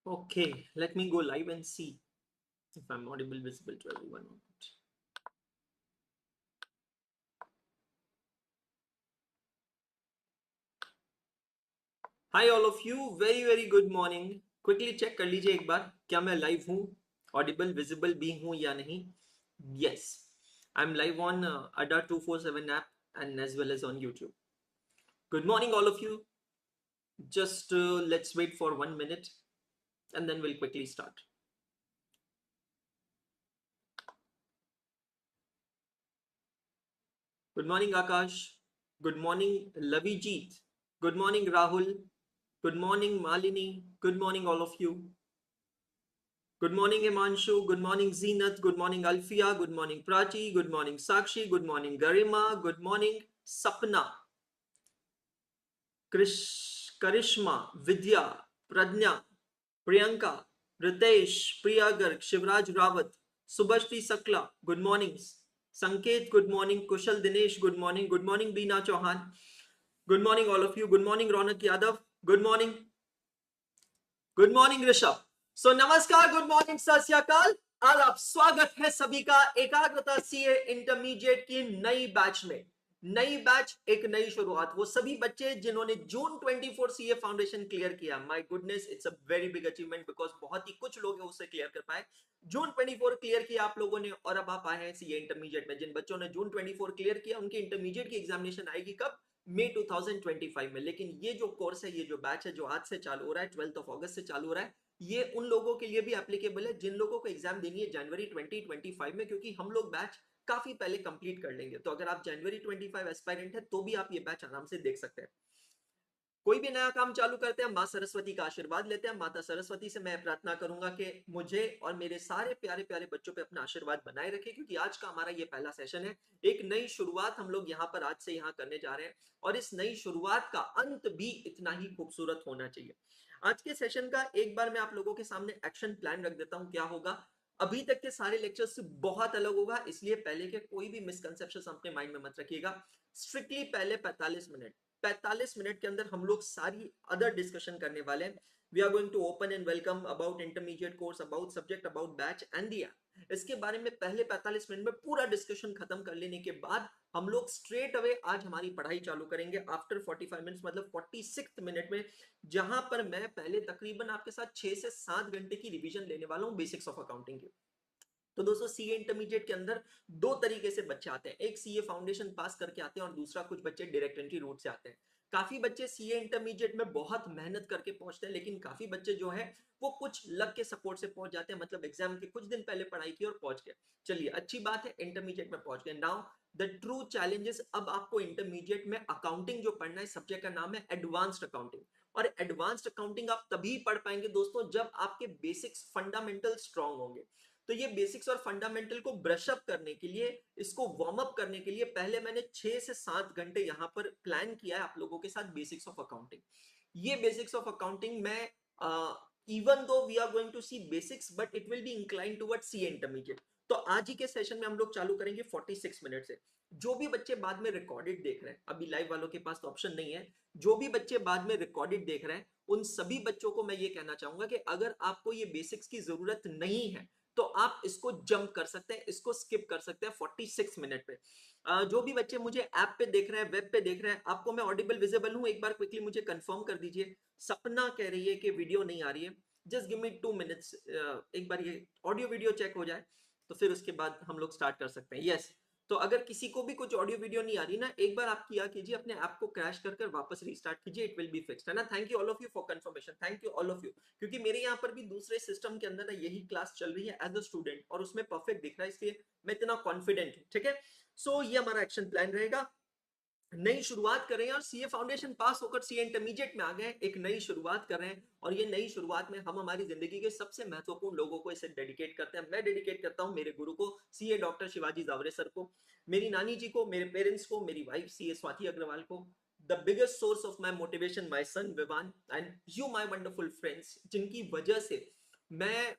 Okay, let me go live and see if I'm audible, visible to everyone or not. Hi all of you, very good morning. Quickly check कर लीजिए एक बार क्या मैं live हूँ, audible, visible भी हूँ या नहीं. Yes, I'm live on Ada 247 app and as well as on YouTube. Good morning all of you. Just let's wait for 1 minute and then we'll quickly start. Good morning Akash. Good morning Lavijit. Good morning Rahul. Good morning Malini. Good morning all of you. Good morning Himanshu. Good morning Zeenat. Good morning Alfia. Good morning Prachi. Good morning Sakshi. Good morning Garima. Good morning Sapna. Karishma. Vidya. Pradnya. Priyanka. Ritesh. Priya Garg. Shivraj Rawat. Subhashri Sakla. Good mornings. Sanket. Good morning. Kushal Dinesh. Good morning. Good morning Beena Chauhan. Good morning all of you. Good morning Ronak Yadav. Good morning. Good morning Rishabh. So नमस्कार, good morning, सत श्री अकाल, आदाब. स्वागत है सभी का एकाग्रता CA intermediate की नई बैच में. नई बैच, एक नई शुरुआत. वो सभी बच्चे जिन्होंने जून 24 सीए फाउंडेशन क्लियर किया, my goodness, it's a very big achievement because बहुत ही कुछ लोग हैं उससे क्लियर कर पाए. जून 24 क्लियर किया आप लोगों ने और अब आप आए हैं सीए इंटरमीडिएट में. जिन बच्चों ने जून 24 क्लियर किया उनकी इंटरमीडिएट की एग्जामिनेशन आएगी कब? मई 2025 में. लेकिन ये जो कोर्स है, ये जो बैच है जो आज से चालू हो रहा है, 12 अगस्त से चालू हो रहा है, ये उन लोगों के लिए भी एप्लीकेबल है जिन लोगों को एग्जाम देनी है जनवरी 2025 में, क्योंकि हम लोग बैच काफी पहले कंप्लीट कर लेंगे. तो अगर आप जनवरी 25 एस्पायरेंट है तो भी आप ये बैच आराम से देख सकते हैं. कोई भी नया काम चालू करते हैं, माँ सरस्वती का आशीर्वाद लेते हैं. माता सरस्वती से मैं प्रार्थना करूंगा कि मुझे और मेरे सारे प्यारे प्यारे बच्चों पे अपना आशीर्वाद बनाए रखे, क्योंकि आज का हमारा ये पहला सेशन है. एक नई शुरुआत हम लोग यहाँ पर आज से यहाँ करने जा रहे हैं और इस नई शुरुआत का अंत भी इतना ही खूबसूरत होना चाहिए. आज के सेशन का एक बार मैं आप लोगों के सामने एक्शन प्लान रख देता हूँ. क्या होगा? अभी तक के सारे लेक्चर्स से बहुत अलग होगा, इसलिए पहले के कोई भी मिसकंसेप्शन अपने माइंड में मत रखिएगा. स्ट्रिक्टली पहले 45 मिनट के अंदर हम लोग सारी अदर डिस्कशन करने वाले हैं. We are going to open and welcome about intermediate course, about subject, about batch and the app. इसके बारे में पहले 45 मिनट में पूरा डिस्कशन खत्म कर लेने के बाद हम लोग स्ट्रेट अवे आज हमारी पढ़ाई चालू करेंगे आफ्टर 45 मिनट्स, मतलब 46 मिनट में, जहां पर मैं पहले तकरीबन आपके साथ 6 से 7 घंटे की रिवीजन लेने वाला हूं बेसिक्स ऑफ अकाउंटिंग की. तो दोस्तों, सीए इंटरमीडिएट के अंदर दो तरीके से बच्चे आते हैं. एक सीए फाउंडेशन पास करके आते हैं और दूसरा कुछ बच्चे डायरेक्ट एंट्री रूट से आते हैं. काफी बच्चे सीए इंटरमीडिएट में बहुत मेहनत करके पहुंचते हैं, लेकिन काफी बच्चे जो है वो कुछ लक के सपोर्ट से पहुंच जाते हैं, मतलब एग्जाम के कुछ दिन पहले पढ़ाई की और पहुंच गए. चलिए, अच्छी बात है, इंटरमीडिएट में पहुंच गए. नाउ द ट्रू चैलेंजेस, अब आपको इंटरमीडिएट में अकाउंटिंग जो पढ़ना है, सब्जेक्ट का नाम है एडवांस्ड अकाउंटिंग. और एडवांस्ड अकाउंटिंग आप तभी पढ़ पाएंगे दोस्तों जब आपके बेसिक्स फंडामेंटल स्ट्रांग होंगे. तो ये बेसिक्स और फंडामेंटल को ब्रश अप करने के लिए, इसको वार्म अप करने के लिए पहले मैंने 6 से 7 घंटे यहाँ पर प्लान किया है आप लोगों के साथ बेसिक्स ऑफ अकाउंटिंग. ये बेसिक्स ऑफ अकाउंटिंग में even though we are going to see basics, but it will be incline toward C intermediate. तो आज ही के सेशन में हम लोग चालू करेंगे 46 मिनट से. जो भी बच्चे बाद में रिकॉर्डेड देख रहे हैं, अभी लाइव वालों के पास तो ऑप्शन नहीं है, जो भी बच्चे बाद में रिकॉर्डेड देख रहे हैं उन सभी बच्चों को मैं ये कहना चाहूंगा कि अगर आपको ये बेसिक्स की जरूरत नहीं है तो आप इसको जंप कर सकते हैं, इसको स्किप कर सकते हैं 46 मिनट पे. जो भी बच्चे मुझे ऐप पे देख रहे हैं, वेब पे देख रहे हैं, आपको मैं ऑडिबल विजिबल हूं? एक बार क्विकली मुझे कंफर्म कर दीजिए. सपना कह रही है कि वीडियो नहीं आ रही है. जस्ट गिव मी 2 मिनट्स, एक बार ये ऑडियो वीडियो चेक हो जाए तो फिर उसके बाद हम लोग स्टार्ट कर सकते हैं. यस. तो अगर किसी को भी कुछ ऑडियो वीडियो नहीं आ रही ना, एक बार आप किया कीजिए, अपने ऐप को क्रैश कर कर वापस रीस्टार्ट कीजिए, इट विल बी फिक्स्ड, है ना. Thank you all of you for confirmation. Thank you all of you, क्योंकि मेरे यहाँ पर भी दूसरे सिस्टम के अंदर यही क्लास चल रही है एज अ स्टूडेंट और उसमें परफेक्ट दिख रहा है, इसलिए मैं इतना कॉन्फिडेंट हूं. ठीक है. सो ये हमारा एक्शन प्लान रहेगा. नई शुरुआत कर रहे हैं और सीए फाउंडेशन पास होकर सीए इंटरमीडिएट में आ गए, एक नई शुरुआत कर रहे हैं. और ये नई शुरुआत में हम हमारी जिंदगी के सबसे महत्वपूर्ण लोगों को इसे डेडिकेट करते हैं. मैं डेडिकेट करता हूं मेरे गुरु को, CA doctor Shivaji Jaware sir को, मेरी नानी जी को, मेरे पेरेंट्स को, मेरी वाइफ सीए स्वाति अग्रवाल को, the biggest source of my motivation my son Vivaan, and you my wonderful friends, जिनकी वजह से मैं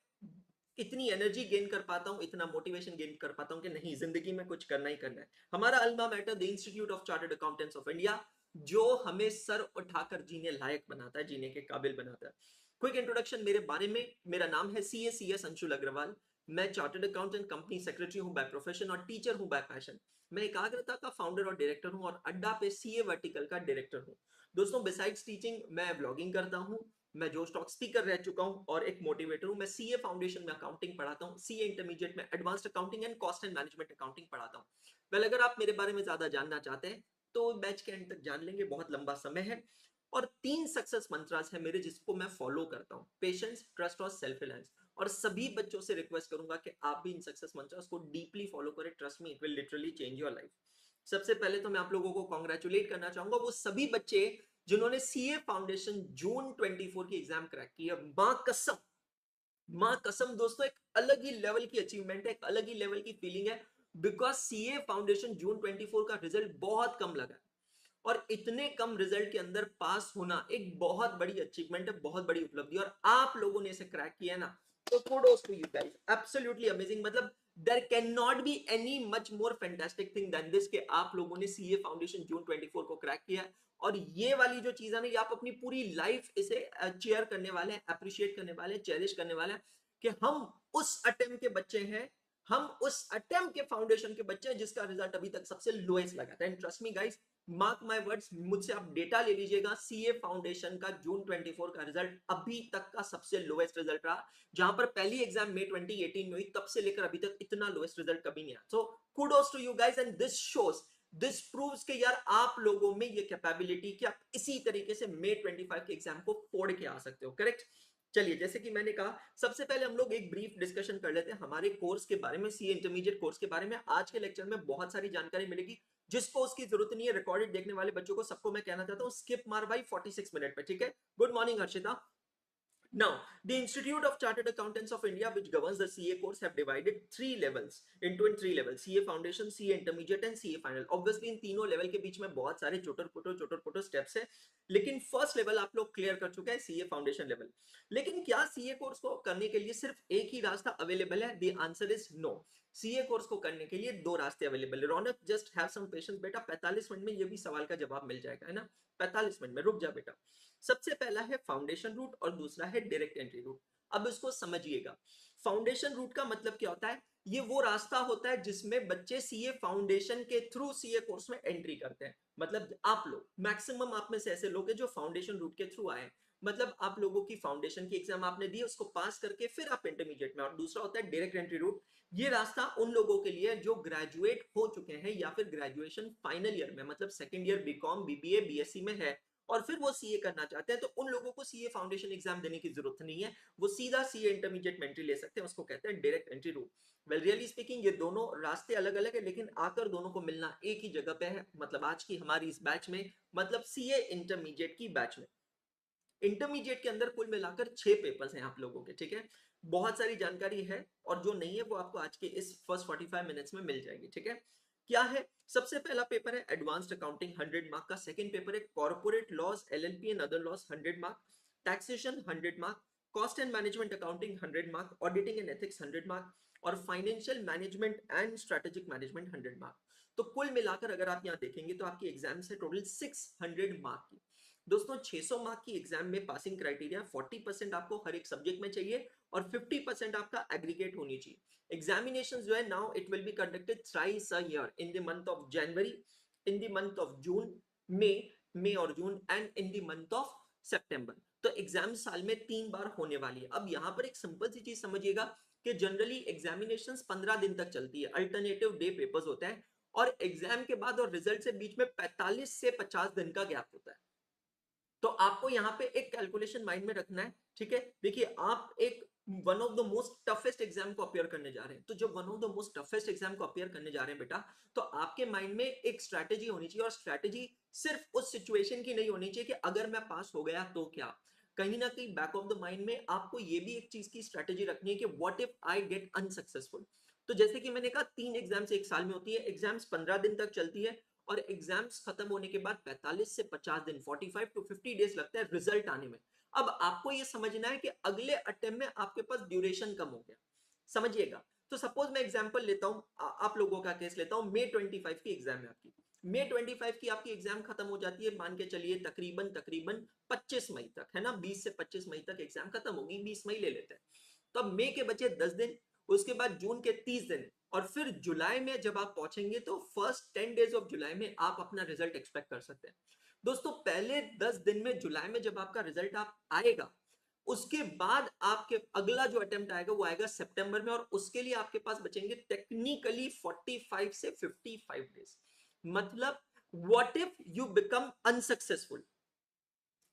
इतनी एनर्जी गेन कर पाता हूं, इतना मोटिवेशन गेन कर पाता हूं कि नहीं, जिंदगी में कुछ करना ही करना है. हमारा alma mater the institute of chartered accountants of India, जो हमें सर उठाकर जीने लायक बनाता है, जीने के काबिल बनाता है. क्विक इंट्रोडक्शन मेरे बारे में, मेरा नाम है CS अंशुल अग्रवाल। मैं चार्टर्ड अकाउंटेंट, कंपनी सेक्रेटरी हूं बाय प्रोफेशन और टीचर हूं बाय पैशन। मैं एकाग्रता का फाउंडर और डायरेक्टर हूं और अड्डा पे सीए वर्टिकल का डायरेक्टर हूं। दोस्तों, बिसाइड्स टीचिंग मैं ब्लॉगिंग करता हूं, मैं जो स्टॉक स्पीकर रह चुका हूं और एक मोटिवेटर हूं। मैं सीए फाउंडेशन में अकाउंटिंग पढ़ाता हूं, सीए इंटरमीडिएट में advanced accounting and cost and management accounting पढ़ाता हूं। वेल, अगर आप मेरे बारे में ज्यादा जानना चाहते हैं तो बैच के एंड तक जान लेंगे, बहुत लंबा समय है। और 3 सक्सेस मंत्रास है मेरे जिसको मैं फॉलो करता हूं, पेशेंस, ट्रस्ट और सेल्फ रिलायंस। और सभी बच्चों से रिक्वेस्ट करूंगा कि आप भी इन सक्सेस मंत्रास को डीपली फॉलो करें। Trust me, it will literally change your life. सबसे पहले तो मैं आप लोगों को कॉन्ग्रेचुलेट करना चाहूंगा, वो सभी बच्चे जिन्होंने सीए फाउंडेशन जून 24 की एग्जाम क्रैक की है। मां कसम दोस्तों, एक अलग ही लेवल की अचीवमेंट है, एक अलग ही लेवल की फीलिंग है। बिकॉज सीए फाउंडेशन जून 24 का रिजल्ट बहुत कम लगा और इतने कम रिजल्ट के अंदर पास होना एक बहुत बड़ी अचीवमेंट है, बहुत बड़ी उपलब्धि। और आप लोगों ने इसे क्रैक किया है ना, तो kudos to you guys, absolutely amazing। मतलब there cannot be any much more fantastic thing than this कि आप लोगों ने सीए फाउंडेशन जून 24 को क्रैक किया है। और ये वाली जो चीज है ना, ये आप अपनी पूरी लाइफ इसे चेयर करने वाले हैं, अप्रिशिएट करने वाले हैं, चेरिश करने वाले हैं कि हम उस अटेम्प्ट के बच्चे हैं, हम उस अटेम्प्ट के फाउंडेशन के बच्चे हैं जिसका रिजल्ट अभी तक सबसे लोएस्ट लगा था। And trust me guys, mark my words, मुझसे आप डेटा ले लीजिएगा, सीए फाउंडेशन का जून 24 का रिजल्ट अभी तक का सबसे लोएस्ट रिजल्ट रहा। जहां पर पहली एग्जाम मई 2018 में हुई, तब से लेकर अभी तक इतना लोएस्ट रिजल्ट कभी नहीं आया। So kudos to you guys and this shows, this proves कि यार आप लोगों में ये कैपेबिलिटी कि आप इसी तरीके से मई 25 के एग्जाम को फोड़ के आ सकते हो। करेक्ट। चलिए, जैसे कि मैंने कहा, सबसे पहले हम लोग एक ब्रीफ डिस्कशन कर लेते हैं हमारे कोर्स के बारे में, सीए इंटरमीडिएट कोर्स के बारे में। आज के लेक्चर में बहुत सारी जानकारी मिलेगी, जिसको उसकी जरूरत नहीं है, रिकॉर्डेड देखने वाले बच्चों को सबको मैं कहना चाहता हूं, स्किप मार भाई 46 मिनट पे, ठीक है। Good morning Harshita. Now, the Institute of Chartered Accountants of India, which governs the CA course, have divided three levels into three levels: CA Foundation, CA Intermediate, and CA Final. Obviously, इन तीनों level के बीच में बहुत सारे छोटे-छोटे steps है, लेकिन first level आप लोग क्लियर कर चुके हैं, CA फाउंडेशन लेवल। लेकिन क्या CA कोर्स को करने के लिए सिर्फ एक ही रास्ता अवेलेबल है? The answer is no. CA course को करने के लिए दो रास्ते अवेलेबल है। Raunak, just have some patience बेटा, 45 मिनट में ये भी सवाल का जवाब मिल जाएगा, है ना। 45 मिनट में रुक जा बेटा। सबसे पहला है फाउंडेशन रूट और दूसरा है डायरेक्ट एंट्री रूट। अब इसको समझिएगा, फाउंडेशन रूट का मतलब क्या होता है? ये वो रास्ता होता है जिसमें बच्चे सीए फाउंडेशन के थ्रू सीए कोर्स में एंट्री करते हैं। मतलब आप लोग, मैक्सिमम आप में से ऐसे लोग हैं जो फाउंडेशन रूट के थ्रू आए हैं। मतलब आप लोगों की फाउंडेशन की एग्जाम आपने दी, उसको पास करके फिर आप इंटरमीडिएट में। और दूसरा होता है डायरेक्ट एंट्री रूट। ये रास्ता उन लोगों के लिए जो ग्रेजुएट हो चुके हैं या फिर ग्रेजुएशन फाइनल ईयर में, मतलब second year BCom, BBA, BSc में है और फिर वो सीए करना चाहते हैं, तो उन लोगों को सीए फाउंडेशन एग्जाम देने की जरूरत नहीं है। वो सीधा सीए इंटरमीडिएट में एंट्री ले सकते हैं, उसको कहते हैं direct entry route. Well, really speaking, ये दोनों रास्ते अलग अलग है, लेकिन आकर दोनों को मिलना एक ही जगह पे है। मतलब आज की हमारी इस बैच में, मतलब सीए इंटरमीडिएट की बैच में, इंटरमीडिएट के अंदर कुल मिलाकर 6 पेपर्स हैं आप लोगों के, ठीक है। बहुत सारी जानकारी है और जो नहीं है वो आपको आज के इस फर्स्ट 45 मिनट्स में मिल जाएगी, ठीक है। क्या है? सबसे पहला पेपर है एडवांस्ड अकाउंटिंग 100 मार्क का। सेकंड पेपर है corporate laws, LLP and other laws 100 mark. Taxation 100 mark. Cost and management accounting 100 mark. Auditing and ethics 100 mark. और financial management and strategic management 100 mark. तो कुल मिलाकर अगर आप यहाँ देखेंगे तो आपकी एग्जाम है टोटल 600 मार्क की। दोस्तों, 600 मार्क की एग्जाम में पासिंग क्राइटेरिया 40% आपको हर एक सब्जेक्ट में चाहिए और 50% आपका एग्रीगेट होनी चाहिए। एग्जामिनेशन जो है now it will be conducted thrice a year, in the month of January, in the month of June, मई और जून, and in the month of September. तो एग्जाम साल में 3 बार होने वाली है। अब यहाँ पर एक सिंपल सी चीज समझिएगा कि जनरली एग्जामिनेशन 15 दिन तक चलती है, अल्टरनेटिव डे पेपर्स होते हैं, और एग्जाम के बाद और रिजल्ट से बीच में 45 से 50 दिन का गैप होता है। तो आपको यहाँ पे एक कैलकुलेशन माइंड में रखना है, ठीक है। देखिए, आप एक one of the most toughest exam को अपियर करने जा रहे हैं, तो जब one of the most toughest exam को अपियर करने जा रहे हैं बेटा, तो आपके माइंड में एक स्ट्रैटेजी होनी चाहिए। और स्ट्रैटेजी सिर्फ उस सिचुएशन की नहीं होनी चाहिए कि अगर मैं पास हो गया तो क्या। कहीं ना कहीं बैक ऑफ द माइंड में आपको ये भी एक चीज की स्ट्रैटेजी रखनी है कि what if I get unsuccessful. तो जैसे कि मैंने कहा, 3 एग्जाम्स एक साल में होती है, एग्जाम्स 15 दिन तक चलती है और एग्जाम्स खत्म होने के बाद 45 से 50 दिन, 45 टू 50 डेज लगता है रिजल्ट आने में। अब आपको यह समझना है कि अगले अटेम्प्ट में आपके पास ड्यूरेशन कम हो गया, समझिएगा। तो सपोज मैं एग्जांपल लेता हूं, आप लोगों का केस लेता हूं, मई 25 की एग्जाम है आपकी। मई 25 की आपकी एग्जाम खत्म हो जाती है, मान के चलिए तकरीबन तकरीबन 25 मई तक, है ना, 20 से 25 मई तक एग्जाम खत्म होगी, 20 मई ले लेते हैं। तो अब मई के बचे 10 दिन, उसके बाद जून के 30 दिन, और फिर जुलाई में जब आप पहुंचेंगे तो फर्स्ट 10 डेज ऑफ जुलाई में आप अपना रिजल्ट एक्सपेक्ट कर सकते हैं। दोस्तों पहले 10 दिन में जुलाई में जब आपका रिजल्ट आप आएगा, उसके बाद आपके अगला जो अटेम्प्ट आएगा वो आएगा सितंबर में, और उसके लिए आपके पास बचेंगे टेक्निकली 45 से 55 डेज। मतलब what if you become unsuccessful,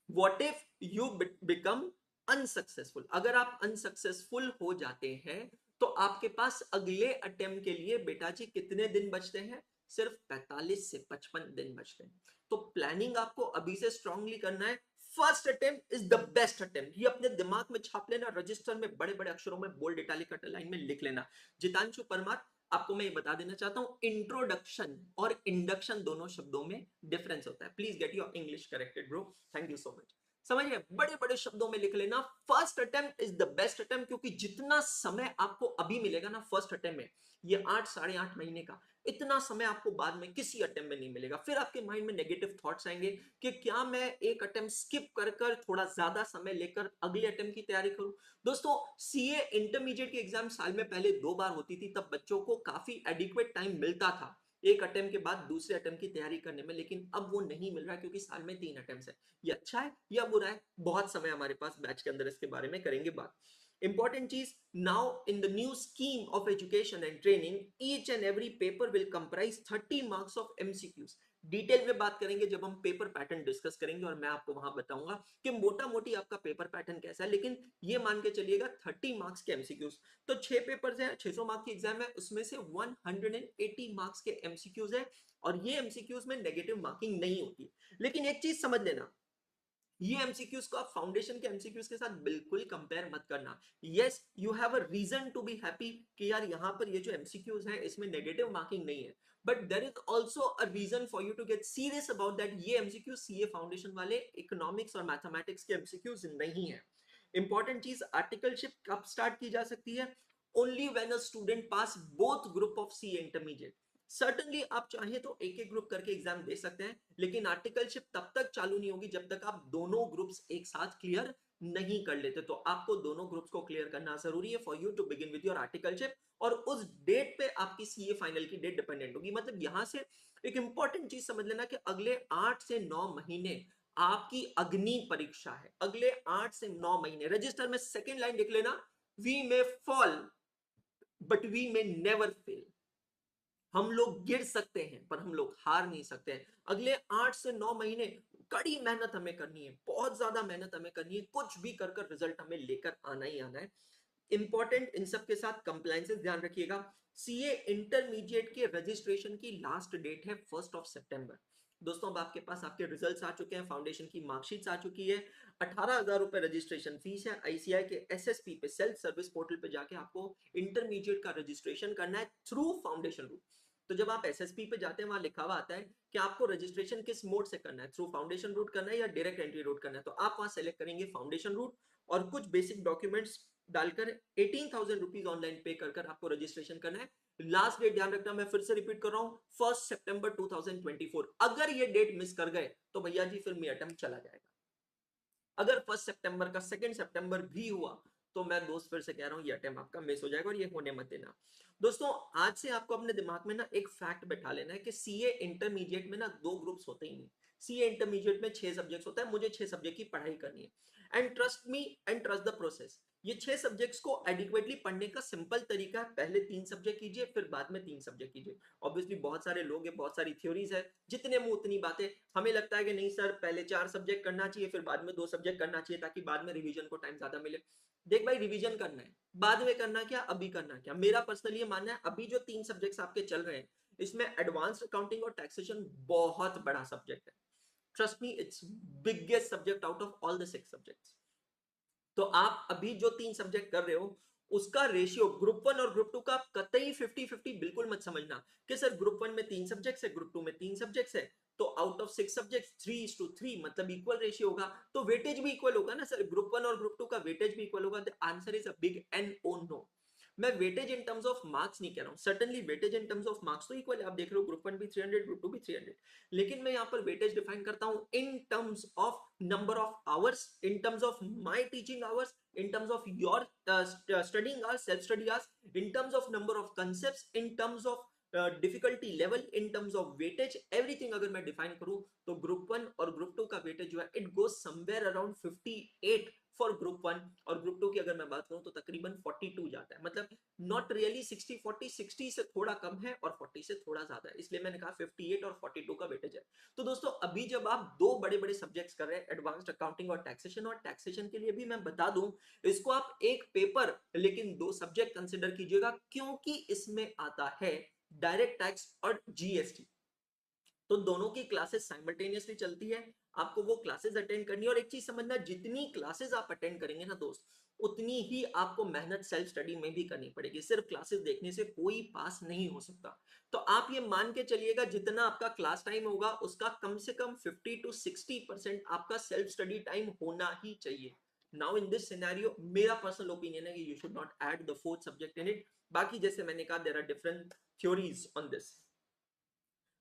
what if you become unsuccessful, अगर आप अनसक्सेसफुल हो जाते हैं तो आपके पास अगले अटेम्प्ट के लिए बेटा जी कितने दिन बचते हैं, सिर्फ 45 से 55 दिन बचते हैं। तो प्लानिंग आपको अभी से स्ट्रांगली करना है। First attempt is the best attempt, ये अपने दिमाग में छाप लेना, रजिस्टर में बड़े बड़े अक्षरों में बोल्ड इटैलिक लाइन में लिख लेना। जितांशु परमार, आपको मैं ये बता देना चाहता हूं, इंट्रोडक्शन और इंडक्शन दोनों शब्दों में डिफरेंस होता है। Please get your English corrected bro, thank you so much. समझिए, बड़े बड़े शब्दों में लिख लेना, first attempt is the best attempt, क्योंकि जितना समय आपको अभी मिलेगा ना फर्स्ट अटेम्प्ट में, ये 8 साढ़े 8 महीने का, इतना समय आपको बाद में किसी अटेम्प्ट में नहीं मिलेगा। फिर आपके माइंड में नेगेटिव थॉट्स आएंगे कि क्या मैं एक अटेम्प्ट स्किप कर कर थोड़ा ज्यादा समय लेकर अगले अटेम्प्ट की तैयारी करूं। दोस्तों सीए इंटरमीडिएट की एग्जाम साल में पहले 2 बार होती थी, तब बच्चों को काफी एडिक्वेट टाइम मिलता था एक अटेम्प्ट के बाद दूसरे अटेम्प्ट की तैयारी करने में, लेकिन अब वो नहीं मिल रहा क्योंकि साल में 3 अटेम्प्ट है। ये अच्छा है या बुरा है, बहुत समय हमारे पास बैच के अंदर इसके बारे में करेंगे बात। इंपॉर्टेंट चीज, now in the new scheme of education and training, each and every paper will comprise 30 marks of MCQs. Detail में बात करेंगे जब हम पेपर पैटर्न डिस्कस करेंगे, और मैं आपको वहां बताऊंगा कि मोटा मोटी आपका पेपर पैटर्न कैसा है, लेकिन ये मान के चलिएगा 30 मार्क्स के एमसीक्यूज। तो 6 पेपर्स है, 600 मार्क्स की एग्जाम है, उसमें से 180 मार्क्स के एमसीक्यूज है, और ये एमसीक्यूज में नेगेटिव मार्किंग नहीं होती। लेकिन एक चीज समझ लेना, ये एमसीक्यूज को आप फाउंडेशन के एमसीक्यूज के साथ बिल्कुल कंपेयर मत करना। Yes you have a reason to be happy कि यार यहां पर ये जो एमसीक्यूज है इसमें नेगेटिव मार्किंग नहीं है, but there is also a reason for you to get serious about that, ये एमसीक्यूज सीए फाउंडेशन वाले इकोनॉमिक्स और मैथमेटिक्स के एमसीक्यूज नहीं है। इंपॉर्टेंट चीज, आर्टिकलशिप कब स्टार्ट की जा सकती है, only when a student pass both group of CA intermediate. Certainly आप चाहे तो एक एक ग्रुप करके एग्जाम दे सकते हैं, लेकिन आर्टिकलशिप तब तक चालू नहीं होगी जब तक आप दोनों ग्रुप्स एक साथ क्लियर नहीं कर लेते। तो आपको दोनों ग्रुप्स को क्लियर करना जरूरी है for you to begin with your articleship, और उस डेट पे आपकी सीए फाइनल की डेट डिपेंडेंट होगी। मतलब यहां से एक इंपॉर्टेंट चीज समझ लेना कि अगले 8 से 9 महीने आपकी अग्नि परीक्षा है, अगले 8 से 9 महीने। रजिस्टर में सेकेंड लाइन लिख लेना, we may fall but we may never fail. हम लोग गिर सकते हैं पर हम लोग हार नहीं सकते हैं। अगले 8 से 9 महीने कड़ी मेहनत हमें करनी है, बहुत ज्यादा मेहनत हमें करनी है, कुछ भी कर कर रिजल्ट हमें लेकर आना ही आना है। इंपॉर्टेंट इन सब के साथ कंप्लायंसेस ध्यान रखिएगा। सीए इंटरमीडिएट के रजिस्ट्रेशन की लास्ट डेट है 1 सितंबर। दोस्तों अब आपके पास आपके रिजल्ट्स आ चुके हैं, फाउंडेशन की मार्कशीट्स आ चुकी है, 18,000 रुपए रजिस्ट्रेशन फीस है। आईसीआई के एसएसपी पे सेल्फ सर्विस पोर्टल पे जाके आपको इंटरमीडिएट का रजिस्ट्रेशन करना है थ्रू फाउंडेशन रूट। तो जब आप एसएसपी पे जाते हैं वहां लिखा हुआ आता है कि आपको रजिस्ट्रेशन किस मोड से करना है, थ्रू फाउंडेशन रूट करना है या डायरेक्ट एंट्री रूट करना है। तो आप वहां सेलेक्ट करेंगे फाउंडेशन रूट, और कुछ बेसिक डॉक्यूमेंट्स डालकर 18,000 रुपीज ऑनलाइन पे कर कर आपको रजिस्ट्रेशन करना है। लास्ट डेट ध्यान रखना, मैं फिर से रिपीट कर रहा हूं, 1 सितंबर 2024। अगर ये डेट मिस कर गए तो भैया जी फिर मेरा अटेम्प्ट चला जाएगा। अगर 1 सितंबर का 2 सितंबर भी हुआ तो मैं दोस्त फिर से कह रहा हूं ये अटेम्प्ट आपका मिस हो जाएगा, और ये होने मत देना। दोस्तों आज से आपको अपने दिमाग में ना एक फैक्ट बैठा लेना है कि सीए इंटरमीडिएट में ना 2 ग्रुप्स होते ही नहीं। सीए इंटरमीडिएट में 6 सब्जेक्ट्स होता है, मुझे 6 सब्जेक्ट की पढ़ाई करनी है, and trust me and trust the process. ये 6 सब्जेक्ट्स को एडिक्वेटली पढ़ने का सिंपल तरीका है, पहले 3 सब्जेक्ट कीजिए फिर बाद में 3 सब्जेक्ट कीजिए। ऑब्वियसली बहुत सारे लोग हैं, बहुत सारी थ्योरीज है, जितने मुंह उतनी बातें। हमें लगता है कि नहीं सर पहले 4 सब्जेक्ट करना चाहिए फिर बाद में 2 सब्जेक्ट करना चाहिए ताकि बाद में रिवीजन को टाइम ज्यादा मिले। देख भाई, रिवीजन करना है, बाद में करना क्या, अभी करना क्या। मेरा पर्सनली ये मानना है, अभी जो 3 सब्जेक्ट्स आपके चल रहे हैं इसमें एडवांस्ड अकाउंटिंग और टैक्सेशन बहुत बड़ा सब्जेक्ट है। Trust me, it's biggest subject out of all the 6 subjects. तो आप अभी जो 3 सब्जेक्ट कर रहे हो उसका रेशियो ग्रुप 1 और ग्रुप 2 का कतई 50-50 बिल्कुल मत समझना कि सर ग्रुप 1 में 3 सब्जेक्ट्स है, ग्रुप 2 में 3 सब्जेक्ट्स है, तो आउट ऑफ 6 सब्जेक्ट्स 3:3 मतलब इक्वल रेशियो होगा, तो वेटेज भी इक्वल होगा ना सर, ग्रुप 1 और ग्रुप 2 का वेटेज भी इक्वल होगा। The answer is a big N O no. मैं weightage in terms of marks नहीं कह रहा हूँ, certainly weightage in terms of marks तो इक्वल है, आप देख लो ग्रुप 1 भी 300, ग्रुप 2 भी 300, लेकिन मैं यहाँ पर वेटेज डिफाइन करता हूँ इन terms of number of hours, in terms of my teaching hours, in terms of your studying hours, self study hours, in terms of number of concepts, in terms of difficulty level, in terms of weightage, everything अगर मैं define करूं तो group 1 और group 2 का weightage जो है it goes somewhere around 58 for group 1 और group 2 की अगर मैं बात करूं तो तकरीबन 42 जाता है, मतलब नॉट रियली 60-40, 60 से थोड़ा कम है और 40 से थोड़ा ज्यादा है, इसलिए मैंने कहा 58 और 42 का वेटेज है। तो दोस्तों अभी जब आप दो बड़े बड़े सब्जेक्ट्स कर रहे हैं, एडवांस्ड अकाउंटिंग और टैक्सेशन के लिए भी मैं बता दूं इसको आप एक पेपर लेकिन दो सब्जेक्ट कंसिडर कीजिएगा, क्योंकि इसमें आता है डायरेक्ट टैक्स और जीएसटी, तो दोनों की क्लासेस साइमल्टेनियसली चलती है, आपको वो क्लासेस अटेंड करनी है। और एक चीज समझना, जितनी क्लासेस आप अटेंड करेंगे ना दोस्त, उतनी ही आपको मेहनत सेल्फ स्टडी में भी करनी पड़ेगी, सिर्फ क्लासेस देखने से कोई पास नहीं हो सकता। तो आप ये मान के चलिएगा जितना आपका क्लास टाइम होगा उसका कम से कम 50-60% आपका सेल्फ स्टडी टाइम होना ही चाहिए। नाउ इन दिस सिनेरियो मेरा पर्सनल ओपिनियन है कि you should not add the fourth subject in it, बाकी जैसे मैंने कहा there are different theories on this.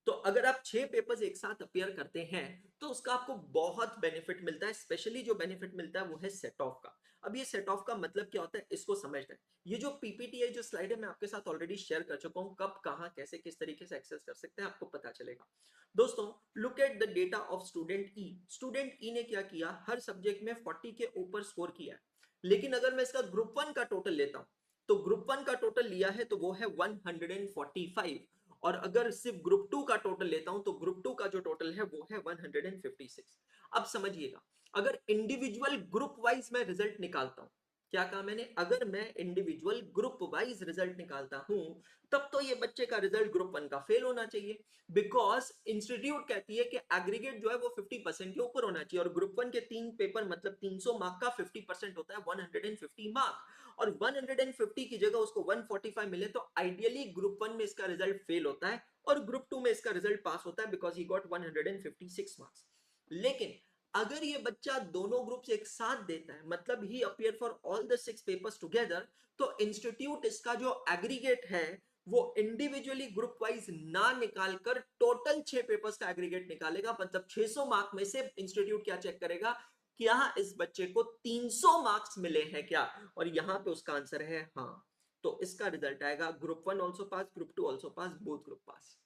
तो अगर आप 6 पेपर्स एक साथ अपियर करते हैं तो उसका आपको बहुत बेनिफिट मिलता है, स्पेशली जो बेनिफिट मिलता है वो है सेट ऑफ का। अब ये सेट ऑफ का मतलब क्या होता है इसको समझना है। ये जो पीपीटी है, जो स्लाइड है, मैं आपके साथ ऑलरेडी शेयर कर चुका हूं, कब कहां कैसे किस तरीके से एक्सेस कर सकते हैं आपको पता चलेगा। दोस्तों look at the data of student E. Student E ने क्या किया, हर सब्जेक्ट में 40 के ऊपर स्कोर किया है, लेकिन अगर मैं इसका ग्रुप 1 का टोटल लेता हूं तो ग्रुप 1 का टोटल लिया है तो वो है 145, और अगर सिर्फ ग्रुप 2 का टोटल लेता हूं तो ग्रुप 2 का जो टोटल है वो है 156। अब समझिएगा, अगर इंडिविजुअल ग्रुप वाइज मैं रिजल्ट निकालता हूं, क्या कहा मैंने, अगर मैं इंडिविजुअल ग्रुप वाइज रिजल्ट निकालता हूं तब तो ये बच्चे का रिजल्ट ग्रुप 1 का फेल होना चाहिए, बिकॉज इंस्टीट्यूट कहती है कि एग्रीगेट जो है वो 50% के ऊपर होना चाहिए, और ग्रुप 1 के 3 पेपर मतलब 300 मार्क का 50% होता है 150 मार्क, और 150 की जगह उसको 145 मिले तो आइडियली ग्रुप 1 में इसका रिजल्ट फेल होता है और ग्रुप 2 में इसका रिजल्ट पास होता है बिकॉज ही गॉट 156 मार्क्स। लेकिन अगर ये बच्चा दोनों ग्रुप्स एक साथ देता है, मतलब ही appear for all the 6 papers together, तो इंस्टीट्यूट इसका जो एग्रीगेट है वो इंडिविजुअली ग्रुप वाइज ना निकालकर टोटल 6 पेपर्स का एग्रीगेट निकालेगा, मतलब 600 मार्क में से इंस्टीट्यूट क्या चेक करेगा, क्या इस बच्चे को 300 मार्क्स मिले हैं क्या, और यहां पे उसका आंसर है हाँ, तो इसका रिजल्ट आएगा group 1 also pass, group 2 also pass, both group pass.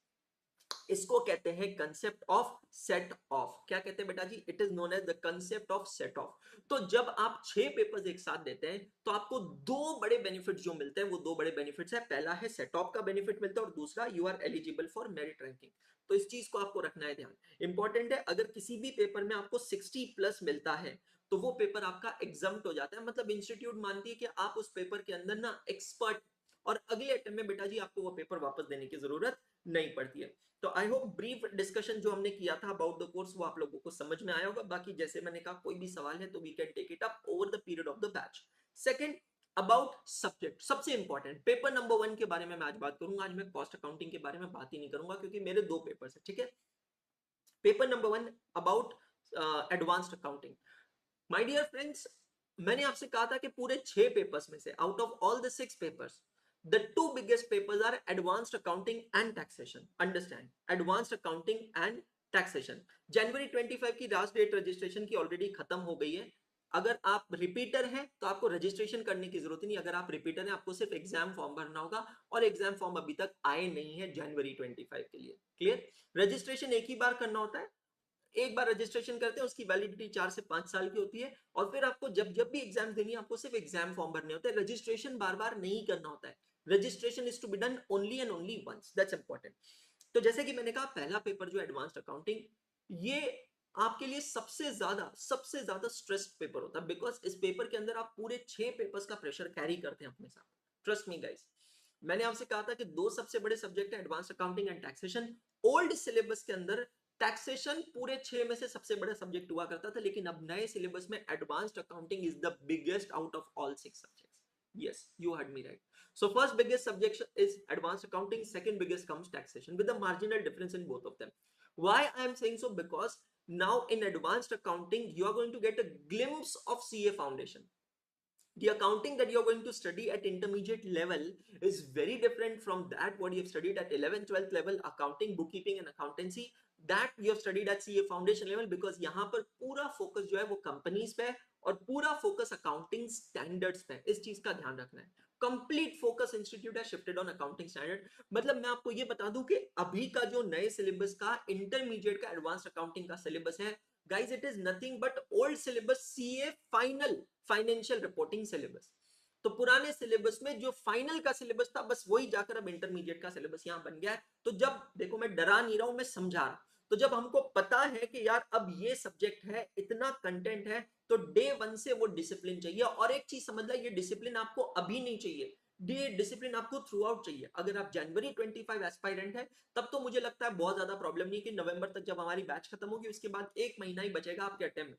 इसको कहते हैं कंसेप्ट ऑफ सेट ऑफ। क्या कहते हैं बेटा जी, it is known as the concept of set off. तो जब आप 6 पेपर्स एक साथ देते हैं तो आपको दो बड़े बेनिफिट्स जो मिलते हैं, वो दो बड़े बेनिफिट्स है, पहला है सेट ऑफ का बेनिफिट मिलता है और दूसरा you are eligible for merit ranking. तो इस चीज को आपको रखना है ध्यान, इंपॉर्टेंट है। अगर किसी भी पेपर में आपको 60 प्लस मिलता है तो वो पेपर आपका एग्जाम्प्ट हो जाता है, मतलब इंस्टीट्यूट मानती है कि आप उस पेपर के अंदर ना एक्सपर्ट, और अगले अटेम्प्ट में बेटा जी आपको वो पेपर वापस देने की जरूरत नहीं पड़ती है। तो आई होप ब्रीफ डिस्कशन जो हमने किया था अबाउट द कोर्स वो आप लोगों को समझ में आया होगा। बाकी जैसे मैंने कहा कोई भी सवाल है तो we can take it up over the period of the batch. Second, about subject, सबसे इंपॉर्टेंट पेपर नंबर 1 के बारे में मैं आज बात करूंगा। आज मैं कॉस्ट अकाउंटिंग के बारे में बात ही नहीं करूंगा क्योंकि मेरे दो पेपर्स है, ठीक है। Paper number 1 about advanced accounting. My dear friends, मैंने आपसे कहा था कि पूरे 6 पेपर्स में से out of all the 6 papers the two biggest papers are advanced accounting and taxation. Understand, advanced accounting and taxation. जनवरी 25 की लास्ट डेट रजिस्ट्रेशन की ऑलरेडी खत्म हो गई है। अगर आप रिपीटर हैं तो आपको रजिस्ट्रेशन करने की जरूरत नहीं, अगर आप रिपीटर हैं आपको सिर्फ एग्जाम फॉर्म भरना होगा, और एग्जाम फॉर्म अभी तक आए नहीं है जनवरी 25 के लिए। क्लियर, रजिस्ट्रेशन एक ही बार करना होता है, एक बार रजिस्ट्रेशन करते हैं उसकी वैलिडिटी 4 से 5 साल की होती है, और फिर आपको जब जब भी एग्जाम देनी है आपको सिर्फ एग्जाम फॉर्म भरने होते हैं, रजिस्ट्रेशन बार बार नहीं करना होता है। Registration is to be done only and only once, that's important. तो जैसे कि मैंने कहा पहला पेपर जो एडवांस्ड अकाउंटिंग, ये आपके लिए सबसे ज्यादा स्ट्रेस्ड पेपर होता है, बिकॉज इस पेपर के अंदर आप पूरे 6 पेपर्स का प्रेशर कैरी करते हैं अपने साथ। ट्रस्ट मी गाइस, मैंने आपसे कहा था कि दो सबसे बड़े सब्जेक्ट है advanced accounting and taxation. Old syllabus के अंदर टैक्सेशन पूरे 6 में से सबसे बड़ा सब्जेक्ट हुआ करता था, लेकिन अब नए सिलेबस में advanced accounting is the biggest out of all 6 subjects. Yes, you heard me right. So first biggest subject is advanced accounting, second biggest comes taxation with a marginal difference in both of them. Why I am saying so? Because now in advanced accounting you are going to get a glimpse of CA foundation. The accounting that you're going to study at intermediate level is very different from that what you have studied at 11th 12th level, accounting, bookkeeping and accountancy, that you have studied at CA foundation level, because यहाँ पर पूरा focus जो है वो companies पे है और पूरा फोकस अकाउंटिंग स्टैंडर्ड्स पे है। इस चीज का ध्यान रखना है। कंप्लीट फोकस इंस्टीट्यूट है शिफ्टेड ऑन अकाउंटिंग स्टैंडर्ड। मतलब मैं आपको ये बता दूं कि अभी का जो नए सिलेबस का इंटरमीडिएट का एडवांस्ड अकाउंटिंग का सिलेबस है guys, it is nothing but old syllabus CA final financial reporting syllabus. तो पुराने सिलेबस में जो फाइनल का सिलेबस था बस वही जाकर अब इंटरमीडिएट का सिलेबस यहां बन गया है। तो जब देखो मैं डरा नहीं रहा हूं, मैं समझा रहा हूं। तो जब हमको पता है कि यार अब ये सब्जेक्ट है, इतना कंटेंट है, तो डे वन से वो डिसिप्लिन चाहिए। और एक चीज समझ लो, ये डिसिप्लिन आपको अभी नहीं चाहिए, ये डिसिप्लिन आपको थ्रू आउट चाहिए। अगर आप जनवरी 25 एस्पायरेंट है तब तो मुझे लगता है बहुत ज्यादा प्रॉब्लम नहीं कि नवंबर तक जब हमारी बैच खत्म होगी उसके बाद एक महीना ही बचेगा आपके अटेम्प्ट में,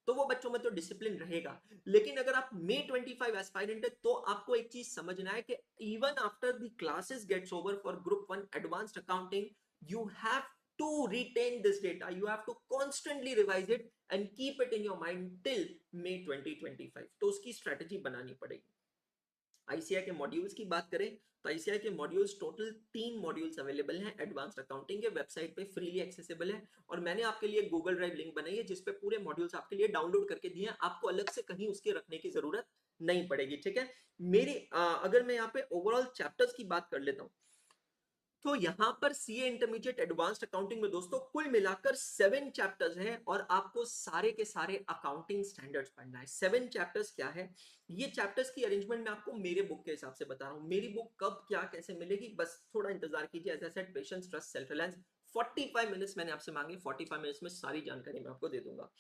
तो वो बच्चों में तो डिसिप्लिन रहेगा। लेकिन अगर आप मे 25 एस्पायरेंट है तो आपको एक चीज समझना है कि even after the classes gets over for group 1 advanced accounting, you have to retain this data, you have to constantly revise it and keep it in your mind till May 2025। तो उसकी स्ट्रेटेजी बनानी पड़ेगी। ICI के modules की बात करें तो ICI के मॉड्यूल्स टोटल 3 मॉड्यूल्स अवेलेबल हैं एडवांस्ड अकाउंटिंग के, वेबसाइट पे फ्रीली एक्सेसिबल है। और मैंने आपके लिए गूगल ड्राइव लिंक बनाई है जिसपे पूरे मॉड्यूल्स आपके लिए डाउनलोड करके दिए हैं, आपको अलग से कहीं उसके रखने की जरूरत नहीं पड़ेगी। ठीक है, मेरी अगर मैं यहाँ पे ओवरऑल चैप्टर्स की बात कर लेता हूँ तो यहां पर सीए इंटरमीडिएट एडवांस्ड अकाउंटिंग में दोस्तों कुल मिलाकर 7 चैप्टर्स हैं और आपको सारे के सारे अकाउंटिंग स्टैंडर्ड्स पढ़ना है। 7 चैप्टर्स क्या है, ये चैप्टर्स की अरेंजमेंट मैं आपको मेरे बुक के हिसाब से बता रहा हूं। मेरी बुक कब क्या कैसे मिलेगी बस थोड़ा इंतजार कीजिए। As I said, patience, trust, self reliance. 45 minutes मैंने आपसे मांगे, 45 मिनट्स में सारी जानकारी मैं आपको दे दूंगा।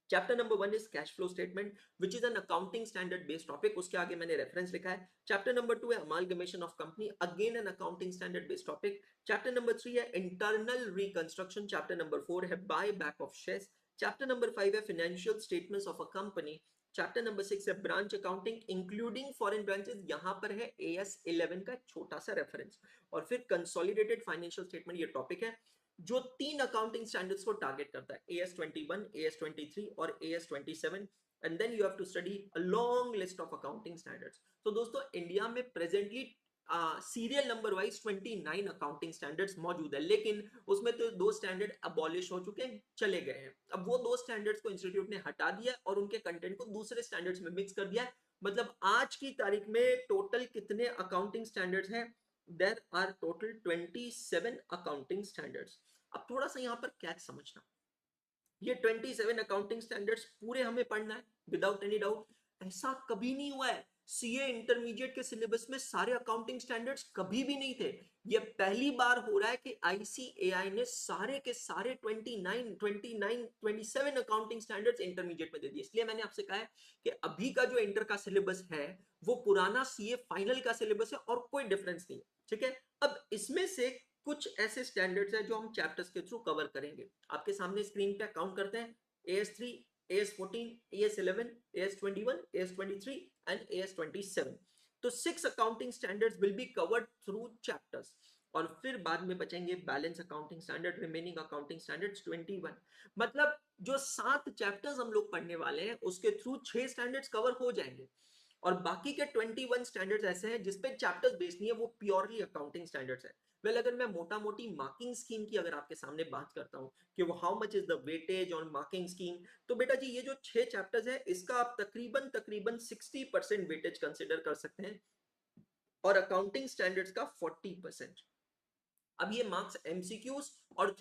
Chapter number 1 is cash flow statement which is an accounting standard based topic, उसके आगे मैंने रेफरेंस लिखा है। चैप्टर नंबर 2 है amalgamation of company, again an accounting standard based topic. Chapter number 3 है इंटरनल रिकंस्ट्रक्शन। चैप्टर नंबर 4 है buy back of shares. Chapter number 5 है financial statements of a company. Chapter number 6 है branch accounting including foreign branches, यहां पर है AS 11 का छोटा सा रेफरेंस। और फिर कंसोलिडेटेड फाइनेंशियल स्टेटमेंट ये टॉपिक है जो 3 अकाउंटिंग स्टैंडर्ड्स को टारगेट करता है, AS21, AS23 और AS27। And then you have to study a long list of accounting standards. तो दोस्तों इंडिया में presently serial number wise 29 accounting standards मौजूद है, लेकिन उसमें तो 2 स्टैंडर्ड अबॉलिश हो चुके हैं, चले गए हैं। अब वो 2 स्टैंडर्ड्स को इंस्टीट्यूट ने हटा दिया और उनके कंटेंट को दूसरे स्टैंडर्ड्स में मिक्स कर दिया है। मतलब आज की तारीख में टोटल कितने अकाउंटिंग स्टैंडर्ड्स हैं, there are total 27 accounting standards. अब थोड़ा सा यहां पर कैच समझना, ये 27 अकाउंटिंग स्टैंडर्ड्स पूरे हमें पढ़ना है विदाउट एनी डाउट। ऐसा कभी नहीं हुआ है, सीए इंटरमीडिएट के सिलेबस में सारे अकाउंटिंग स्टैंडर्ड्स कभी भी नहीं थे। ये पहली बार हो रहा है कि आईसीएआई ने सारे के सारे 27 अकाउंटिंग स्टैंडर्ड्स इंटरमीडिएट में दे दिए। इसलिए मैंने आपसे कहा है कि अभी का जो इंटर का सिलेबस है वो पुराना सीए फाइनल का सिलेबस है और कोई डिफरेंस नहीं है। ठीक है, अब इसमें से कुछ ऐसे स्टैंडर्ड्स हैं जो हम चैप्टर्स के थ्रू कवर करेंगे। आपके सामने स्क्रीन पे काउंट करते हैं, AS3, AS14, AS11, AS21, AS23 and AS27। तो 6 accounting standards will be covered through chapters और फिर बाद में बचेंगे balance accounting standard, remaining accounting standards 21। मतलब जो 7 चैप्टर्स हम लोग पढ़ने वाले हैं उसके थ्रू 6 स्टैंडर्ड्स कवर हो जाएंगे और बाकी के 21 स्टैंडर्ड्स ऐसे हैं जिसपे चैप्टर्स बेस्ड नहीं है, वो प्योरली अकाउंटिंग स्टैंडर्ड्स है। वेल अगर मैं मोटा मोटी मार्किंग स्कीम की अगर आपके सामने बात करता हूं कि वो how much is the weightage on marking scheme, तो बेटा जी ये जो 6 चैप्टर्स है इसका आप तकरीबन तकरीबन 60% वेटेज कंसिडर कर सकते हैं और अकाउंटिंग स्टैंडर्ड्स का 40%। अब ये मार्क्स एमसीक्यूज और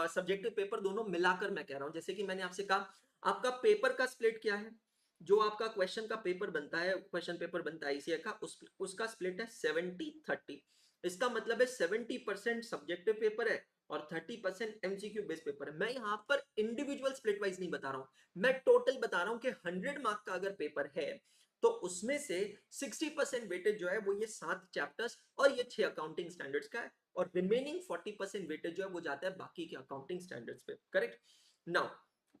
सब्जेक्टिव पेपर दोनों मिलाकर मैं कह रहा हूं। जैसे कि मैंने आपसे कहा आपका पेपर का स्प्लिट क्या है, जो आपका क्वेश्चन का पेपर बनता है, क्वेश्चन पेपर बनता है आईसीए का, उसका स्प्लिट है 70-30। इसका मतलब है 70% सब्जेक्टिव पेपर है और 30% एमसीक्यू बेस्ड पेपर है। मैं यहाँ पर इंडिविजुअल स्प्लिट वाइज नहीं बता रहा हूं, मैं टोटल बता रहा हूं कि 100 मार्क का अगर पेपर है तो उसमें से 60% वेटेज जो है वो ये 7 चैप्टर्स और ये 6 अकाउंटिंग स्टैंडर्ड्स का है और रिमेनिंग 40% वेटेज जो है वो जाता है बाकी के अकाउंटिंग स्टैंडर्ड्स पे। करेक्ट। नाउ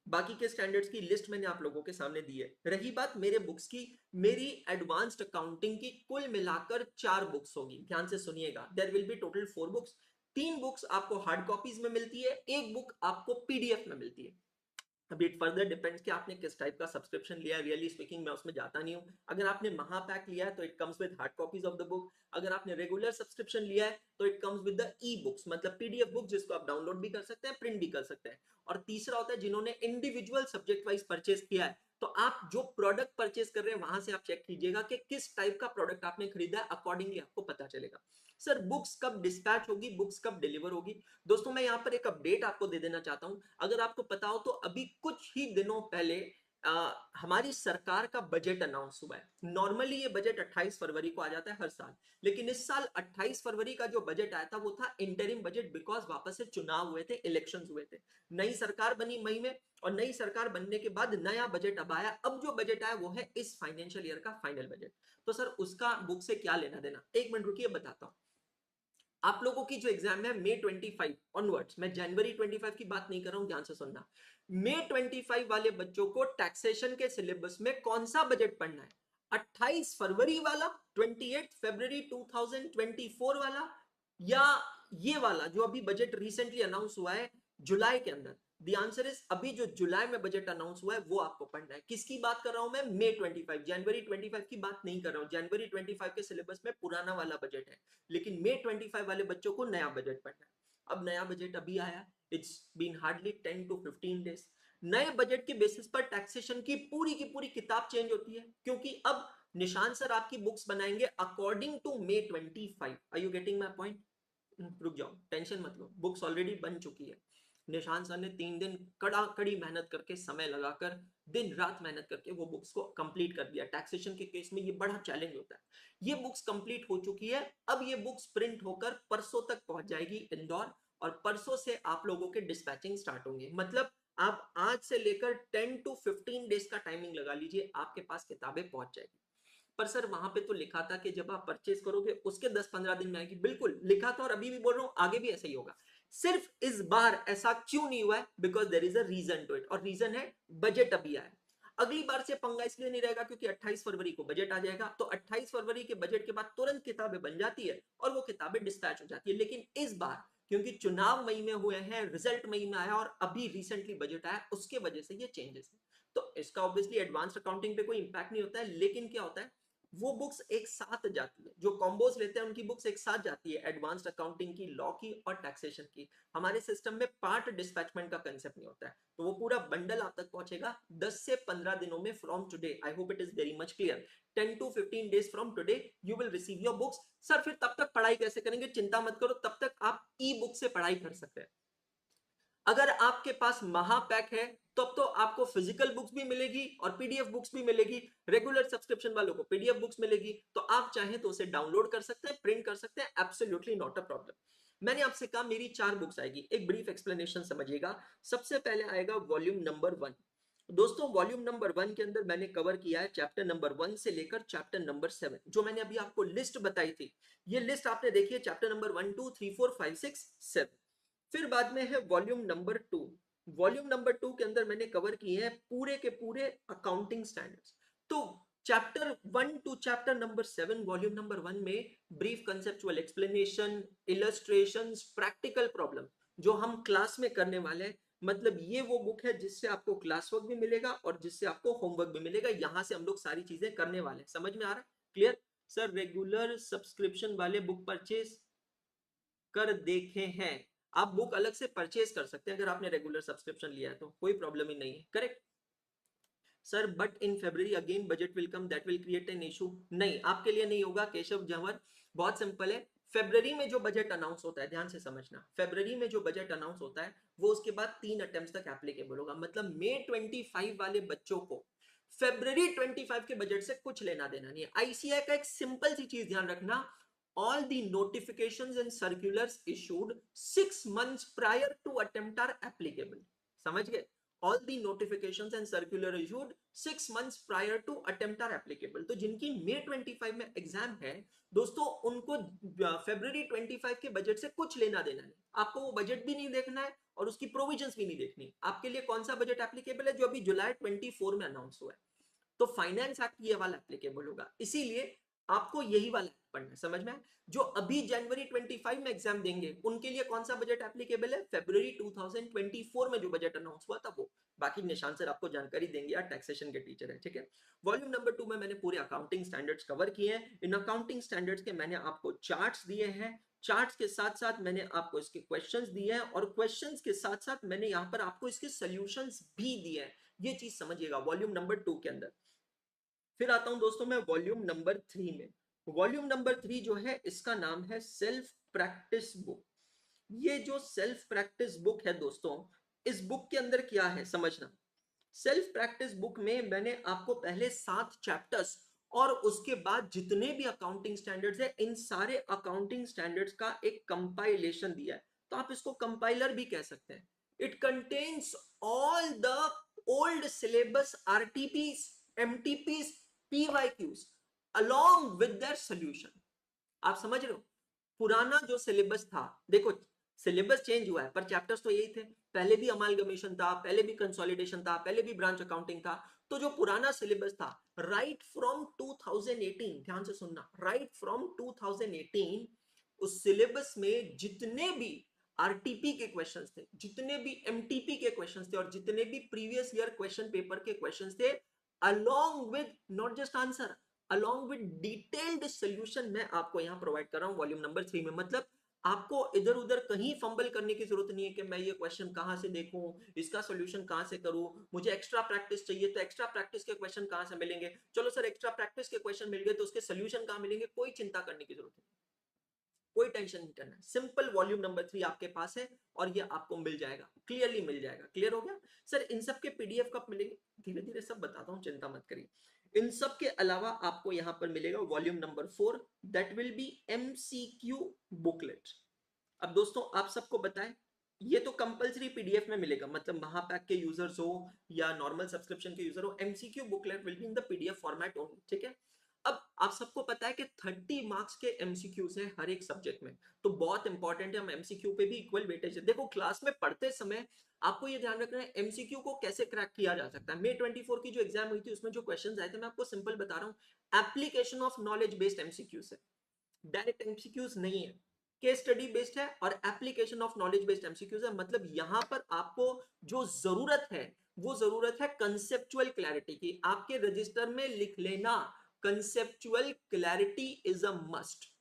बाकी के स्टैंडर्ड्स की लिस्ट मैंने आप लोगों के सामने दी है। रही बात मेरे बुक्स की, मेरी एडवांस्ड अकाउंटिंग की कुल मिलाकर 4 बुक्स होगी। ध्यान से सुनिएगा, there will be total 4 books. 3 books आपको हार्ड कॉपीज में मिलती है, एक बुक आपको पीडीएफ में मिलती है। अभी इट फर्दर डिपेंड्स कि आपने किस टाइप का सब्सक्रिप्शन लिया है। रियली स्पीकिंग मैं उसमें जाता नहीं हूँ। अगर आपने महापैक लिया है तो it comes with hard copies of the book. अगर आपने रेगुलर सब्सक्रिप्शन लिया है तो it comes with the e books, मतलब पीडीएफ बुक, जिसको आप डाउनलोड भी कर सकते हैं, प्रिंट भी कर सकते हैं। और तीसरा होता है जिन्होंने इंडिविजुअल सब्जेक्ट वाइज परचेज किया है, तो आप जो प्रोडक्ट परचेज कर रहे हैं वहां से आप चेक कीजिएगा कि किस टाइप का प्रोडक्ट आपने खरीदा है, अकॉर्डिंगली आपको पता चलेगा। सर बुक्स कब डिस्पैच होगी, बुक्स कब डिलीवर होगी? दोस्तों मैं यहाँ पर एक अपडेट आपको दे देना चाहता हूं। अगर आपको पता हो तो अभी कुछ ही दिनों पहले हमारी सरकार का बजट अनाउंस हुआ है। नॉर्मली ये बजट 28 फरवरी को आ जाता है हर साल, लेकिन इस साल 28 फरवरी का जो बजट आया था वो था इंटरिम बजट, बिकॉज वापस से चुनाव हुए थे, इलेक्शंस हुए थे, नई सरकार बनी मई में, और नई सरकार बनने के बाद नया बजट अब आया। अब जो बजट आया वो है इस फाइनेंशियल ईयर का फाइनल बजट। तो सर उसका बुक से क्या लेना देना, एक मिनट रुकिए बताता हूं। आप लोगों की जो एग्जाम है मई 25 ऑनवर्ड्स, मैं जनवरी 25 की बात नहीं कर रहा हूं, ध्यान से सुनना। मई 25 वाले बच्चों को टैक्सेशन के सिलेबस में कौन सा बजट पढ़ना है? 28 फरवरी वाला, 28 फरवरी 2024 वाला, या ये वाला जो अभी बजट रिसेंटली अनाउंस हुआ है जुलाई के अंदर? द आंसर इज अभी जो जुलाई में बजट अनाउंस हुआ है वो आपको पढ़ना है। किसकी बात कर रहा हूं मैं? मई 25, जनवरी 25 की बात नहीं कर रहा हूं। जनवरी 25 के सिलेबस में पुराना वाला बजट है, लेकिन मई 25 वाले बच्चों को नया बजट पढ़ना है। अब नया बजट अभी आया, it's been hardly 10 to 15 days. नए बजट के बेसिस पर टैक्सेशन की पूरी किताब चेंज होती है, क्योंकि अब निशान सर आपकी बुक्स बनाएंगे according to May 25। Are you getting my point? रुक जाओ, टेंशन मत लो, बुक्स ऑलरेडी बन चुकी है। निशान सर ने 3 दिन कड़ी मेहनत करके, समय लगाकर, दिन रात मेहनत करके वो बुक्स को कंप्लीट कर दिया। टैक्सेशन के केस में ये बड़ा चैलेंज होता है। ये बुक्स कंप्लीट हो चुकी है। अब ये बुक्स प्रिंट होकर परसों तक पहुंच जाएगी इंदौर, और परसों से आप लोगों के डिस्पैचिंग स्टार्ट होंगे। मतलब आप आज से लेकर 10 to 15 डेज का टाइमिंग लगा लीजिए, आपके पास किताबें पहुंच जाएगी। पर सर वहां पे तो लिखा था कि जब आप परचेज करोगे उसके 10-15 दिन में आएगी। बिल्कुल लिखा था, और अभी भी बोल रहा हूं आगे भी ऐसा ही होगा। सिर्फ इस बार ऐसा क्यों नहीं हुआ है? Because there is a reason to it, और रीजन है बजट अभी आया। अगली बार से पंगा इसलिए नहीं रहेगा क्योंकि 28 फरवरी को बजट आ जाएगा, तो 28 फरवरी के बजट के बाद तुरंत किताबें बन जाती है और वो किताबें डिस्पैच हो जाती है। लेकिन इस बार क्योंकि चुनाव मई में हुए हैं, रिजल्ट मई में आया, और अभी रिसेंटली बजट आया, उसके वजह से ये चेंजेस है। तो इसका ऑब्वियसली एडवांस अकाउंटिंग पे कोई इंपैक्ट नहीं होता है, लेकिन क्या होता है, वो बुक्स एक साथ जाती है, जो कॉम्बोज लेते हैं उनकी बुक्स एक साथ जाती है, एडवांस्ड अकाउंटिंग की, लॉ की और टैक्सेशन की। हमारे सिस्टम में पार्ट डिस्पैचमेंट का कंसेप्ट नहीं होता है, तो वो पूरा बंडल आप तक पहुंचेगा 10 से 15 दिनों में from today. I hope it is very much clear. 10 to 15 days from today you will receive your books. Sir फिर तब तक पढ़ाई कैसे करेंगे? चिंता मत करो, तब तक आप ई बुक से पढ़ाई कर सकते हैं। अगर आपके पास महापैक है तब तो आपको फिजिकल बुक्स भी मिलेगी और पीडीएफ बुक्स भी मिलेगी। रेगुलर सब्सक्रिप्शन वालों को पीडीएफ बुक्स मिलेगी, तो आप चाहें तो उसे डाउनलोड कर सकते हैं, प्रिंट कर सकते हैं, एब्सोल्युटली नॉट अ प्रॉब्लम। मैंने आपसे कहा मेरी 4 बुक्स आएगी, एक ब्रीफ एक्सप्लेनेशन समझिएगा। सबसे पहले आएगा वॉल्यूम नंबर 1। दोस्तों वॉल्यूम नंबर 1 के अंदर मैंने कवर किया है चैप्टर नंबर 1 से लेकर चैप्टर नंबर 7। जो मैंने अभी आपको लिस्ट बताई थी, ये लिस्ट आपने देखी है, चैप्टर नंबर 1 2 3 4 5 6 7। फिर बाद में है वॉल्यूम नंबर 2। वॉल्यूम नंबर 2 के अंदर मैंने कवर किए हैं पूरे के पूरे अकाउंटिंग स्टैंडर्ड्स। तो chapter 1 to chapter number 7 volume number 1 में brief conceptual explanation, illustrations, practical problem जो हम क्लास में करने वाले हैं। मतलब ये वो बुक है जिससे आपको क्लास वर्क भी मिलेगा और जिससे आपको होमवर्क भी मिलेगा। यहां से हम लोग सारी चीजें करने वाले हैं। समझ में आ रहा है? क्लियर? सर रेगुलर सब्सक्रिप्शन वाले बुक परचेज कर देखे हैं। आप बुक अलग से परचेज कर सकते हैं अगर आपने रेगुलर सब्सक्रिप्शन लिया है तो कोई प्रॉब्लम ही नहीं है। Correct sir, but in February again budget will come, that will create an issue. नहीं, आपके लिए नहीं होगा केशव जंवर। बहुत सिंपल है। फेब्रुअरी में जो बजट अनाउंस होता है, ध्यान से समझना, फेब्रुअरी में जो बजट अनाउंस होता है वो उसके बाद 3 अटेम्प्ट तक एप्लीकेबल होगा। मतलब मई 25 वाले बच्चों को फेब्रुअरी 25 के बजट से कुछ लेना देना नहीं है। आईसीआई का एक सिंपल सी चीज ध्यान रखना, all the notifications and circulars issued 6 months prior to attempt are applicable। समझ गए? all the notifications and circular issued 6 months prior to attempt are applicable। तो जिनकी मई 25 में एग्जाम है दोस्तों, उनको फेब्रुअरी 25 के बजट से कुछ लेना देना नहीं। आपको वो बजट भी नहीं देखना है और उसकी प्रोविजंस भी नहीं देखनी। आपके लिए कौन सा बजट एप्लीकेबल है? जो अभी जुलाई 24 में अनाउंस हुआ है। तो फाइनेंस एक्ट ये वाला एप्लीकेबल होगा। इसीलिए आपको यही वाला पढ़ना है, समझ में आया? जो अभी जनवरी 25 में एग्जाम देंगे उनके लिए कौन सा बजट एप्लीकेबल है? फरवरी 2024 में जो बजट अनाउंस हुआ था वो। बाकी निशान सर आपको जानकारी देंगे, यार टैक्सेशन के टीचर है, ठीक है। वॉल्यूम नंबर 2 में मैंने पूरे अकाउंटिंग स्टैंडर्ड्स कवर किए हैं। इन अकाउंटिंग स्टैंडर्ड्स के मैंने आपको चार्ट्स दिए हैं, चार्ट्स के साथ साथ मैंने आपको इसके क्वेश्चंस दिए हैं, और क्वेश्चंस के साथ साथ मैंने यहाँ पर आपको इसके सॉल्यूशंस भी दिए हैं। ये चीज समझिएगा वॉल्यूम नंबर 2 के अंदर। फिर आता हूं दोस्तों मैं वॉल्यूम नंबर 3 में। वॉल्यूम नंबर 3 जो है इसका नाम है सेल्फ प्रैक्टिस बुक। ये जो सेल्फ प्रैक्टिस बुक है दोस्तों, इस बुक के अंदर क्या है समझना। सेल्फ प्रैक्टिस बुक में मैंने आपको पहले 7 चैप्टर्स और उसके बाद जितने भी अकाउंटिंग स्टैंडर्ड्स है, इन सारे अकाउंटिंग स्टैंडर्ड्स का एक कंपाइलेशन दिया है। तो आप इसको कंपाइलर भी कह सकते हैं। It contains all the old syllabus, RTPs, MTPs, PYQs along with their solution। आप समझ रहे हो? पुराना जो सिलेबस था, देखो सिलेबस चेंज हुआ है पर चैप्टर्स तो यही थे। पहले भी अमालगमेशन था, पहले भी कंसोलिडेशन था, पहले भी ब्रांच अकाउंटिंग था। तो जो पुराना सिलेबस था राइट फ्रॉम 2018, ध्यान से सुनना, राइट फ्रॉम 2018 उस सिलेबस में जितने भी आरटीपी के क्वेश्चंस थे, जितने भी एमटीपी के क्वेश्चंस थे, और जितने भी प्रीवियस ईयर क्वेश्चन पेपर के क्वेश्चंस थे, along with not just answer, along with detailed solution मैं आपको यहां प्रोवाइड कर रहा हूं वॉल्यूम नंबर 3 में। मतलब आपको इधर उधर कहीं फंबल करने की जरूरत नहीं है कि मैं ये क्वेश्चन कहां से देखूं, इसका सॉल्यूशन कहां से करूं, मुझे एक्स्ट्रा प्रैक्टिस चाहिए तो एक्स्ट्रा प्रैक्टिस के क्वेश्चन कहां से मिलेंगे। चलो सर एक्स्ट्रा प्रैक्टिस के क्वेश्चन मिल गए तो उसके सॉल्यूशन कहां मिलेंगे, कोई चिंता करने की जरूरत नहीं, कोई टेंशन नहीं करना। सिंपल वॉल्यूम नंबर 3 आपके पास है और ये आपको मिल जाएगा, क्लियरली मिल जाएगा। क्लियर हो गया सर? इन सब के पीडीएफ कब मिलेंगे? धीरे धीरे सब बताता हूं, चिंता मत करिए। इन सब के अलावा आपको यहां पर मिलेगा volume number 4, that will be MCQ booklet. अब दोस्तों आप सबको बताएं, ये तो कंपलसरी पीडीएफ में मिलेगा, मतलब महापैक के यूजर्स हो या नॉर्मल सब्सक्रिप्शन के यूजर हो, MCQ booklet will be in the PDF format only, ठीक है। अब आप सबको पता है कि 30 मार्क्स के एमसीक्यूज हैं हर एक सब्जेक्ट में, तो बहुत इंपॉर्टेंट है हम एमसीक्यू पे भी इक्वल वेटेज है। देखो क्लास में पढ़ते समय आपको ये ध्यान रखना है एमसीक्यू को कैसे क्रैक किया जा सकता है। May 24 की जो एग्जाम हुई थी उसमें जो क्वेश्चंस आए थे मैं आपको सिंपल बता रहा हूं, application of knowledge based MCQ है, डायरेक्ट एमसीक्यूज नहीं है। केस स्टडी बेस्ड है और application of knowledge based MCQs है। मतलब यहां पर आपको जो जरूरत है वो जरूरत है कंसेप्चुअल क्लैरिटी की। आपके रजिस्टर में लिख लेना, conceptual clarity is a must.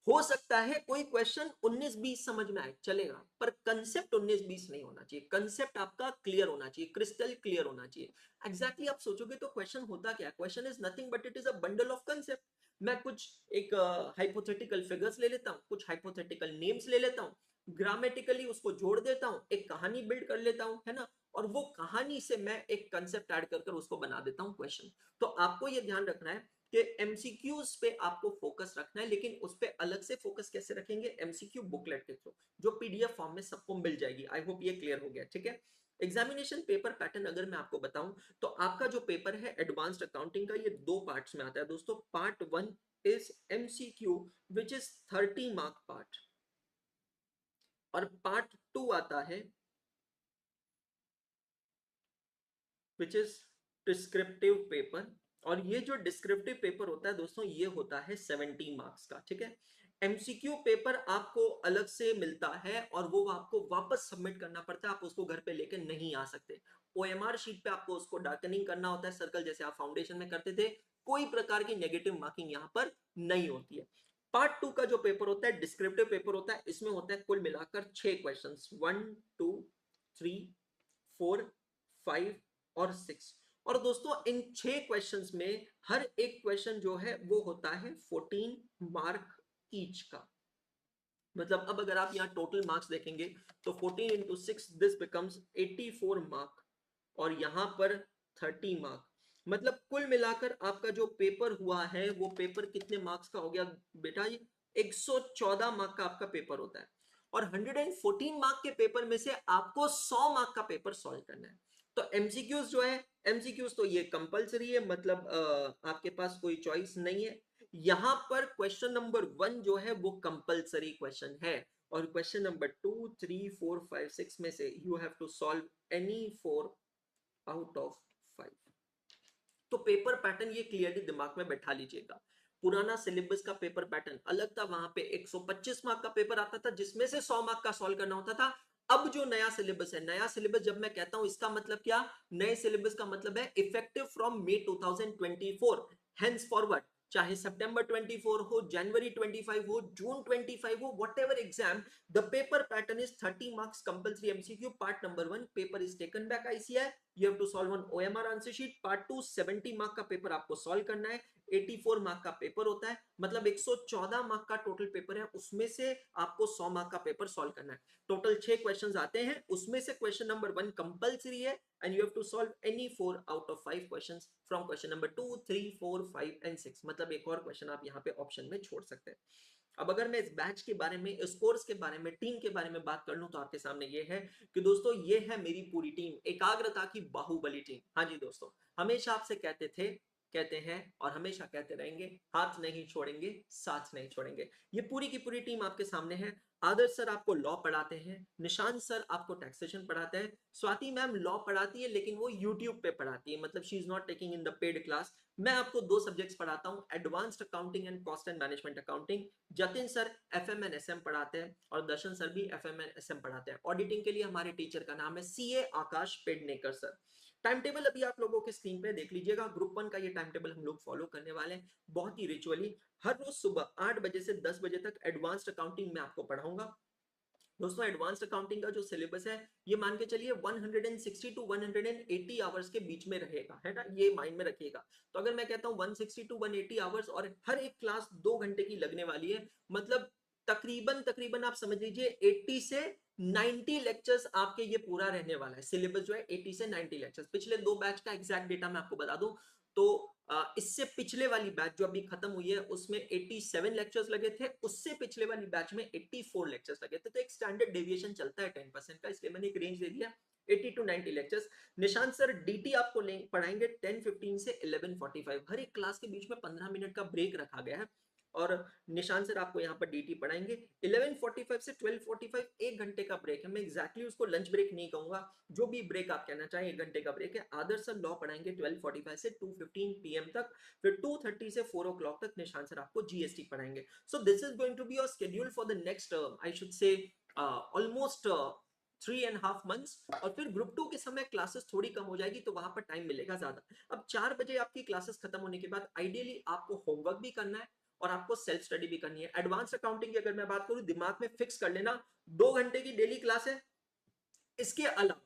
हो सकता है कोई क्वेश्चन 19-20 समझ में आए, चलेगा, पर कंसेप्ट 19-20 नहीं होना चाहिए। कंसेप्ट आपका क्लियर होना चाहिए, क्रिस्टल क्लियर होना चाहिए। एग्जैक्टली आप सोचोगे तो क्वेश्चन होता क्या है? Question is nothing but it is a bundle of concept. मैं कुछ एक हाइपोथेटिकल फिगर्स ले लेता हूं, कुछ हाइपोथेटिकल नेम्स ले लेता हूं, ग्रामेटिकली उसको जोड़ देता हूं, एक कहानी बिल्ड कर लेता हूं, है ना, और वो कहानी से मैं एक कंसेप्ट ऐड कर कर उसको बना देता हूं क्वेश्चन। तो आपको ये ध्यान रखना है कि एमसीक्यूज पे आपको फोकस रखना है, लेकिन उस पे अलग से फोकस कैसे रखेंगे? एमसीक्यू बुकलेट के थ्रू, जो पीडीएफ फॉर्म में सबको मिल जाएगी। आई होप ये क्लियर हो गया, ठीक है। एग्जामिनेशन पेपर पैटर्न अगर मैं आपको बताऊं तो आपका जो पेपर है एडवांस्ड अकाउंटिंग का, ये 2 पार्ट्स में आता है दोस्तों। Part 1 is MCQ which is 30 mark part, और पार्ट 2 आता है विच इज डिस्क्रिप्टिव पेपर। और ये जो डिस्क्रिप्टिव पेपर होता है दोस्तों, ये होता है 70 मार्क्स का, ठीक है। एमसीक्यू पेपर आपको अलग से मिलता है और वो आपको वापस सबमिट करना पड़ता है, आप उसको घर पे लेके नहीं आ सकते। ओएमआर शीट पे आपको उसको डार्कनिंग करना होता है, सर्कल जैसे आप फाउंडेशन में करते थे। कोई प्रकार की नेगेटिव मार्किंग यहाँ पर नहीं होती है। पार्ट 2 का जो पेपर होता है डिस्क्रिप्टिव पेपर होता है, इसमें होता है कुल मिलाकर 6 क्वेश्चन, 1 2 3 4 5 और 6। और दोस्तों इन 6 क्वेश्चंस में हर एक क्वेश्चन जो है वो होता है 14 मार्क ईच का। मतलब अब अगर आप यहाँ टोटल मार्क्स देखेंगे तो 14 इंटू 6 दिस बिकम्स 84 मार्क, और यहां पर 30 मार्क। मतलब कुल मिलाकर आपका जो पेपर हुआ है वो पेपर कितने मार्क्स का हो गया बेटा? ये 114 मार्क का आपका पेपर होता है, और 114 मार्क के पेपर में से आपको 100 मार्क का पेपर सॉल्व करना है। तो एमसीक्यूज जो है, एमसीक्यूज तो ये कंपलसरी है, मतलब आपके पास कोई चॉइस नहीं है। यहां पर क्वेश्चन नंबर 1 जो है वो कंपलसरी क्वेश्चन है, और क्वेश्चन नंबर 2 3 4 5 6 में से you have to solve any 4 out of 5। तो पेपर पैटर्न ये क्लियरली दिमाग में बैठा लीजिएगा। पुराना सिलेबस का पेपर पैटर्न अलग था, वहां पे 125 मार्क का पेपर आता था जिसमें से 100 मार्क का सॉल्व करना होता था। अब जो नया सिलेबस है, नया सिलेबस जब मैं कहता हूं इसका मतलब क्या, नए सिलेबस का मतलब है effective from May 2024, hence forward, चाहे सितंबर 24 हो, जनवरी 25 हो, जून 25 हो, whatever exam, the paper pattern is 30 marks compulsory MCQ. Part number 1 paper is taken back ICI, you have to solve on OMR answer sheet. Part 2 70 mark का paper आपको solve करना है, 84 mark का पेपर होता है, मतलब 114 मार्क का total paper है, उसमें से आपको 100 मार्क का पेपर सॉल्व करना है। टोटल 6 क्वेश्चंस आते हैं, उसमें से क्वेश्चन नंबर 1 कंपल्सरी है and you have to solve any 4 out of 5 questions from question number 2, 3, 4, 5 and 6। मतलब एक और क्वेश्चन आप यहाँ पे ऑप्शन में छोड़ सकते हैं। अब अगर मैं इस बैच के बारे में, इस कोर्स के बारे में, टीम के बारे में बात कर लूं तो आपके सामने ये है कि दोस्तों ये है मेरी पूरी टीम, एकाग्रता की बाहुबली टीम। हाँ जी दोस्तों, हमेशा आपसे कहते थे, कहते हैं और हमेशा कहते रहेंगे, हाथ नहीं छोड़ेंगे, साथ नहीं छोड़ेंगे। ये पूरी की पूरी टीम आपके सामने है। आदर्श सर आपको लॉ पढ़ाते हैं, निशांत सर आपको टैक्सेशन पढ़ाते हैं, स्वाति मैम लॉ पढ़ाती है लेकिन वो यूट्यूब पे पढ़ाती है, मतलब she is not taking in the paid class. मैं आपको 2 सब्जेक्ट्स पढ़ाता हूं, advanced accounting and cost and management accounting. Jatin sir FM and SM पढ़ाते हैं और दर्शन सर भी एफएम एंड एसएम पढ़ाते हैं। ऑडिटिंग के लिए हमारे टीचर का नाम है सीए आकाश पेडनेकर सर। टाइम टेबल अभी आप लोगों के स्क्रीन पे देख लीजिएगा, ग्रुप 1 का ये टाइम टेबल हम लोग फॉलो करने वाले हैं बहुत ही रिचुअली। हर रोज सुबह 8 बजे से 10 बजे तक एडवांस्ड अकाउंटिंग में आपको पढ़ाऊंगा। दोस्तों एडवांस्ड अकाउंटिंग का जो सिलेबस है ये मान के चलिए 160 टू 180 आवर्स के बीच में रहेगा, है ना, ये माइंड में रखिएगा। तो अगर मैं कहता हूं 160 टू 180 आवर्स और हर एक क्लास 2 घंटे की लगने वाली है, मतलब तकरीबन तकरीबन आप समझ लीजिए 80 से 90 लेक्चर्स आपके ये पूरा रहने वाला है। सिलेबस जो है 80 से 90 लेक्चर्स। पिछले 2 बैच का एग्जैक्ट डेटा मैं आपको बता दूं तो इससे पिछले वाली बैच जो अभी खत्म हुई है उसमें 87 लेक्चर्स लगे थे, उससे पिछले वाली बैच में 84 लेक्चर्स लगे थे। तो एक स्टैंडर्ड डेविएशन चलता है 10% का, इसलिए मैंने एक रेंज दे दिया 80 to 90 lectures. Nishant sir DT आपको पढ़ाएंगे 10:15 से 11:45, हर एक क्लास के बीच में 15 मिनट का ब्रेक रखा गया है। और निशांत सर आपको यहाँ पर डीटी पढ़ाएंगे 11:45 से 12:45, 1 घंटे का ब्रेक है। मैं एक्जैक्टली उसको लंच ब्रेक नहीं कहूंगा, जो भी ब्रेक आप कहना चाहें, 1 घंटे का ब्रेक है। आदर्श सर लॉ पढ़ाएंगे 12:45 से 2:15 PM तक, फिर 2:30 से 4 o'clock तक निशांत सर आपको जीएसटी पढ़ाएंगे। So this is going to be your schedule for the next I should say almost 3.5 months। और फिर ग्रुप 2 के समय क्लासेस थोड़ी कम हो जाएगी तो वहां पर टाइम मिलेगा ज्यादा। अब 4 बजे आपकी क्लासेस खत्म होने के बाद आइडियली आपको होमवर्क भी करना है और आपको सेल्फ स्टडी भी करनी है। एडवांस अकाउंटिंग की अगर मैं बात करूं, दिमाग में फिक्स कर लेना 2 घंटे की डेली क्लास है, इसके अलावा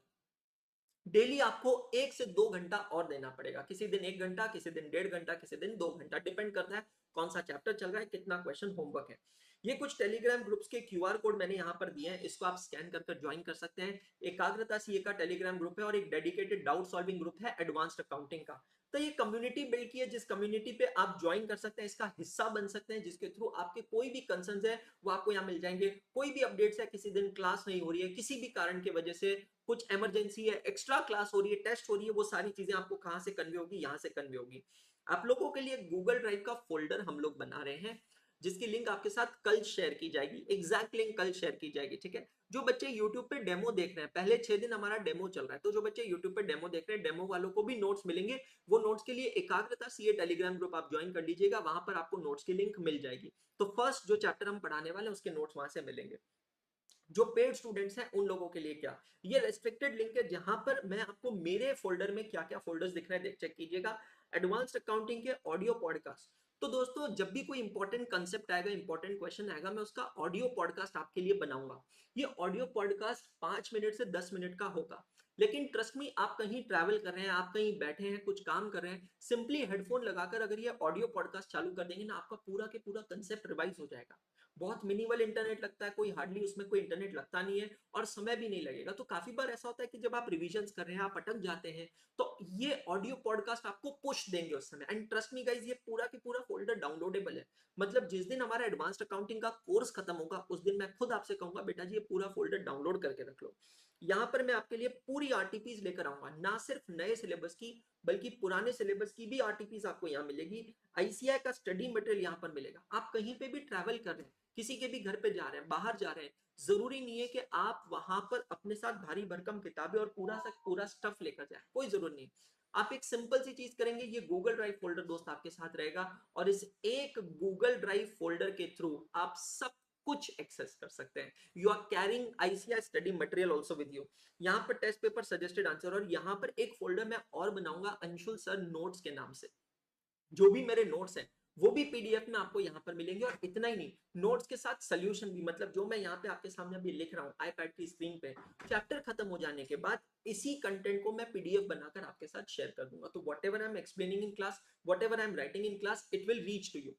डेली आपको 1 से 2 घंटा और देना पड़ेगा। किसी दिन 1 घंटा, किसी दिन 1.5 घंटा, किसी दिन 2 घंटा, डिपेंड करता है कौन सा चैप्टर चल रहा है, कितना क्वेश्चन होमवर्क है। ये कुछ टेलीग्राम ग्रुप्स के क्यूआर कोड मैंने यहाँ पर दिए हैं, इसको आप स्कैन कर ज्वाइन कर सकते हैं। एकाग्रता सीए का टेलीग्राम ग्रुप है और एक डेडिकेटेड डाउट सॉल्विंग ग्रुप है एडवांस्ड अकाउंटिंग का। तो ये कम्युनिटी बिल्ड की है जिस कम्युनिटी पे आप ज्वाइन कर सकते हैं, इसका हिस्सा बन सकते हैं, जिसके थ्रू आपके कोई भी कंसर्न्स है वो आपको यहाँ मिल जाएंगे। कोई भी अपडेट्स है, किसी दिन क्लास नहीं हो रही है, किसी भी कारण की वजह से कुछ इमरजेंसी है, एक्स्ट्रा क्लास हो रही है, टेस्ट हो रही है, वो सारी चीजें आपको कहां से कन्वे होगी, यहां से कन्वे होगी। आप लोगों के लिए गूगल ड्राइव का फोल्डर हम लोग बना रहे हैं जिसकी लिंक आपके साथ कल शेयर की जाएगी, एग्जैक्ट लिंक कल शेयर की जाएगी, ठीक है। जो बच्चे YouTube पे डेमो देख रहे हैं, पहले 6 दिन हमारा डेमो चल रहा है, तो जो बच्चे YouTube पे डेमो देख रहे हैं, डेमो वालों को भी नोट्स मिलेंगे। वो नोट्स के लिए एकाग्रता सीए टेलीग्राम ग्रुप आप ज्वाइन कर लीजिएगा, वहां पर आपको नोट्स की लिंक मिल जाएगी। तो फर्स्ट जो चैप्टर हम पढ़ाने वाले हैं उसके नोट्स वहां से मिलेंगे। जो पेड स्टूडेंट्स हैं उन लोगों के लिए क्या, ये रेस्ट्रिक्टेड लिंक है जहां पर मैं आपको मेरे फोल्डर में क्या क्या फोल्डर्स दिख रहे हैं चेक कीजिएगा। एडवांस्ड अकाउंटिंग के ऑडियो पॉडकास्ट, तो दोस्तों जब भी कोई इंपॉर्टेंट कंसेप्ट आएगा, इंपॉर्टेंट क्वेश्चन आएगा, मैं उसका ऑडियो पॉडकास्ट आपके लिए बनाऊंगा। ये ऑडियो पॉडकास्ट 5 मिनट से 10 मिनट का होगा, लेकिन ट्रस्ट मी, आप कहीं ट्रैवल कर रहे हैं, आप कहीं बैठे हैं, कुछ काम कर रहे हैं, सिंपली हेडफोन लगाकर अगर ये ऑडियो पॉडकास्ट चालू कर देंगे ना, आपका पूरा के पूरा कंसेप्ट रिवाइज हो जाएगा। बहुत मिनिमल इंटरनेट लगता है, कोई हार्डली उसमें कोई इंटरनेट लगता नहीं है और समय भी नहीं लगेगा। तो काफी बार ऐसा होता है कि जब आप रिविजन कर रहे हैं, आप अटक जाते हैं, तो ये ऑडियो पॉडकास्ट आपको पुश देंगे उस समय। एंड ट्रस्ट मी गाइस, ये पूरा की पूरा फोल्डर डाउनलोडेबल है। मतलब जिस दिन हमारा एडवांस्ड अकाउंटिंग का कोर्स खत्म होगा उस दिन मैं खुद आपसे कहूंगा बेटा जी ये पूरा फोल्डर डाउनलोड करके रख लो। यहाँ पर मैं आपके लिए पूरी आरटीपीज लेकर आऊंगा, ना सिर्फ नए सिलेबस की बल्कि पुराने सिलेबस की भी आरटीपीज आपको यहाँ मिलेगी। आईसीआई का स्टडी मटेरियल यहाँ पर मिलेगा। आप कहीं पे भी ट्रैवल कर रहे हैं, किसी के भी घर पे जा रहे हैं, बाहर जा रहे हैं, जरूरी नहीं है कि आप वहां पर अपने साथ भारी भरकम किताबें और पूरा स्टफ लेकर जाए, कोई जरूरत नहीं। आप एक सिंपल सी चीज करेंगे, ये गूगल ड्राइव फोल्डर दोस्त आपके साथ रहेगा और इस एक गूगल ड्राइव फोल्डर के थ्रू आप सब कुछ एक्सेस कर सकते हैं। You are carrying ICI study material also with you. यहाँ पर टेस्ट पेपर, सजेस्टेड आंसर, और यहाँ पर एक फोल्डर मैं और बनाऊंगा अंशुल सर नोट्स के नाम से। जो भी मेरे नोट्स हैं वो भी पीडीएफ में आपको यहाँ पर मिलेंगे। और इतना ही नहीं, नोट्स के साथ सोल्यूशन भी, मतलब जो मैं यहाँ पे आपके सामने अभी लिख रहा हूँ आईपैड की स्क्रीन पे, चैप्टर खत्म हो जाने के बाद इसी कंटेंट को मैं पीडीएफ बनाकर आपके साथ शेयर कर दूंगा। तो whatever I am explaining in class, whatever I am writing in class, it will reach to you.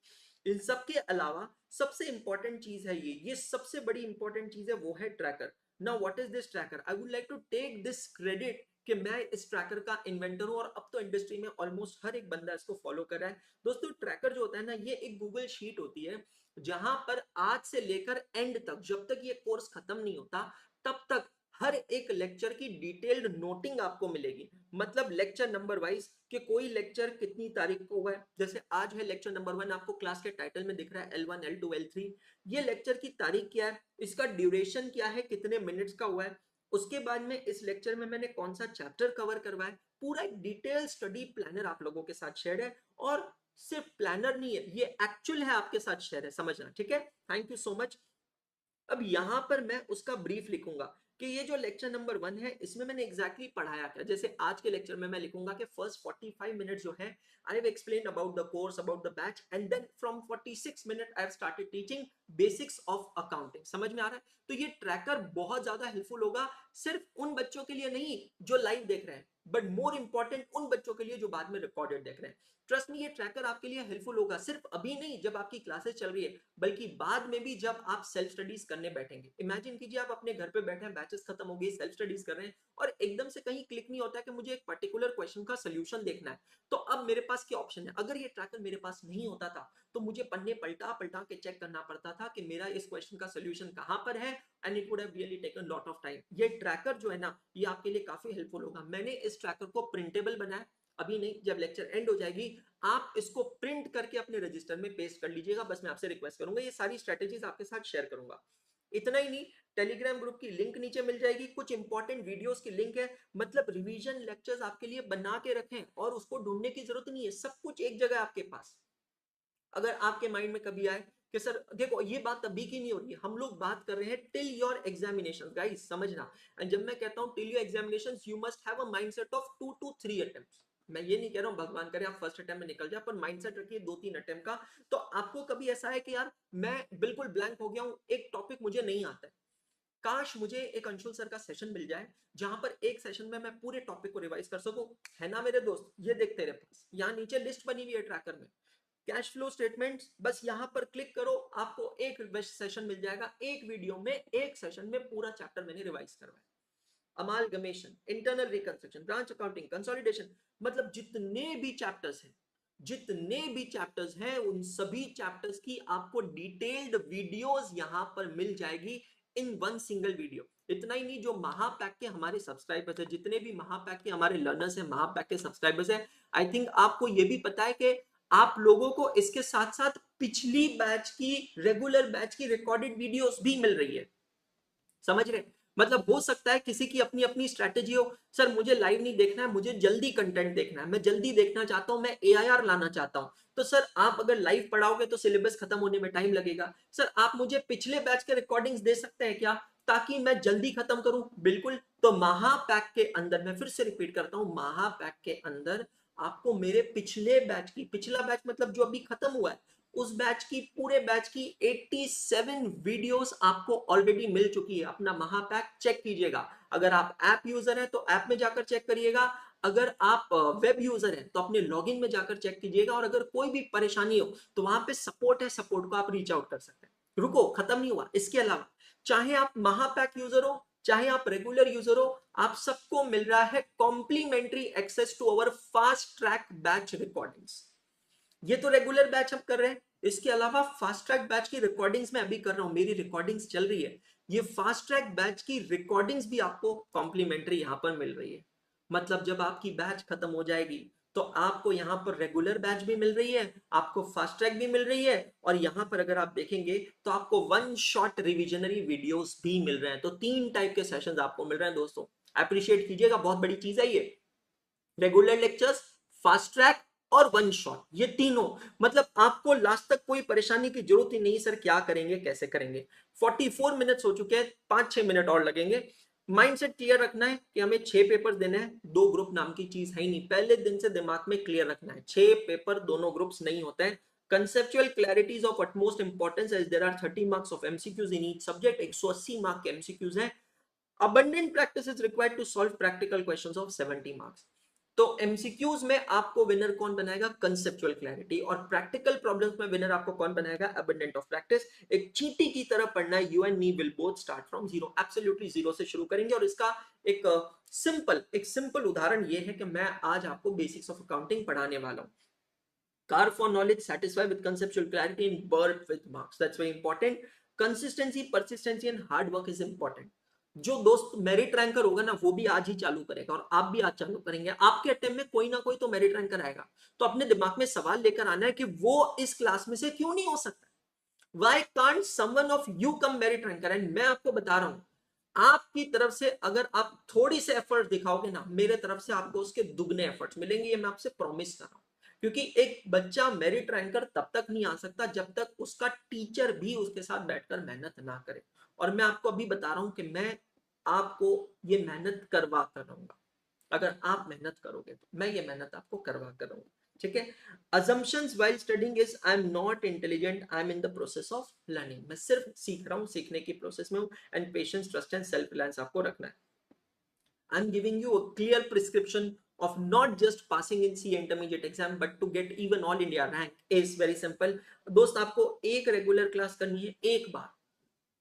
इन सब के अलावा सबसे इंपॉर्टेंट चीज है ये सबसे बड़ी इंपॉर्टेंट चीज है, वो है tracker. Now what is this tracker? I would like to take this credit कि मैं इस ट्रैकर का इन्वेंटर हूं और अब तो इंडस्ट्री में ऑलमोस्ट हर एक बंदा इसको फॉलो कर रहा है। दोस्तों ट्रैकर जो होता है ना, ये एक गूगल शीट होती है जहां पर आज से लेकर एंड तक, जब तक ये कोर्स खत्म नहीं होता तब तक हर एक लेक्चर की डिटेल्ड नोटिंग आपको मिलेगी। मतलब लेक्चर नंबर वाइज कि कोई लेक्चर कितनी तारीख को हुआ है। जैसे आज है लेक्चर नंबर 1, आपको क्लास के टाइटल में दिख रहा है L1 L2 L3। ये लेक्चर की तारीख क्या है, इसका ड्यूरेशन क्या है, कितने मिनट्स का हुआ है, उसके बाद में इस लेक्चर में मैंने कौन सा चैप्टर कवर करवाया, पूरा एक डिटेल स्टडी प्लानर आप लोगों के साथ शेयर है। और सिर्फ प्लानर नहीं है, ये एक्चुअल है आपके साथ शेयर है, समझना, ठीक है। Thank you so much. अब यहां पर मैं उसका ब्रीफ लिखूंगा कि ये जो लेक्चर नंबर 1 है इसमें मैंने एग्जैक्टली पढ़ाया क्या। जैसे आज के लेक्चर में मैं लिखूंगा कि फर्स्ट 45 मिनट जो है I have explain about the course, about the batch, and then from 46 minute I have started teaching basics of accounting. समझ में आ रहा है? तो ये ट्रैकर बहुत ज्यादा हेल्पफुल होगा, सिर्फ उन बच्चों के लिए नहीं जो लाइव देख रहे हैं, बट मोर इंपॉर्टेंट उन बच्चों के लिए जो बाद में रिकॉर्डेड देख रहे हैं। ट्रस्ट में ये ट्रैकर आपके लिए हेल्पफुल होगा, सिर्फ अभी नहीं जब आपकी क्लासेस चल रही है, बल्कि बाद में भी जब आप सेल्फ स्टडीज करने बैठेंगे। इमेजिन कीजिए आप अपने घर पे बैठे हैं, बैचेस खत्म हो गई, सेल्फ स्टडीज कर रहे हैं और एकदम से कहीं क्लिक नहीं होता है कि मुझे एक पर्टिकुलर क्वेश्चन का सोल्यूशन देखना है। तो अब मेरे पास क्या ऑप्शन है? अगर ये ट्रैकर मेरे पास नहीं होता था तो मुझे पन्ने पलटा पलटा के चेक करना पड़ता था कि मेरा इस क्वेश्चन का सोल्यूशन कहां पर है, and it would have really taken lot of time. ये ट्रैकर जो है ना, ये आपके लिए काफी हेल्पफुल होगा। मैंने इस ट्रैकर को प्रिंटेबल बनाया, अभी नहीं, जब लेक्चर एंड हो जाएगी आप इसको प्रिंट करके अपने रजिस्टर में पेस्ट कर लीजिएगा। बस मैं आपसे रिक्वेस्ट करूंगा, ये सारी स्ट्रेटेजीज आपके साथ शेयर करूंगा। इतना ही नहीं, टेलीग्राम ग्रुप की लिंक नीचे मिल जाएगी, कुछ इंपॉर्टेंट वीडियोस की लिंक है। मतलब रिवीजन लेक्चर्स आपके लिए बना के रखें और उसको ढूंढने की जरूरत नहीं है, सब कुछ एक जगह आपके पास। अगर आपके माइंड में कभी आए कि सर देखो ये बात अभी की नहीं हो रही है, हम लोग बात कर रहे हैं टिल योर एग्जामिनेशन, गाइस समझना। एंड जब मैं कहता हूं till your examination, you must have a mindset of 2 to 3 attempts. मैं ये नहीं कह रहा हूं भगवान करे आप फर्स्ट अटेम्प्ट में निकल जाए, पर माइंडसेट रखिए 2-3 अटेम्प्ट का। तो आपको कभी ऐसा है कि यार मैं बिल्कुल ब्लैंक हो गया हूं, एक टॉपिक मुझे नहीं आता है, काश मुझे एक अंशुल सर का सेशन मिल जाए जहां पर एक सेशन में मैं पूरे टॉपिक को रिवाइज कर सकूं। है ना मेरे दोस्त? ये देख तेरे पास यहाँ नीचे लिस्ट बनी हुई है ट्रैकर में, कैश फ्लो स्टेटमेंट, बस यहां पर क्लिक करो, आपको एक सेशन मिल जाएगा। एक वीडियो में एक सेशन में पूरा चैप्टर मैंने रिवाइज करवाया। Amalgamation, internal reconstruction, branch accounting, consolidation, मतलब जितने भी चैप्टर्स हैं उन सभी चैप्टर्स की आपको डिटेल्ड वीडियोस यहां पर मिल जाएगी इन वन सिंगल वीडियो। इतना ही नहीं, जो महापैक के हमारे सब्सक्राइबर्स हैं, जितने भी महापैक के हमारे लर्नर्स हैं, महापैक के सब्सक्राइबर्स हैं, आई थिंक आपको ये भी पता है कि आप लोगों को इसके साथ साथ पिछली बैच की, रेगुलर बैच की रिकॉर्डेड वीडियोस भी मिल रही है। समझ रहे? मतलब हो सकता है किसी की अपनी अपनी स्ट्रेटेजी हो, सर मुझे लाइव नहीं देखना है, मुझे जल्दी कंटेंट देखना है, मैं जल्दी देखना चाहता हूं, मैं एआईआर लाना चाहता हूं। तो सर आप अगर लाइव पढ़ाओगे तो सिलेबस खत्म होने में टाइम लगेगा। सर आप मुझे पिछले बैच के रिकॉर्डिंग्स दे सकते हैं क्या, ताकि मैं जल्दी खत्म करूं? बिल्कुल। तो महापैक के अंदर, मैं फिर से रिपीट करता हूं, महापैक के अंदर आपको मेरे पिछले बैच की, पिछला बैच मतलब जो अभी खत्म हुआ है, उस बैच की, पूरे बैच की 87 वीडियोस आपको ऑलरेडी मिल चुकी है। अपना महापैक चेक कीजिएगा। अगर आप ऐप यूजर हैं तो ऐप में जाकर चेक करिएगा, अगर आप वेब यूजर हैं तो अपने लॉगिन में जाकर चेक कीजिएगा, और अगर कोई भी परेशानी हो तो वहां पे सपोर्ट है, सपोर्ट को आप रीच आउट कर सकते हैं। रुको, खत्म नहीं हुआ। इसके अलावा चाहे आप महापैक यूजर हो, चाहे आप रेगुलर यूजर हो, आप सबको मिल रहा है complimentary access to our fast track batch recordings. ये तो रेगुलर बैच हम कर रहे हैं, इसके अलावा फास्ट ट्रैक बैच की रिकॉर्डिंग्स मैं अभी कर रहा हूं, मेरी रिकॉर्डिंग्स चल रही है। ये फास्ट ट्रैक बैच की रिकॉर्डिंग्स भी आपको कॉम्प्लीमेंट्री यहां पर मिल रही है। मतलब जब आपकी बैच खत्म हो जाएगी तो आपको यहां पर रेगुलर बैच भी मिल रही है, आपको फास्ट ट्रैक भी मिल रही है, और यहां पर अगर आप देखेंगे तो आपको वन शॉट रिविजनरी वीडियोस भी मिल रहे हैं। तो 3 टाइप के सेशंस आपको मिल रहे हैं दोस्तों, अप्रिशिएट कीजिएगा, बहुत बड़ी चीज है ये। रेगुलर लेक्चर्स, फास्ट ट्रैक और वन शॉट, ये तीनों। मतलब आपको लास्ट तक कोई परेशानी की जरूरत ही नहीं, सर क्या करेंगे कैसे करेंगे। 44 मिनट्स हो चुके हैं, 5-6 मिनट और लगेंगे। माइंडसेट क्लियर रखना है कि हमें 6 पेपर देने हैं, 2 ग्रुप नाम की चीज है ही नहीं, पहले दिन से दिमाग में क्लियर रखना है, 6 पेपर दोनों ग्रुप्स नहीं होते हैं। Conceptual clarity is of utmost importance as there are 30 marks of MCQs in each subject, 180 mark के MCQs हैं। Abundant practice is required to solve practical questions of 70 marks. तो MCQs में आपको विनर कौन बनाएगा, कंसेप्चुअल क्लैरिटी, और practical problems में winner आपको कौन बनाएगा, अबंडेंट ऑफ प्रैक्टिस। एक चींटी की तरह पढ़ना है, you and me will both start from zero, absolutely zero से शुरू करेंगे। और इसका एक सिंपल उदाहरण ये है कि मैं आज आपको बेसिक्स ऑफ अकाउंटिंग पढ़ाने वाला हूँ। Carve for knowledge, satisfy with conceptual clarity, and bird with marks. That's very important. Consistency, persistency and hard work is important. जो दोस्त मेरिट रैंकर होगा ना, वो भी आज ही चालू करेगा और आप भी आज चालू करेंगे। आपके अटेम्प्ट में कोई ना कोई तो मेरिट रैंकर आएगा, तो अपने दिमाग में सवाल लेकर आना है कि वो इस क्लास में से क्यों नहीं हो सकता। Why can't someone of you come merit ranker? And मैं आपको बता रहा हूं, आपकी तरफ से अगर आप थोड़ी से एफर्ट दिखाओगे ना, मेरे तरफ से आपको उसके दुगने एफर्ट्स मिलेंगे, ये मैं आपसे प्रॉमिस कर रहा हूं। क्योंकि एक बच्चा मेरिट रैंकर तब तक नहीं आ सकता जब तक उसका टीचर भी उसके साथ बैठकर मेहनत ना करे। और मैं आपको अभी बता रहा हूं कि मैं आपको ये मेहनत करवा कर रहूंगा। अगर आप मेहनत करोगे तो मैं ये मेहनत आपको करवा कर रहूंगा, ठीक है। assumptions while studying is I am not intelligent, I am in the process of learning। मैं सिर्फ सीख रहा हूँ, सीखने की प्रोसेस में हूँ। And patience, trust and self reliance आपको रखना है। I'm giving you a clear prescription of not just passing in C intermediate exam but to get even all India rank is very simple। दोस्त आपको एक regular class करनी है एक बार,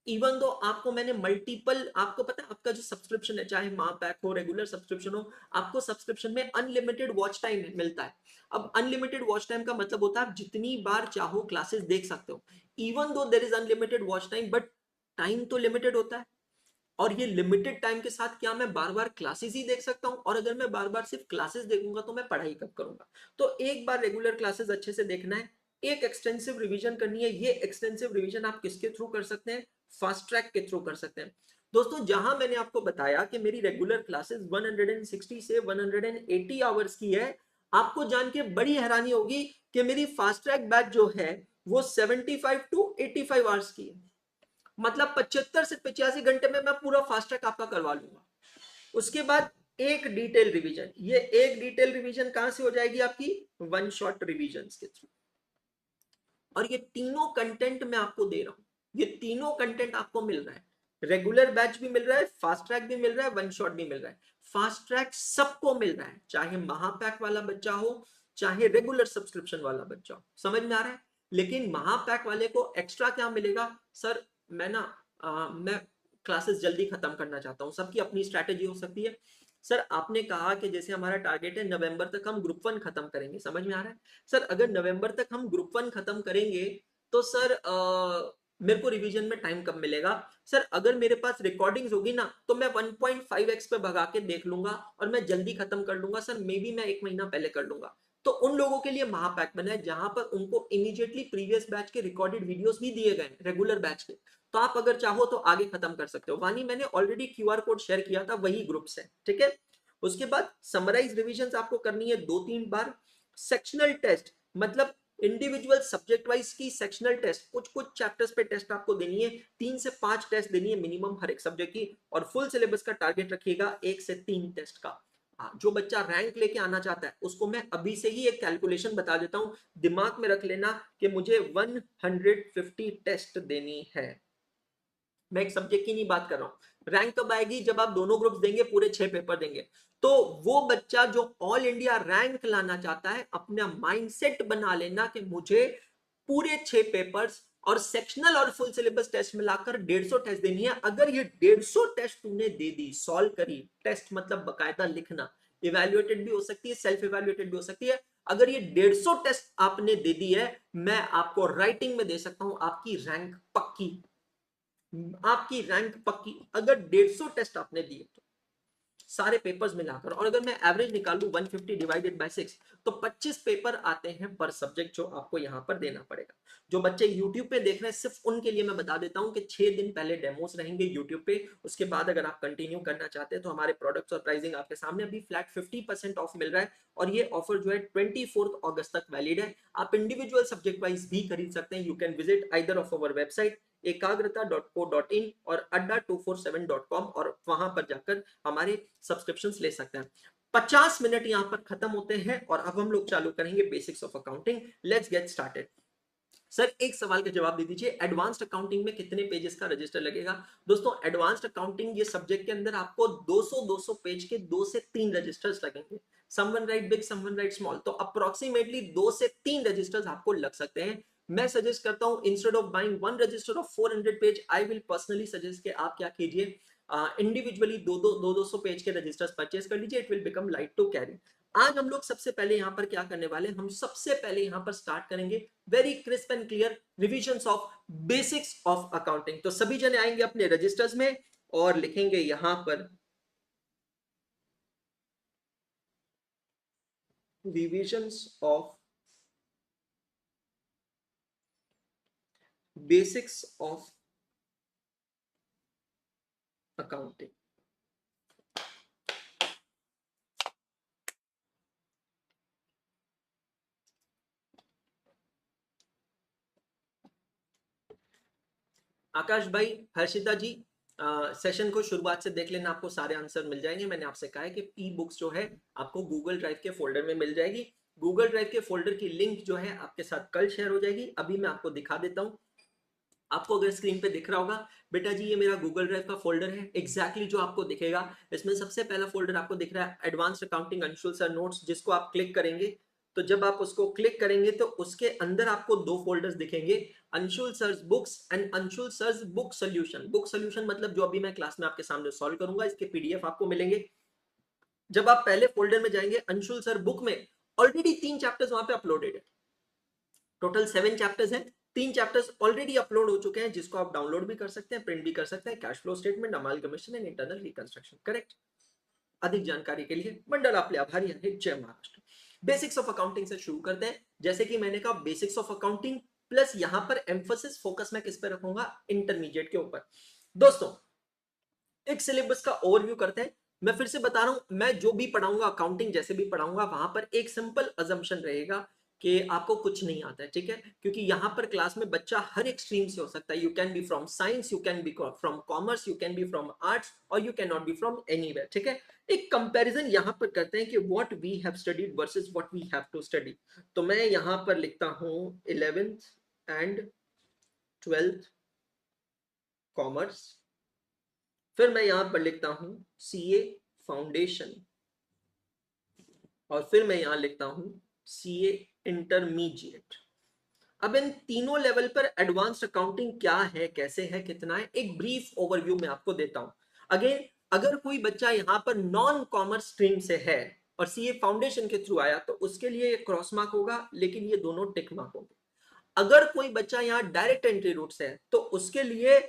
even though आपको मैंने मल्टीपल, आपको पता है आपका जो सब्सक्रिप्शन है, चाहे माँ पैक हो, रेगुलर सब्सक्रिप्शन हो, आपको सब्सक्रिप्शन में अनलिमिटेड वॉच टाइम मिलता है। अब अनलिमिटेड वॉच टाइम का मतलब होता है आप जितनी बार चाहो क्लासेस देख सकते हो। Even though there is unlimited watch time, but time तो लिमिटेड होता है। और ये लिमिटेड टाइम के साथ क्या मैं बार बार क्लासेस ही देख सकता हूं? और अगर मैं बार बार सिर्फ क्लासेस देखूंगा तो मैं पढ़ाई कब करूंगा? तो एक बार रेगुलर क्लासेस अच्छे से देखना है, एक एक्सटेंसिव रिवीजन करनी है। ये एक्सटेंसिव रिवीजन आप किसके थ्रू कर सकते हैं? फास्ट ट्रैक के थ्रू कर सकते हैं। दोस्तों जहां मैंने आपको बताया कि मेरी रेगुलर क्लासेस 160 से 180 आवर्स की है, आपको जान के बड़ी हैरानी होगी कि मेरी फास्ट ट्रैक बैच जो है वो 75 टू 85 आवर्स की है। मतलब 75 से 85 घंटे में मैं पूरा फास्ट ट्रैक आपका करवा लूंगा। उसके बाद एक डिटेल रिवीजन, ये एक डिटेल रिवीजन कहां से हो जाएगी आपकी? वन शॉट रिवीजन के थ्रू। और ये तीनों कंटेंट मैं आपको दे रहा हूं, ये तीनों कंटेंट आपको मिल रहा है। रेगुलर बैच भी मिल रहा है, फास्ट ट्रैक भी मिल रहा है, वन शॉट भी मिल रहा है। फास्ट ट्रैक सबको मिल रहा है, चाहे महापैक वाला बच्चा हो, चाहे रेगुलर सब्सक्रिप्शन वाला बच्चा हो। समझ में आ रहा है? लेकिन महापैक वाले को एक्स्ट्रा क्या मिलेगा? सर मैं क्लासेस जल्दी खत्म करना चाहता हूँ, सबकी अपनी स्ट्रैटेजी हो सकती है। सर आपने कहा कि जैसे हमारा टारगेट है नवंबर तक हम ग्रुप 1 खत्म करेंगे, समझ में आ रहा है? सर अगर नवंबर तक हम ग्रुप 1 खत्म करेंगे तो सर मेरे को रिवीजन में टाइम कब मिलेगा? सर अगर मेरे पास रिकॉर्डिंग्स होगी ना तो मैं 1.5x पे भगा के देख लूंगा और मैं जल्दी खत्म कर लूंगा। सर मे बी मैं 1 महीना पहले कर लूंगा। तो उन लोगों के लिए महापैक बना है जहां पर उनको इमीडिएटली प्रीवियस बैच के रिकॉर्डेड वीडियोस भी दिए गए रेगुलर बैच के। तो आप अगर चाहो तो आगे खत्म कर सकते हो। वानी मैंने ऑलरेडी क्यूआर कोड शेयर किया था, वही ग्रुप्स है, ठीक है। उसके बाद समराइज रिवीजन आपको करनी है 2-3 बार। सेक्शनल टेस्ट मतलब इंडिविजुअल सब्जेक्ट वाइज की सेक्शनल टेस्ट, कुछ कुछ चैप्टर्स पे टेस्ट आपको देनी है, 3 से 5 टेस्ट देनी है मिनिमम हर एक सब्जेक्ट की। और फुल सिलेबस का टारगेट रखिएगा 1 से 3 टेस्ट का। जो बच्चा रैंक लेके आना चाहता है उसको मैं अभी से ही एक कैलकुलेशन बता देता हूं, दिमाग में रख लेना कि मुझे 150 टेस्ट देनी है। मैं एक सब्जेक्ट की नहीं बात कर रहा हूं। रैंक कब आएगी? जब आप दोनों ग्रुप्स देंगे, पूरे 6 पेपर देंगे। तो वो बच्चा जो ऑल इंडिया रैंक लाना चाहता है, अपना माइंडसेट बना लेना कि मुझे पूरे 6 पेपर्स और सेक्शनल और फुल सिलेबस टेस्ट मिलाकर 150 टेस्ट देनी है। अगर ये 150 टेस्ट तूने दे दी, सॉल्व करी, टेस्ट मतलब बकायदा लिखना, इवेल्युएटेड भी हो सकती है, सेल्फ इवेल्युएटेड भी हो सकती है। अगर ये 150 टेस्ट आपने दे दी है, मैं आपको राइटिंग में दे सकता हूं आपकी रैंक पक्की, आपकी रैंक पक्की। अगर 150 टेस्ट आपने दिए तो सारे पेपर्स मिलाकर, और अगर मैं एवरेज निकालूं 150 डिवाइडेड बाय 6 तो 25 पेपर आते हैं पर सब्जेक्ट, जो आपको यहाँ पर देना पड़ेगा। जो बच्चे यूट्यूब पे देख रहे हैं सिर्फ उनके लिए मैं बता देता हूँ कि 6 दिन पहले डेमोस रहेंगे यूट्यूब पे, उसके बाद अगर आप कंटिन्यू करना चाहते हैं तो हमारे प्रोडक्ट्स और प्राइसिंग आपके सामने, अभी फ्लैट 50% ऑफ मिल रहा है, और ये ऑफर जो है 24 अगस्त तक वैलिड है। आप इंडिविजुअल सब्जेक्ट वाइज भी खरीद सकते हैं। You can visit either of our website एकाग्रता.co.in और adda247.com, और वहां पर जाकर हमारे सब्सक्रिप्शन ले सकते हैं। 50 मिनट यहां पर खत्म होते हैं और अब हम लोग चालू करेंगे basics of accounting. Let's get started. Sir एक सवाल का जवाब दे दीजिए, एडवांस्ड अकाउंटिंग में कितने पेजेस का रजिस्टर लगेगा? दोस्तों एडवांस्ड अकाउंटिंग ये सब्जेक्ट के अंदर आपको 200 पेज के 2 से 3 रजिस्टर्स लगेंगे। Someone right big, someone right small, तो अप्रोक्सीमेटली 2 से 3 रजिस्टर्स आपको लग सकते हैं। मैं सजेस्ट करता हूं instead of buying one register of 400 page, I will personally suggest कि आप क्या कीजिए, इंडिविजुअली दो सौ पेज के रजिस्टर्स परचेज कर लीजिए, it will become light to carry. आज हम लोग सबसे पहले यहाँ पर क्या करने वाले हैं, हम सबसे पहले यहाँ पर स्टार्ट करेंगे very crisp and clear revisions of basics of accounting. तो सभी जने आएंगे अपने रजिस्टर्स में और लिखेंगे यहां पर revisions of basics of accounting. Akash भाई, हर्षिता जी, सेशन को शुरुआत से देख लेना, आपको सारे आंसर मिल जाएंगे। मैंने आपसे कहा है कि ई बुक्स जो है आपको गूगल ड्राइव के फोल्डर में मिल जाएगी। गूगल ड्राइव के फोल्डर की लिंक जो है आपके साथ कल शेयर हो जाएगी। अभी मैं आपको दिखा देता हूं, आपको अगर स्क्रीन पे दिख रहा होगा बेटा जी, ये मेरा गूगल ड्राइव का फोल्डर है, एग्जैक्टली जो आपको दिखेगा। इसमें सबसे पहला फोल्डर आपको दिख रहा है advanced accounting Anshul sir notes, जिसको आप क्लिक करेंगे तो जब आप उसको क्लिक करेंगे तो उसके अंदर आपको दो फोल्डर्स दिखेंगे, Anshul sir's books and Anshul sir's book solution. Book solution मतलब जो अभी मैं क्लास में आपके सामने सॉल्व करूंगा, इसके पीडीएफ आपको मिलेंगे। जब आप पहले फोल्डर में जाएंगे अंशुल सर बुक में ऑलरेडी 3 चैप्टर्स वहां पे अपलोडेड है, टोटल 7 चैप्टर्स हैं। 3 चैप्टर्स ऑलरेडी अपलोड हो चुके हैं, जिसको आप डाउनलोड भी कर सकते हैं, प्रिंट भी कर सकते हैं। Cash flow statement, amalgamation and internal reconstruction, correct. अधिक जानकारी के लिए मंडल आपले आभारी है। जय महाराष्ट्र। बेसिक्स ऑफ अकाउंटिंग से शुरू करते हैं। जैसे कि मैंने कहा बेसिक्स ऑफ अकाउंटिंग प्लस यहां पर एम्फोसिस फोकस मैं किस पे रखूंगा, इंटरमीडिएट के ऊपर। दोस्तों एक सिलेबस का ओवरव्यू करते हैं। मैं फिर से बता रहा हूं, मैं जो भी पढ़ाऊंगा अकाउंटिंग जैसे भी पढ़ाऊंगा वहां पर एक सिंपल अजम्पशन रहेगा कि आपको कुछ नहीं आता है, ठीक है, क्योंकि यहां पर क्लास में बच्चा हर एक स्ट्रीम से हो सकता है। You can be from science, you can be from commerce, you can be from arts, और you can not be from anywhere, ठीक है। एक कंपैरिजन यहां पर करते हैं कि what we have studied versus what we have to study. तो मैं यहां पर लिखता हूं 11th एंड 12th कॉमर्स, फिर मैं यहां पर लिखता हूं सीए फाउंडेशन, और फिर मैं यहां लिखता हूं सीए इंटरमीडिएट। अब इन तीनों लेवल पर एडवांस्ड अकाउंटिंग क्या है, कैसे है, कितना है, एक ब्रीफ ओवरव्यू में आपको देता हूं। अगेन अगर कोई बच्चा यहां पर नॉन कॉमर्स स्ट्रीम से है और सीए फाउंडेशन के थ्रू आया तो उसके लिए ये क्रॉस मार्क होगा, लेकिन ये दोनों टिक मार्क होंगे। अगर कोई बच्चा यहाँ डायरेक्ट एंट्री रूट से है तो उसके लिए,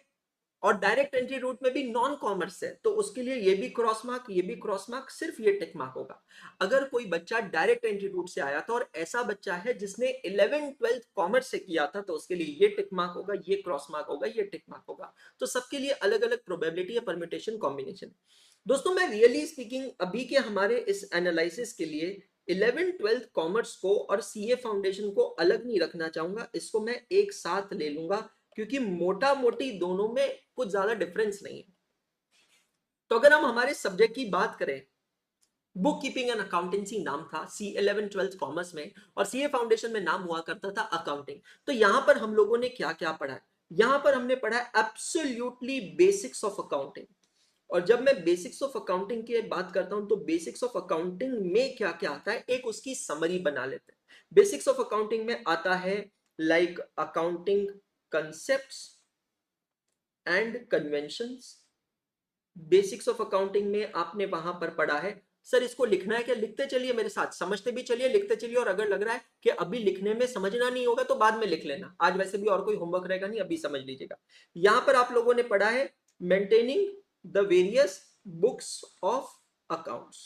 और डायरेक्ट एंट्री रूट में भी नॉन कॉमर्स है तो उसके लिए ये भी क्रॉस मार्क, ये भी क्रॉस मार्क, सिर्फ ये टिक मार्क होगा। अगर कोई बच्चा डायरेक्ट एंट्री रूट से आया था और ऐसा बच्चा है जिसने 11th-12th कॉमर्स से किया था तो उसके लिए ये टिक मार्क होगा, ये क्रॉस मार्क होगा, ये टिक मार्क होगा। तो सबके लिए अलग अलग प्रोबेबिलिटी या परम्यूटेशन कॉम्बिनेशन। दोस्तों मैं रियली स्पीकिंग अभी के हमारे इस एनालिसिस के लिए 11th-12th कॉमर्स को और सीए फाउंडेशन को अलग नहीं रखना चाहूंगा, इसको मैं एक साथ ले लूंगा, क्योंकि मोटा मोटी दोनों में कुछ ज्यादा डिफरेंस नहीं है। तो अगर हम हमारे सब्जेक्ट की बात करें, बुक कीपिंग एंड अकाउंटेंसी नाम था सी 11th-12th कॉमर्स में, और सीए फाउंडेशन में नाम हुआ करता था अकाउंटिंग। तो यहां पर हम लोगों ने क्या क्या पढ़ा है, यहां पर हमने पढ़ा है एब्सोल्युटली बेसिक्स ऑफ अकाउंटिंग। और जब मैं बेसिक्स ऑफ अकाउंटिंग की बात करता हूं तो बेसिक्स ऑफ अकाउंटिंग में क्या क्या आता है एक उसकी समरी बना लेते हैं। बेसिक्स ऑफ अकाउंटिंग में आता है like accounting concepts and conventions. Basics of accounting में आपने वहां पर पढ़ा है, सर इसको लिखना है क्या, लिखते चलिए मेरे साथ, समझते भी चलिए, लिखते चलिए, और अगर लग रहा है कि अभी लिखने में समझना नहीं होगा तो बाद में लिख लेना, आज वैसे भी और कोई होमवर्क रहेगा नहीं, अभी समझ लीजिएगा। यहां पर आप लोगों ने पढ़ा है maintaining the various books of accounts.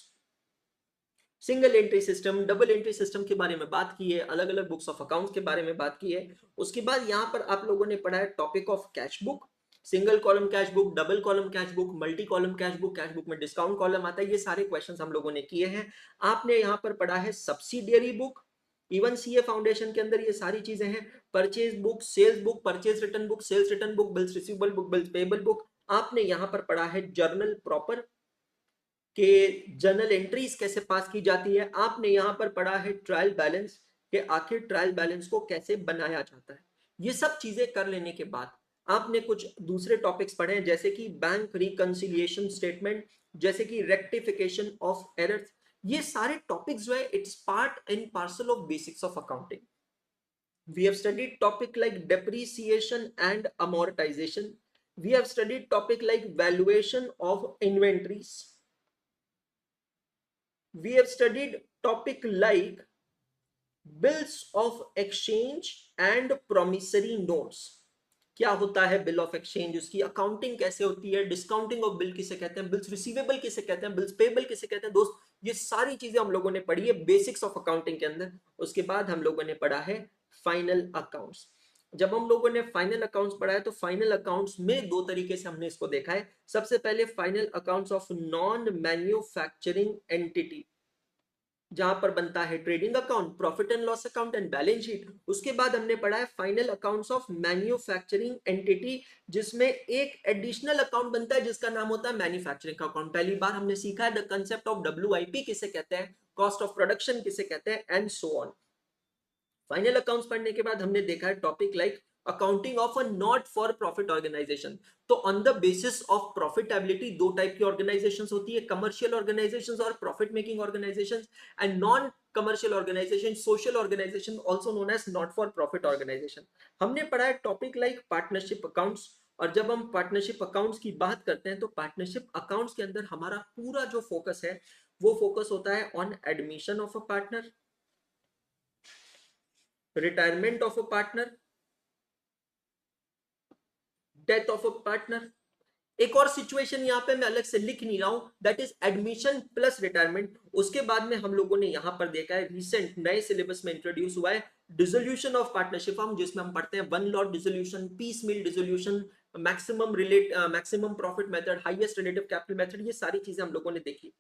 Single entry system, double entry system के बारे में बात की है, अलग अलग बुक्स ऑफ अकाउंट्स के बारे में बात की है। उसके बाद यहाँ पर आप लोगों ने पढ़ा है topic of cash book, single column cash book, double column cash book, multi column cash book में डिस्काउंट कॉलम आता है, ये सारे क्वेश्चंस हम लोगों ने किए हैं। आपने यहाँ पर पढ़ा है subsidiary book, even CA foundation के अंदर ये सारी चीजें हैं, purchase book, sales book, purchase return book, sales return book, bills receivable book, bills payable book. आपने यहाँ पर पढ़ा है जर्नल प्रॉपर के जर्नल एंट्रीज कैसे पास की जाती है। आपने यहाँ पर पढ़ा है ट्रायल बैलेंस के आखिर ट्रायल बैलेंस को कैसे बनाया जाता है। ये सब चीजें कर लेने के बाद आपने कुछ दूसरे टॉपिक्स पढ़े हैं, जैसे कि बैंक रिकंसिलिएशन स्टेटमेंट, जैसे कि रेक्टिफिकेशन ऑफ एरर्स। ये सारे टॉपिक्स जो है it's part and parcel of basics of accounting. We have studied topic like depreciation and amortization. We have studied topic like valuation of inventories. We have studied topic like bills of exchange and promissory notes. क्या होता है bill of exchange, उसकी accounting कैसे होती है, discounting of bill किसे कहते हैं, बिल्स रिसीवेबल किसे कहते हैं, बिल्स पेबल किसे कहते हैं। दोस्त ये सारी चीजें हम लोगों ने पढ़ी है बेसिक्स ऑफ अकाउंटिंग के अंदर। उसके बाद हम लोगों ने पढ़ा है फाइनल अकाउंट्स। जब हम लोगों ने फाइनल अकाउंट्स पढ़ा है तो फाइनल अकाउंट्स में दो तरीके से हमने इसको देखा है। सबसे पहले final accounts of non manufacturing entity, जहां पर बनता है trading account, profit and loss account and balance sheet. उसके बाद हमने पढ़ा है final accounts of manufacturing entity, जिसमें एक एडिशनल अकाउंट बनता है जिसका नाम होता है मैन्युफैक्चरिंग अकाउंट। पहली बार हमने सीखा है द कंसेप्ट ऑफ WIP किसे कहते हैं, कॉस्ट ऑफ प्रोडक्शन किसे कहते हैं, and so on. Final accounts पढ़ने के बाद हमने देखा है topic like accounting of a not for profit organisation. तो on the basis of profitability दो टाइप की ऑर्गेनाइजेशंस होती है, कमर्शियल ऑर्गेनाइजेशंस और profit making organisations, and non commercial organisation, social organisation also known as not for profit organisation. हमने पढ़ा है topic like partnership accounts. और जब हम पार्टनरशिप अकाउंट्स की बात करते हैं तो पार्टनरशिप अकाउंट्स के अंदर हमारा पूरा जो फोकस है वो फोकस होता है on admission of a partner, retirement of a partner, death of a partner. एक और सिचुएशन यहाँ पे मैं अलग से लिख नहीं रहा हूं, that is admission plus retirement. उसके बाद में हम लोगों ने यहाँ पर देखा है रिसेंट नए सिलेबस में इंट्रोड्यूस हुआ है डिसोल्यूशन ऑफ पार्टनरशिप फॉर्म, जिसमें हम पढ़ते हैं one lot dissolution, piecemeal dissolution, maximum profit method, highest relative capital method. ये सारी चीजें हम लोगों ने देखी।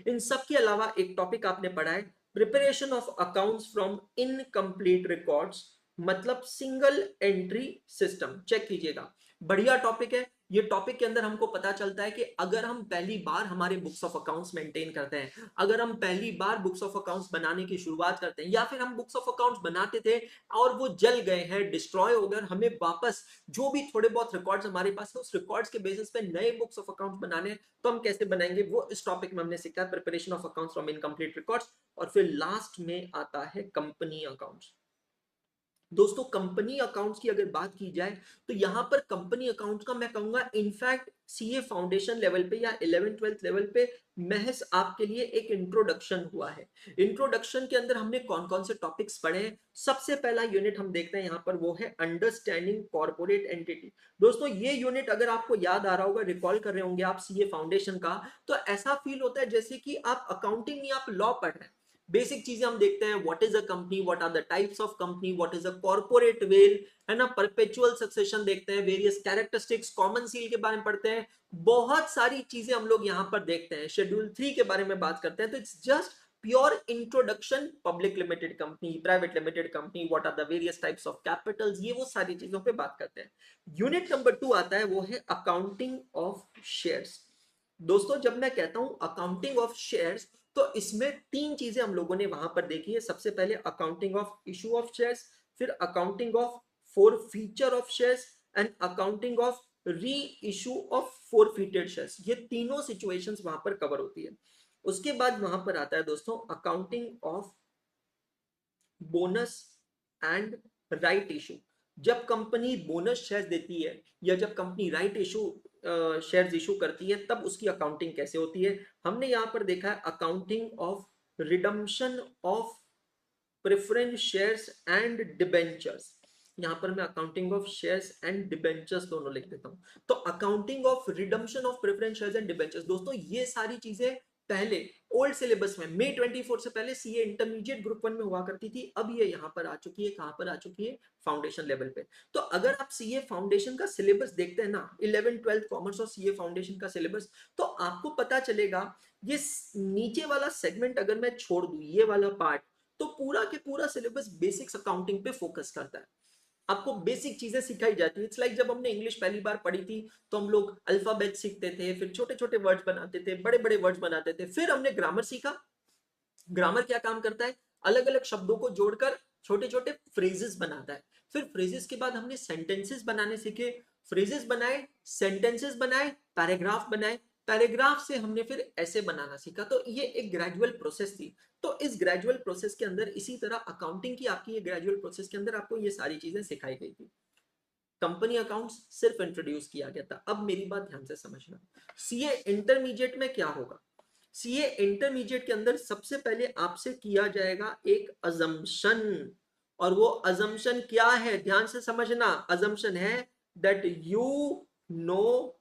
इन सब के अलावा एक टॉपिक आपने पढ़ा है preparation of accounts from incomplete records, मतलब सिंगल एंट्री सिस्टम। चेक कीजिएगा, बढ़िया टॉपिक है। ये टॉपिक के अंदर हमको पता चलता है कि अगर हम पहली बार हमारे बुक्स ऑफ अकाउंट्स मेंटेन करते हैं, अगर हम पहली बार बुक्स ऑफ अकाउंट्स बनाने की शुरुआत करते हैं, या फिर हम बुक्स ऑफ अकाउंट्स बनाते थे और वो जल गए हैं, डिस्ट्रॉय हो गए, हमें वापस जो भी थोड़े बहुत रिकॉर्ड्स हमारे पास है उस रिकॉर्ड्स के बेसिस पे नए बुक्स ऑफ अकाउंट्स बनाने, तो हम कैसे बनाएंगे, वो इस टॉपिक में हमने सीखा, preparation of accounts from incomplete records. और फिर लास्ट में आता है कंपनी अकाउंट्स। दोस्तों कंपनी अकाउंट्स की अगर बात की जाए तो यहां पर कंपनी अकाउंट्स का मैं कहूंगा इनफैक्ट सीए फाउंडेशन लेवल पे या 11th-12th लेवल पे महज आपके लिए एक इंट्रोडक्शन हुआ है। इंट्रोडक्शन के अंदर हमने कौन कौन से टॉपिक्स पढ़े हैं, सबसे पहला यूनिट हम देखते हैं यहाँ पर, वो है अंडरस्टैंडिंग कॉर्पोरेट एंटिटी। दोस्तों ये यूनिट अगर आपको याद आ रहा होगा, रिकॉल कर रहे होंगे आप सीए फाउंडेशन का, तो ऐसा फील होता है जैसे कि आप अकाउंटिंग नहीं आप लॉ पढ़ रहे हैं। बेसिक चीजें हम देखते हैं, what is a company, what are the types of company, what is a corporate veil, है ना, परपेचुअल सक्सेशन देखते हैं, वेरियस कैरेक्टरिस्टिक्स, कॉमन सील के बारे में पढ़ते हैं, बहुत सारी चीजें हम लोग यहाँ पर देखते हैं। शेड्यूल 3 के बारे में बात करते हैं, तो it's just pure introduction, public limited company, private limited company, what are the various types of capitals, ये वो सारी चीजों पे बात करते हैं। यूनिट नंबर 2 आता है, वो है अकाउंटिंग ऑफ शेयर्स। दोस्तों जब मैं कहता हूं अकाउंटिंग ऑफ शेयर्स, तो इसमें तीन चीजें हम लोगों ने वहां पर देखी है। सबसे पहले accounting of issue of shares, फिर accounting of forfeiture of shares, and accounting of reissue of forfeited shares. ये तीनों सिचुएशंस वहां पर कवर होती है। उसके बाद वहां पर आता है दोस्तों accounting of bonus and right issue. जब कंपनी बोनस शेयर्स देती है या जब company right issue shares issue करती है, तब उसकी अकाउंटिंग कैसे होती है। हमने यहां पर देखा है accounting of redemption of preference shares and debentures. यहां पर मैं accounting of shares and debentures दोनों लिख देता हूं। तो accounting of redemption of preference shares and debentures, दोस्तों ये सारी चीजें पहले ओल्ड सिलेबस में मई 24 से पहले सीए इंटरमीडिएट ग्रुप 1 में हुआ करती थी, अब ये यहाँ पर आ चुकी है, कहां पर आ चुकी है, फाउंडेशन लेवल पे। तो अगर आप सीए फाउंडेशन का सिलेबस देखते हैं ना, 11 12 कॉमर्स और सीए फाउंडेशन का सिलेबस, तो आपको पता चलेगा ये नीचे वाला सेगमेंट अगर मैं छोड़ दूं, ये वाला पार्ट, तो पूरा के पूरा सिलेबस बेसिक्स अकाउंटिंग पे फोकस करता है। आपको बेसिक चीजें सिखाई जाती है। इट्स लाइक जब हमने इंग्लिश पहली बार पढ़ी थी तो हम लोग अल्फाबेट सीखते थे, फिर छोटे छोटे वर्ड्स बनाते थे, बड़े बड़े वर्ड्स बनाते थे, फिर हमने ग्रामर सीखा। ग्रामर क्या काम करता है, अलग अलग शब्दों को जोड़कर छोटे छोटे फ्रेजेस बनाता है। फिर फ्रेजेस के बाद हमने सेंटेंसेस बनाने सीखे, फ्रेजेस बनाए, सेंटेंसेस बनाए, पैराग्राफ बनाए, पैराग्राफ से हमने फिर ऐसे बनाना सीखा। तो ये एक ग्रेजुअल प्रोसेस थी। तो इस ग्रेजुअल प्रोसेस के अंदर इसी तरह अकाउंटिंग की आपकी ये ग्रेजुअल प्रोसेस के अंदर आपको ये सारी चीजें सिखाई गई थी। कंपनी अकाउंट्स सिर्फ इंट्रोड्यूस किया गया था। अब मेरी बात ध्यान से समझना, सीए इंटरमीडिएट में क्या होगा। सीए इंटरमीडिएट के अंदर सबसे पहले आपसे किया जाएगा एक अजम्पशन, और वो अजम्पशन क्या है, ध्यान से समझना। अजम्पशन है that you know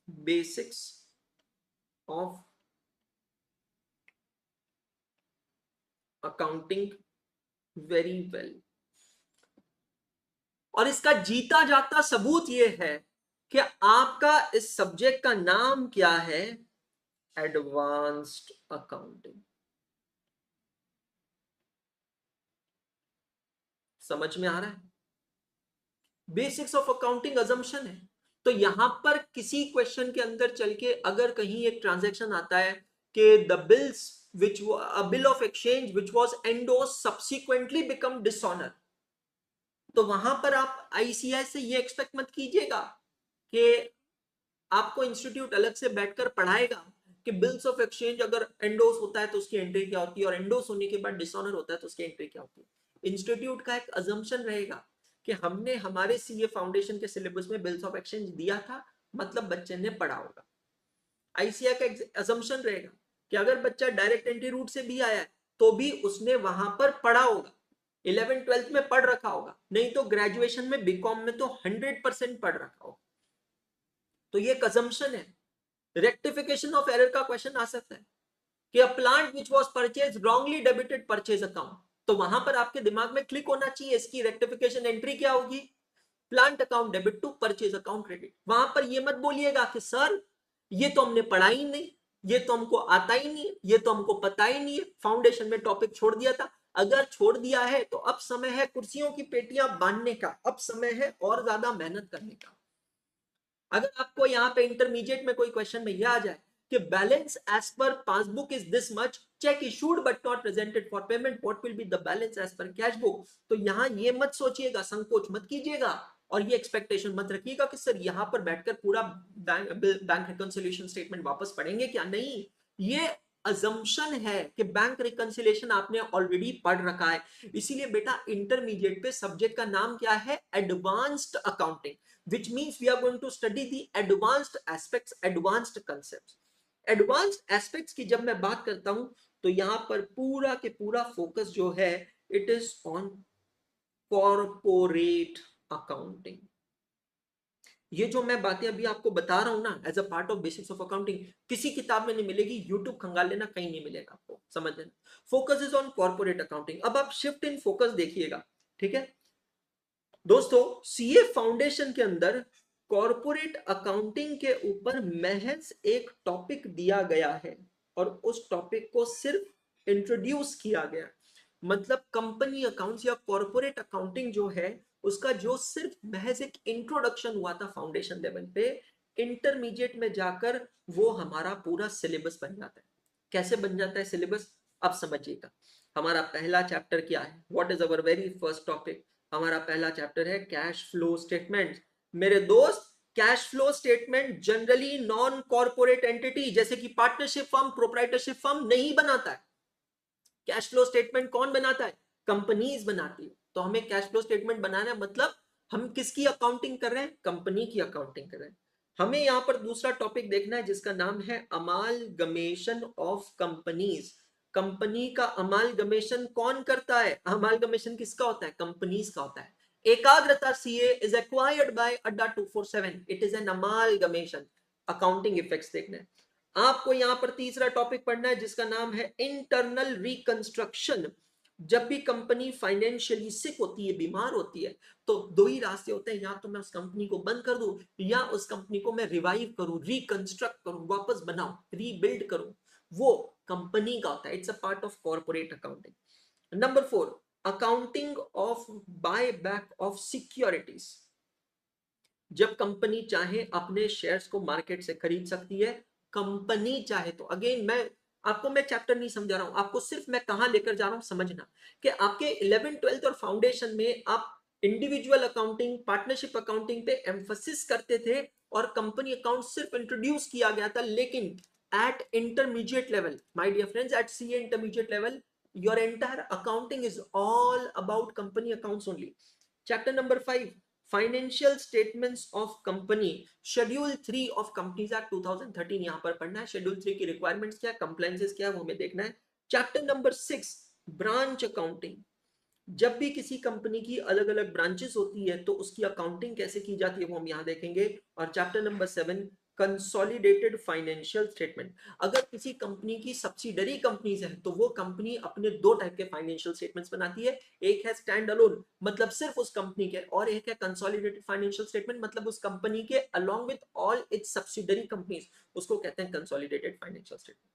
basics of accounting very well. और इसका जीता जागता सबूत यह है कि आपका इस सब्जेक्ट का नाम क्या है, एडवांस्ड अकाउंटिंग। समझ में आ रहा है, बेसिक्स ऑफ अकाउंटिंग अजम्पशन है। तो यहां पर किसी क्वेश्चन के अंदर चल के अगर कहीं एक ट्रांजैक्शन आता है कि the bills which a bill of exchange which was endorsed subsequently become dishonor, तो वहां पर आप आईसीआई से ये एक्सपेक्ट मत कीजिएगा कि आपको इंस्टीट्यूट अलग से बैठकर पढ़ाएगा कि बिल्स ऑफ एक्सचेंज अगर एंडोर्स होता है तो उसकी एंट्री क्या होती है, और एंडोर्स होने के बाद डिसऑनर होता है तो उसकी एंट्री क्या होती है। इंस्टीट्यूट का एक अजम्पशन रहेगा कि हमने हमारे सीए फाउंडेशन के सिलेबस में बिल्स ऑफ एक्सचेंज दिया था, मतलब बच्चे ने पढ़ा होगा। आईसीआई का अजम्पशन रहेगा कि अगर बच्चा डायरेक्ट एंट्री रूट से भी आया है तो भी उसने वहां पर पढ़ा होगा, 11 12 में पढ़ रखा होगा, नहीं तो ग्रेजुएशन में बीकॉम में तो 100% पढ़ रखा होगा। तो ये एक अजम्पशन है। रेक्टिफिकेशन ऑफ एरर का क्वेश्चन आ सकता है कि a plant which was purchase wrongly debited purchase account, तो वहां पर आपके दिमाग में क्लिक होना चाहिए इसकी रेक्टिफिकेशन एंट्री क्या होगी, plant account debit to purchase account credit. वहां पर ये मत बोलिएगा कि सर ये तो हमने पढ़ा ही नहीं, ये तो हमको आता ही नहीं, ये तो हमको पता ही नहीं है, फाउंडेशन में टॉपिक छोड़ दिया था। अगर छोड़ दिया है तो अब समय है कुर्सियों की पेटियां बांधने का, अब समय है और ज्यादा मेहनत करने का। अगर आपको यहाँ पे इंटरमीडिएट में कोई क्वेश्चन में यह आ जाए कि balance as per passbook is this much, cheque issued but not presented for payment, what will be the balance as per cash book, तो यहाँ ये मत सोचिएगा, संकोच मत कीजिएगा और ये एक्सपेक्टेशन मत रखिएगा कि सर यहाँ पर बैठकर पूरा बैंक रिकंसिलिएशन स्टेटमेंट वापस पढ़ेंगे क्या। नहीं, ये अजम्पशन है कि बैंक रिकंसिलिएशन आपने ऑलरेडी पढ़ रखा है। इसीलिए बेटा इंटरमीडिएट पे सब्जेक्ट का नाम क्या है, advanced accounting, which means we are going to study the advanced aspects, advanced concepts। advanced aspects की जब मैं बात करता हूं तो यहां पर पूरा के पूरा फोकस जो है it is on corporate accounting. ये जो मैं बातें अभी आपको बता रहा हूं ना as a part of basics of accounting, किसी किताब में नहीं मिलेगी, यूट्यूब खंगाल लेना, कहीं नहीं मिलेगा आपको, समझ लेना। Focus is on corporate accounting. अब आप शिफ्ट इन फोकस देखिएगा, ठीक है दोस्तों। सीए फाउंडेशन के अंदर कॉर्पोरेट अकाउंटिंग के ऊपर महज एक टॉपिक दिया गया है और उस टॉपिक को सिर्फ इंट्रोड्यूस किया गया। मतलब कंपनी अकाउंट्स या कॉर्पोरेट अकाउंटिंग जो है उसका जो सिर्फ महज एक इंट्रोडक्शन हुआ था फाउंडेशन लेवल पे, इंटरमीडिएट में जाकर वो हमारा पूरा सिलेबस बन जाता है। कैसे बन जाता है सिलेबस, अब समझिएगा। हमारा पहला चैप्टर क्या है, what is our very first topic, हमारा पहला चैप्टर है कैश फ्लो स्टेटमेंट। मेरे दोस्त, cash flow statement generally non corporate entity जैसे कि पार्टनरशिप फर्म, प्रोप्राइटरशिप फर्म नहीं बनाता है। कैश फ्लो स्टेटमेंट कौन बनाता है, कंपनीज बनाती है। तो हमें कैश फ्लो स्टेटमेंट बनाना है, मतलब हम किसकी अकाउंटिंग कर रहे हैं, कंपनी की अकाउंटिंग कर रहे हैं। हमें यहां पर दूसरा टॉपिक देखना है जिसका नाम है अमालगमेशन ऑफ कंपनीज। कंपनी का अमालगमेशन कौन करता है, अमालगमेशन किसका होता है, कंपनीज का होता है। एकाग्रता सीए इज एक्वायर्ड बाय अड्डा 247, it is an amalgamation. Accounting effects देखना है। आपको यहां पर तीसरा टॉपिक पढ़ना है जिसका नाम है इंटरनल रिकंस्ट्रक्शन। जब भी कंपनी फाइनेंशियली सिक होती है, बीमार होती है, तो दो ही रास्ते होते हैं, या तो मैं उस कंपनी को बंद कर दूं या उस कंपनी को मैं रिवाइव करूं, रिकंस्ट्रक्ट करूं, वापस बनाऊं, रीबिल्ड करूं। वो कंपनी का होता है, it's a part of corporate accounting. Number 4, accounting of buy back of securities. जब कंपनी चाहे अपने शेयर्स को मार्केट से खरीद सकती है, कंपनी चाहे तो। अगेन मैं चैप्टर नहीं समझा रहा हूं आपको, सिर्फ मैं कहां लेकर जा रहा हूं समझना कि आपके 11th 12th और फाउंडेशन में आप इंडिविजुअल अकाउंटिंग, पार्टनरशिप अकाउंटिंग पे एम्फोसिस करते थे और कंपनी अकाउंट सिर्फ इंट्रोड्यूस किया गया था। लेकिन at intermediate level, my dear friends, at CA intermediate level, your entire accounting is all about company accounts only. Chapter number 5, financial statements of company, schedule 3 of companies act 2013 यहां पर पढ़ना है। Schedule 3 की requirements क्या, compliances क्या है, वो हमें देखना है। Chapter number 6, branch accounting. जब भी किसी कंपनी की अलग अलग ब्रांचेस होती है तो उसकी अकाउंटिंग कैसे की जाती है वो हम यहां देखेंगे। और chapter number 7, consolidated financial statement. अगर किसी कंपनी की सब्सिडरी कंपनीज है तो वो कंपनी अपने दो टाइप के फाइनेंशियल स्टेटमेंट्स बनाती है। एक है स्टैंड अलोन, मतलब सिर्फ उस कंपनी के, और एक है कंसोलिडेटेड फाइनेंशियल स्टेटमेंट, मतलब उस कंपनी के along with all it's subsidiary companies. उसको कहते हैं consolidated financial statement.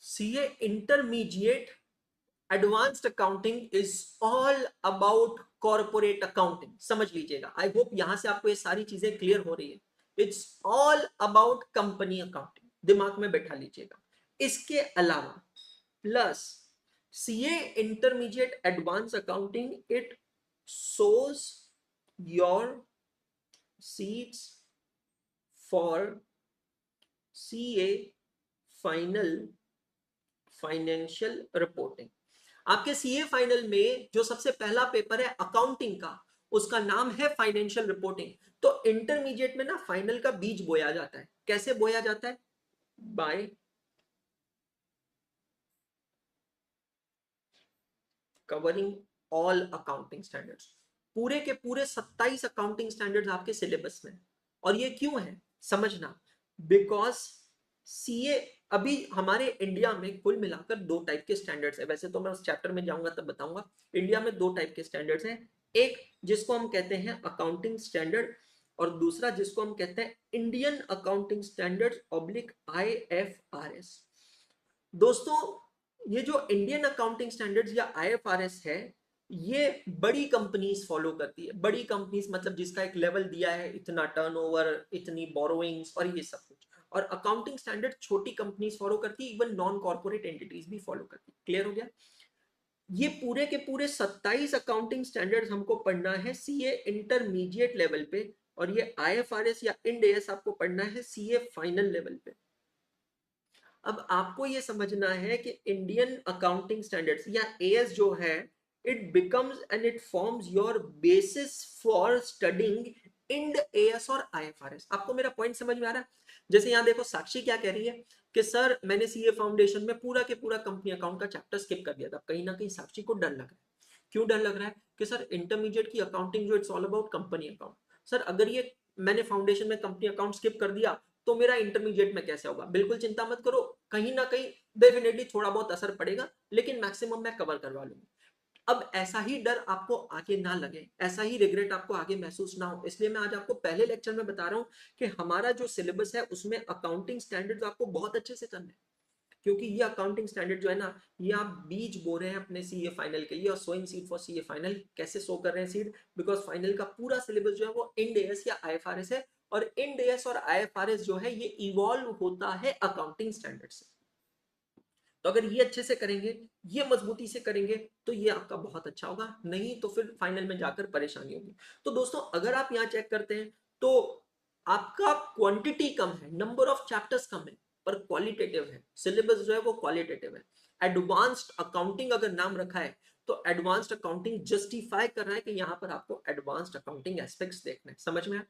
CA intermediate advanced accounting is all about corporate accounting. समझ लीजिएगा, आई होप यहां से आपको ये सारी चीजें क्लियर हो रही है। It's all about company accounting, दिमाग में बैठा लीजिएगा। इसके अलावा plus CA intermediate advance accounting, it shows your seats for CA final financial reporting. आपके सीए फाइनल में जो सबसे पहला पेपर है अकाउंटिंग का, उसका नाम है फाइनेंशियल रिपोर्टिंग। तो इंटरमीडिएट में ना फाइनल का बीज बोया जाता है। कैसे बोया जाता है? Bye covering all accounting standards. पूरे के पूरे 27 अकाउंटिंग स्टैंडर्ड्स आपके सिलेबस में। और ये क्यों है समझना, बिकॉज सीए अभी हमारे इंडिया में कुल मिलाकर दो टाइप के स्टैंडर्ड्स है। वैसे तो मैं उस चैप्टर में जाऊंगा तब बताऊंगा। इंडिया में दो टाइप के स्टैंडर्ड्स हैं, एक जिसको हम कहते हैं अकाउंटिंग स्टैंडर्ड, और दूसरा जिसको हम कहते हैं Indian accounting standard oblique IFRS। दोस्तों, ये जो इंडियन अकाउंटिंग स्टैंडर्ड्स या IFRS है, ये बड़ी कंपनीज फॉलो करती है। बड़ी कंपनीज मतलब जिसका एक लेवल दिया है, इतना टर्नओवर, इतनी बोरोइंग्स और ये सब कुछ। और अकाउंटिंग स्टैंडर्ड छोटी कंपनीज फॉलो करती है, इवन नॉन कॉर्पोरेट एंटिटीज भी फॉलो करती है। क्लियर हो गया? ये पूरे के पूरे 27 अकाउंटिंग स्टैंडर्ड्स हमको पढ़ना है सीए इंटरमीडिएट लेवल पे, और ये IFRS या इंड AS आपको पढ़ना है सीए फाइनल लेवल पे। अब आपको ये समझना है कि इंडियन अकाउंटिंग स्टैंडर्ड्स या AS जो है, it becomes and it forms your basis for studying Ind AS और IFRS। आपको मेरा पॉइंट समझ में आ रहा है? जैसे यहाँ देखो साक्षी क्या कह रही है कि सर मैंने सीए फाउंडेशन में पूरा के पूरा कंपनी अकाउंट का चैप्टर स्किप कर दिया था। कहीं ना कहीं साक्षी को डर लग रहा है। क्यों डर लग रहा है? कि सर इंटरमीडिएट की अकाउंटिंग जो it's all about company account, sir अगर ये मैंने फाउंडेशन में कंपनी अकाउंट स्किप कर दिया तो मेरा इंटरमीडिएट में कैसे होगा? बिल्कुल चिंता मत करो, कहीं ना कहीं डेफिनेटली थोड़ा बहुत असर पड़ेगा, लेकिन मैक्सिमम मैं कवर करवा लूंगी। अब ऐसा ही डर आपको आगे ना लगे, ऐसा ही रिग्रेट आपको आगे महसूस ना हो, इसलिए मैं आज आपको पहले लेक्चर में बता रहा हूं कि हमारा जो सिलेबस है उसमें अकाउंटिंग स्टैंडर्ड्स आपको बहुत अच्छे से करने हैं। क्योंकि ये अकाउंटिंग स्टैंडर्ड जो है ना, ये आप बीज बो रहे हैं अपने सीए फाइनल के लिए। और sowing seed for CA final, कैसे सो कर रहे हैं सीड? बिकॉज फाइनल का पूरा सिलेबस जो है वो इंड AS या IFRS है, और इंड AS और IFRS जो है ये इवॉल्व होता है अकाउंटिंग स्टैंडर्ड से। तो अगर ये अच्छे से करेंगे, ये मजबूती से करेंगे, तो ये आपका बहुत अच्छा होगा, नहीं तो फिर फाइनल में जाकर परेशानी होगी। तो दोस्तों अगर आप यहाँ चेक करते हैं तो आपका क्वांटिटी कम है, नंबर ऑफ चैप्टर्स कम है, पर क्वालिटेटिव है। सिलेबस जो है वो क्वालिटेटिव है। एडवांस्ड अकाउंटिंग अगर नाम रखा है तो एडवांस्ड अकाउंटिंग जस्टिफाई कर रहा है कि यहाँ पर आपको एडवांस्ड अकाउंटिंग एस्पेक्ट्स देखना है। समझ में आया?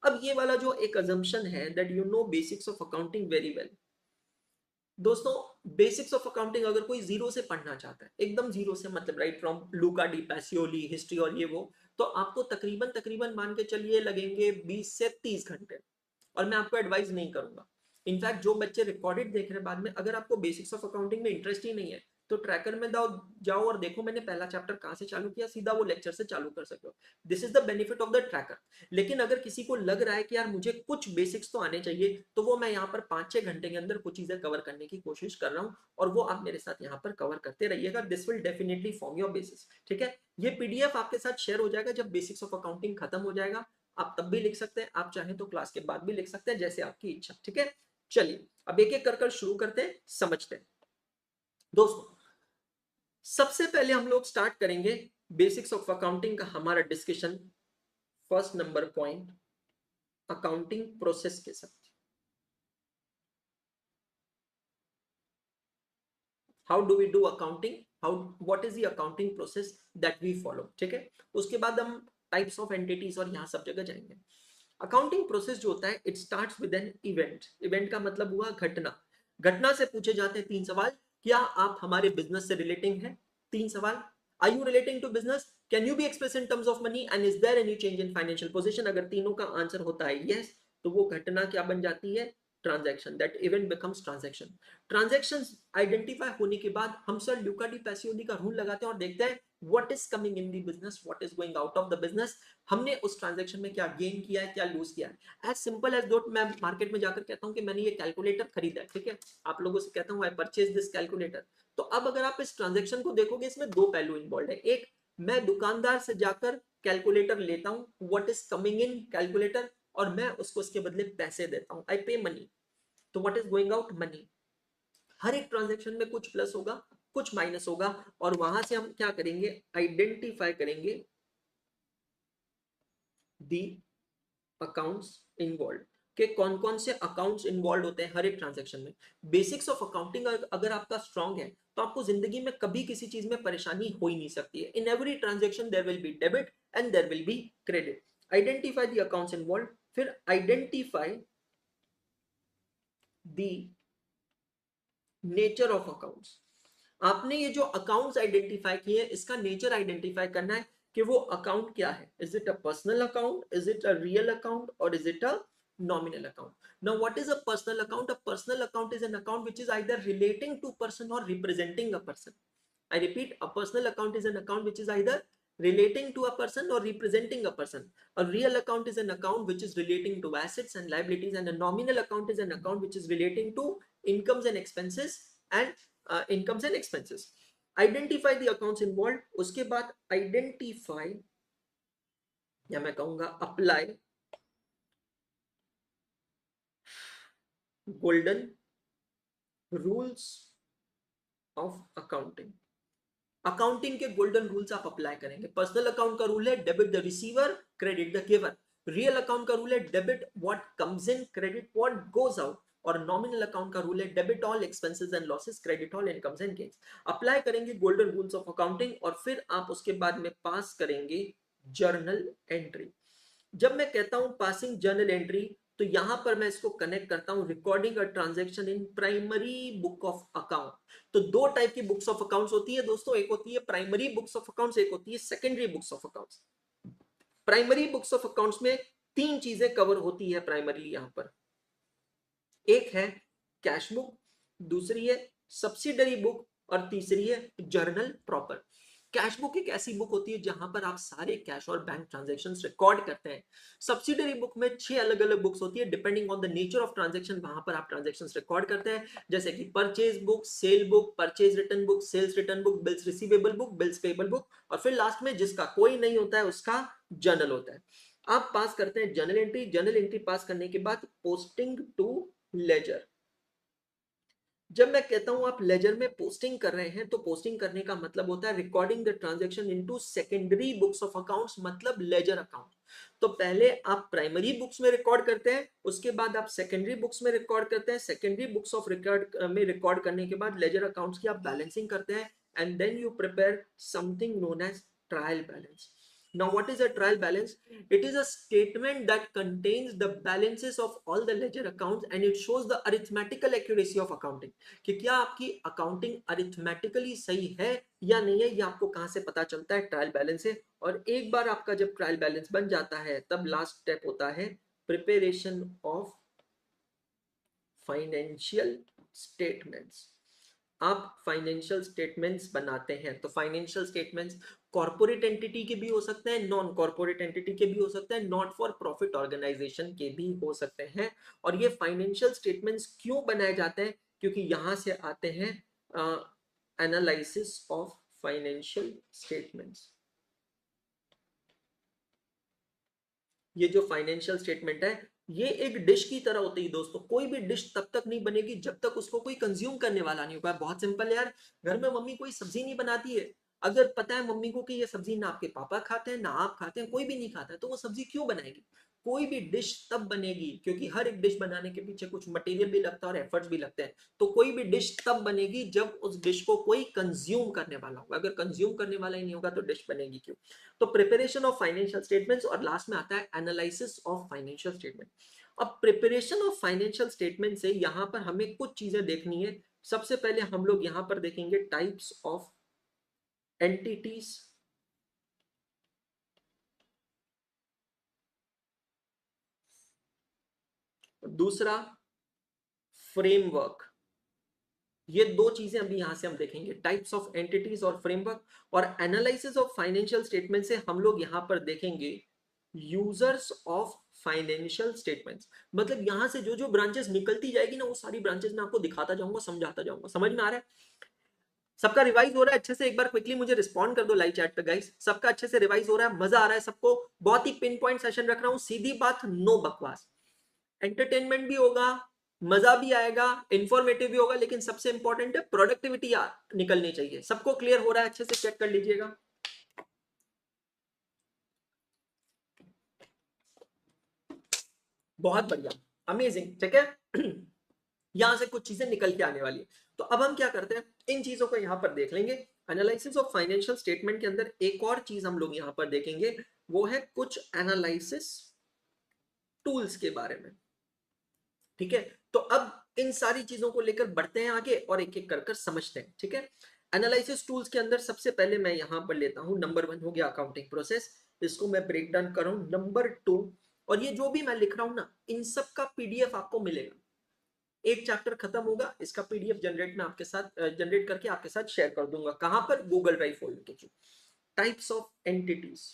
अब ये वाला जो एक अजम्पशन है that you know basics of accounting very well. दोस्तों, बेसिक्स ऑफ अकाउंटिंग अगर कोई जीरो से पढ़ना चाहता है, एकदम जीरो से, मतलब right from Luca de Pacioli history और ये वो, तो आपको तकरीबन तकरीबन मान के चलिए लगेंगे 20 से 30 घंटे। और मैं आपको एडवाइस नहीं करूंगा। इनफैक्ट जो बच्चे रिकॉर्डेड देख रहे हैं बाद में, अगर आपको बेसिक्स ऑफ अकाउंटिंग में इंटरेस्ट ही नहीं है तो ट्रैकर में जाओ और देखो मैंने पहला चैप्टर कहां से चालू किया, सीधा वो लेक्चर से चालू कर सकते हो। This is the benefit of the tracker. लेकिन अगर किसी को लग रहा है कि यार मुझे कुछ बेसिक्स तो आने चाहिए, तो वो मैं यहाँ पर 5-6 घंटे के अंदर कुछ चीजें कवर करने की कोशिश कर रहा हूँ, और वो आप मेरे साथ यहाँ पर कवर करते रहिएगा। This will definitely form your basis. ठीक है, ये पीडीएफ आपके साथ शेयर हो जाएगा जब बेसिक्स ऑफ अकाउंटिंग खत्म हो जाएगा। आप तब भी लिख सकते हैं, आप चाहें तो क्लास के बाद भी लिख सकते हैं, जैसे आपकी इच्छा। ठीक है, चलिए अब एक एक कर शुरू करते हैं, समझते हैं। दोस्तों सबसे पहले हम लोग स्टार्ट करेंगे बेसिक्स ऑफ अकाउंटिंग का हमारा डिस्कशन। First number point accounting process के साथ। How do we do accounting, how what is the accounting process that we follow. ठीक है, उसके बाद हम टाइप्स ऑफ एंटिटीज और यहां सब जगह जाएंगे। अकाउंटिंग प्रोसेस जो होता है it starts with an event. Event का मतलब हुआ घटना। घटना से पूछे जाते हैं 3 सवाल। क्या आप हमारे बिजनेस से रिलेटिंग हैं? 3 सवाल। Are you relating to business? Can you be express in terms of money and is there any change in financial position? अगर तीनों का आंसर होता है यस, तो वो घटना क्या बन जाती है? Transaction. That event becomes transaction. Transaction identify होने के बाद हम सर ल्यूका डी पैसिओली का रूल लगाते हैं और देखते हैं what is coming in the business, what is going out of the business. हमने उस ट्रांजैक्शन में क्या गेन किया है, क्या लूज किया है। एज सिंपल एज दोट, मैं मार्केट में जाकर कहता हूं कि मैंने ये कैलकुलेटर खरीदा है, ठीक है, आप लोगों से कहता हूं आई परचेज दिस कैलकुलेटर। तो अब अगर आप इस ट्रांजैक्शन को देखोगे, इसमें 2 पहलू इन्वॉल्व है। एक, मैं दुकानदार से जाकर कैलकुलेटर लेता हूं, what is coming in calculator, और मैं उसको उसके बदले पैसे देता हूं, आई पे मनी। तो what is going out? Money. हर एक ट्रांजैक्शन में कुछ प्लस होगा, कुछ माइनस होगा, और वहां से हम क्या करेंगे? आइडेंटिफाई करेंगे दी अकाउंट्स इन्वॉल्व, के कौन कौन से अकाउंट्स इन्वॉल्व होते हैं हर एक ट्रांजैक्शन में। बेसिक्स ऑफ अकाउंटिंग अगर आपका स्ट्रांग है तो आपको जिंदगी में कभी किसी चीज में परेशानी हो ही नहीं सकती है। In every transaction there will be debit and there will be credit. Identify the accounts involve, फिर identify the nature of accounts. आपने ये जो अकाउंट्स आइडेंटिफाई किए, इसका नेचर आइडेंटिफाई करना है कि वो अकाउंट क्या है। Is it a personal account, is it a real account, और is it a nominal account? Now what is a personal account? A personal account is an account which is either relating to person or representing a person. I repeat, a personal account is an account which is either relating to a person or representing a person. A real account is an account which is relating to assets and liabilities, and a nominal account is an account which is relating to incomes and expenses and incomes and expenses. Identify the accounts involved, उसके बाद identify, या मैं कहूंगा apply golden rules of accounting। Accounting के golden rules आप apply करेंगे। Personal account का rule है debit the receiver, credit the giver. Real account का रूल है debit what comes in, credit what goes out. और नॉमिनल अकाउंट का rule है debit all expenses and losses, credit all incomes and gains. Apply करेंगे golden rules of accounting, और फिर आप उसके बाद में पास करेंगे जर्नल एंट्री। जब मैं कहता हूं पासिंग जर्नल एंट्री, तो यहां पर मैं इसको कनेक्ट करता हूं recording a transaction in primary book of account. तो 2 टाइप की बुक्स ऑफ अकाउंट्स होती है दोस्तों, एक होती है प्राइमरी बुक्स ऑफ अकाउंट्स, एक होती है secondary books of accounts. Primary books of accounts में 3 चीजें कवर होती है प्राइमरीली यहां पर। एक है कैश बुक, दूसरी है सब्सिडरी बुक, और तीसरी है जर्नल प्रॉपर। कैश बुक एक ऐसी बुक होती है जहां पर आप सारे कैश और बैंक ट्रांजैक्शंस रिकॉर्ड करते हैं। सब्सिडरी बुक में 6 अलग अलग बुक्स होती है, depending on the nature of transaction वहां पर आप ट्रांजैक्शंस रिकॉर्ड करते हैं, जैसे कि purchase book, sale book, purchase return book, sales return book, bills receivable book, bills payable book, और फिर लास्ट में जिसका कोई नहीं होता है उसका जर्नल होता है। आप पास करते हैं जर्नल एंट्री। जर्नल एंट्री पास करने के बाद पोस्टिंग टू लेजर। जब मैं कहता हूं आप लेजर में पोस्टिंग कर रहे हैं, तो पोस्टिंग करने का मतलब होता है recording the transaction into secondary books of accounts, मतलब लेजर अकाउंट। तो पहले आप प्राइमरी बुक्स में रिकॉर्ड करते हैं, उसके बाद आप सेकेंडरी बुक्स में रिकॉर्ड करते हैं। सेकेंडरी बुक्स ऑफ रिकॉर्ड में रिकॉर्ड करने के बाद लेजर अकाउंट्स की आप बैलेंसिंग करते हैं, and then you prepare something known as trial balance. Now, what is a trial balance? It is a statement that contains the balances of all the ledger accounts and it shows the arithmetical accuracy of accounting. कि क्या आपकी accounting arithmetically सही है या नहीं है, ये आपको कहां से पता चलता है? ट्रायल बैलेंस से। और एक बार आपका जब ट्रायल बैलेंस बन जाता है, तब लास्ट स्टेप होता है प्रिपरेशन ऑफ फाइनेंशियल स्टेटमेंट्स। आप फाइनेंशियल स्टेटमेंट्स बनाते हैं तो फाइनेंशियल स्टेटमेंट्स कॉर्पोरेट एंटिटी के भी हो सकते हैं, नॉन कॉर्पोरेट एंटिटी के भी हो सकते हैं, नॉट फॉर प्रॉफिट ऑर्गेनाइजेशन के भी हो सकते हैं। और ये फाइनेंशियल स्टेटमेंट्स क्यों बनाए जाते हैं? क्योंकि यहां से आते हैं एनालिसिस ऑफ फाइनेंशियल स्टेटमेंट्स। ये जो फाइनेंशियल स्टेटमेंट है ये एक डिश की तरह होती है दोस्तों। कोई भी डिश तब तक नहीं बनेगी जब तक उसको कोई कंज्यूम करने वाला नहीं होगा। बहुत सिंपल है यार, घर में मम्मी कोई सब्जी नहीं बनाती है, अगर पता है मम्मी को कि ये सब्जी ना आपके पापा खाते हैं ना आप खाते हैं, कोई भी नहीं खाता है, तो वो सब्जी क्यों बनाएगी? कोई भी डिश तब बनेगी क्योंकि हर एक डिश बनाने के पीछे कुछ मटेरियल भी लगता है और एफर्ट्स भी लगते हैं। तो कोई भी डिश तब बनेगी जब उस डिश को कोई कंज्यूम करने वाला होगा। अगर कंज्यूम करने वाला ही नहीं होगा तो डिश बनेगी क्यों? तो प्रिपरेशन ऑफ फाइनेंशियल स्टेटमेंट्स, और लास्ट में आता है एनालिसिस ऑफ फाइनेंशियल स्टेटमेंट। अब प्रिपरेशन ऑफ फाइनेंशियल स्टेटमेंट से यहां पर हमें कुछ चीजें देखनी है। सबसे पहले हम लोग यहां पर देखेंगे टाइप्स ऑफ एंटिटीज, दूसरा फ्रेमवर्क। ये दो चीजें अभी यहां से हम देखेंगे, टाइप्स ऑफ एंटिटीज और फ्रेमवर्क। और एनालिसिस ऑफ फाइनेंशियल स्टेटमेंट से हम लोग यहां पर देखेंगे यूजर्स ऑफ फाइनेंशियल स्टेटमेंट्स। मतलब यहां से जो जो ब्रांचेस निकलती जाएगी ना वो सारी ब्रांचेस मैं आपको दिखाता जाऊंगा, समझाता जाऊंगा। समझ में आ रहा है? सबका रिवाइज हो रहा है अच्छे से? एक बार क्विकली मुझे रिस्पॉन्ड कर दो लाइव चैट पे गाइस। सबका अच्छे से रिवाइज हो रहा है? मजा आ रहा है सबको? बहुत ही पिन पॉइंट सेशन रख रहा हूं, सीधी बात, नो बकवास। एंटरटेनमेंट भी होगा, मजा भी आएगा, इंफॉर्मेटिव भी होगा, लेकिन सबसे इंपॉर्टेंट है प्रोडक्टिविटी निकलनी चाहिए। सबको क्लियर हो रहा है? अच्छे से चेक कर लीजिएगा। बहुत बढ़िया, अमेजिंग, ठीक है। यहां से कुछ चीजें निकल के आने वाली है। तो अब हम क्या करते हैं, इन चीजों को यहां पर देख लेंगे। एनालिसिस ऑफ फाइनेंशियल स्टेटमेंट के अंदर एक और चीज हम लोग यहां पर देखेंगे, वो है कुछ एनालिसिस टूल्स के बारे में। ठीक है, तो अब इन सारी चीजों को लेकर बढ़ते हैं आगे और एक एक कर कर समझते हैं। ठीक है, एनालिसिस टूल्स के अंदर सबसे पहले मैं यहां पर लेता हूं, नंबर 1 हो गया अकाउंटिंग प्रोसेस। इसको मैं ब्रेक डाउन कर रहा हूं, नंबर 2। और ये जो भी मैं लिख रहा हूं ना, इन सब का पीडीएफ आपको मिलेगा। एक चैप्टर खत्म होगा, इसका पीडीएफ जनरेट में आपके साथ जनरेट करके आपके साथ शेयर कर दूंगा। कहां पर? गूगल ड्राइव फोल्डर के थ्रू। Types of entities.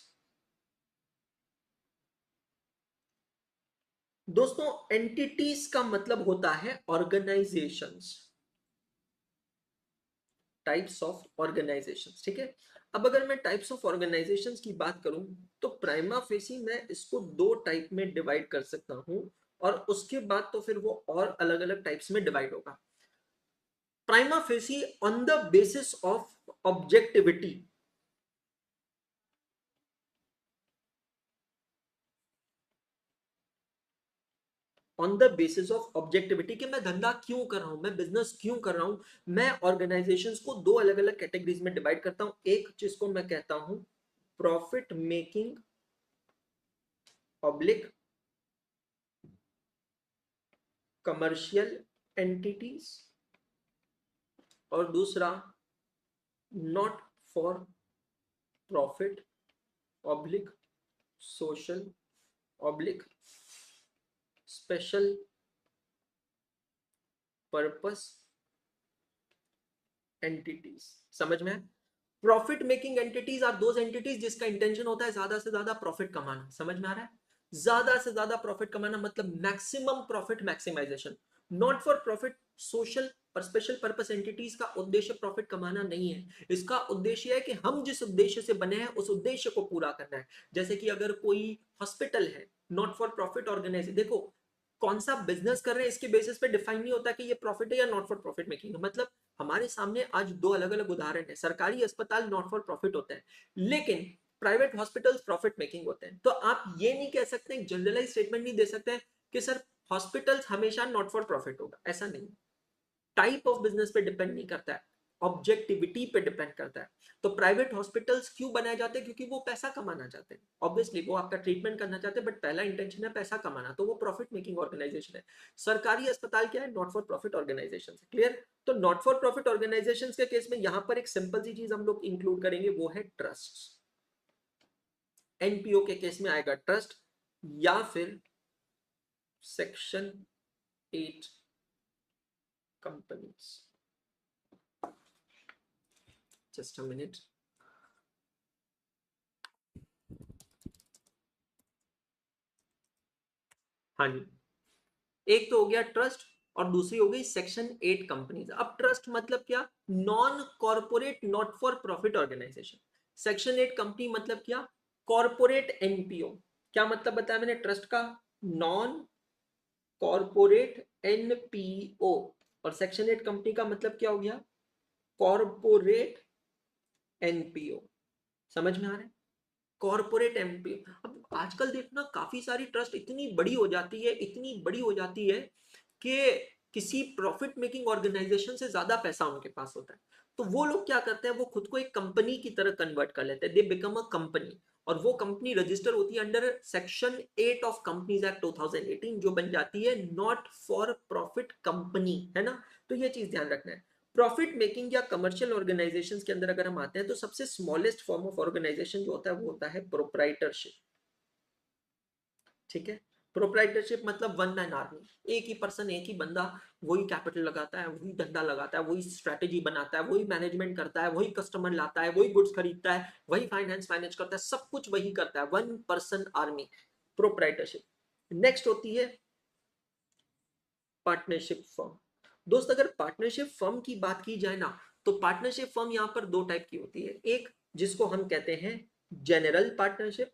दोस्तों एंटिटीज का मतलब होता है ऑर्गेनाइजेशंस, टाइप्स ऑफ ऑर्गेनाइजेशंस। ठीक है, अब अगर मैं टाइप्स ऑफ ऑर्गेनाइजेशंस की बात करूं तो प्राइमा फेसी मैं इसको दो टाइप में डिवाइड कर सकता हूं, और उसके बाद तो फिर वो और अलग अलग टाइप्स में डिवाइड होगा। Prima facie on the basis of objectivity, on the basis of objectivity कि मैं धंधा क्यों कर रहा हूं, मैं बिजनेस क्यों कर रहा हूं, मैं ऑर्गेनाइजेशंस को दो अलग अलग कैटेगरीज में डिवाइड करता हूं। एक जिसको मैं कहता हूं profit making public commercial entities, और दूसरा not for profit oblique social oblique special purpose entities. समझ में? Profit making entities are those entities जिसका इंटेंशन होता है ज्यादा से ज्यादा प्रॉफिट कमाना। समझ में आ रहा है? ज्यादा से ज्यादा प्रॉफिट कमाना मतलब maximum profit maximisation. Not for profit social और स्पेशल पर्पस एंटिटीज का उद्देश्य प्रॉफिट कमाना नहीं है। इसका उद्देश्य है कि हम जिस उद्देश्य से बने हैं उस उद्देश्य को पूरा करना है। जैसे कि अगर कोई हॉस्पिटल है, नॉट फॉर प्रॉफिट ऑर्गेनाइजेशन, देखो कौन सा बिजनेस कर रहे हैं इसके बेसिस पे डिफाइन नहीं होता कि ये प्रॉफिट है या नॉट फॉर प्रॉफिट मेकिंग। मतलब हमारे सामने आज दो अलग अलग उदाहरण है। सरकारी अस्पताल नॉट फॉर प्रॉफिट होते हैं, लेकिन प्राइवेट हॉस्पिटल्स प्रॉफिट मेकिंग होते हैं। तो आप ये नहीं कह सकते, जनरलाइज स्टेटमेंट नहीं दे सकते कि सर हॉस्पिटल्स हमेशा नॉट फॉर प्रॉफिट होगा, ऐसा नहीं। टाइप ऑफ बिजनेस पे डिपेंड नहीं करता है, ऑब्जेक्टिविटी पे डिपेंड करता है। तो प्राइवेट हॉस्पिटल्स क्यों बनाए जाते हैं? क्योंकि वो पैसा कमाना चाहते हैं। ऑब्वियसली वो आपका ट्रीटमेंट करना चाहते हैं, बट पहला इंटेंशन है पैसा कमाना, तो वो प्रॉफिट मेकिंग ऑर्गेनाइजेशन है। सरकारी अस्पताल क्या है? Not for profit organisation. Clear? तो नॉट फॉर प्रॉफिट ऑर्गेनाइजेशन के केस में यहां पर एक सिंपल सी चीज हम लोग इंक्लूड करेंगे, वो है ट्रस्ट। एनपीओ के केस में आएगा ट्रस्ट, या फिर section 8 companies. Just a minute. हाँ जी, एक तो हो गया ट्रस्ट और दूसरी हो गई सेक्शन 8 कंपनीज। अब ट्रस्ट मतलब क्या? Non corporate not for profit organisation. Section 8 company मतलब क्या? Corporate NPO. क्या मतलब बताया मैंने ट्रस्ट का? Non corporate NPO. और सेक्शन 8 कंपनी का मतलब क्या हो गया? Corporate NPO. समझ में आ रहा है? Corporate MPO. अब आजकल देखना काफी सारी ट्रस्ट इतनी बड़ी हो जाती है, इतनी बड़ी हो जाती है कि किसी प्रॉफिट मेकिंग ऑर्गेनाइजेशन से ज्यादा पैसा उनके पास होता है। तो वो लोग क्या करते हैं, वो खुद को एक कंपनी की तरह कन्वर्ट कर लेते हैं। They become a company. और वो कंपनी रजिस्टर होती है under section 8 of companies act 2018, जो बन जाती है नॉट फॉर प्रॉफिट कंपनी, है ना? तो ये चीज ध्यान रखना है। प्रॉफिट मेकिंग या कमर्शियल ऑर्गेनाइजेशंस के अंदर अगर हम आते हैं तो सबसे स्मॉलेस्ट फॉर्म ऑफ ऑर्गेनाइजेशन जो होता है वो होता है प्रोप्राइटरशिप। ठीक है? प्रोप्राइटरशिप मतलब वन मैन आर्मी। एक ही पर्सन, एक ही बंदा, वही कैपिटल लगाता है, वही धंधा लगाता है, वही स्ट्रेटेजी बनाता है, वही मैनेजमेंट करता है, वही कस्टमर लाता है, वही गुड्स खरीदता है, वही फाइनेंस मैनेज करता है, सब कुछ वही करता है। One person army, proprietorship. Next होती है पार्टनरशिप फर्म। दोस्त अगर पार्टनरशिप फर्म की बात की जाए ना, तो पार्टनरशिप फर्म यहाँ पर दो टाइप की होती है। एक जिसको हम कहते हैं जनरल पार्टनरशिप,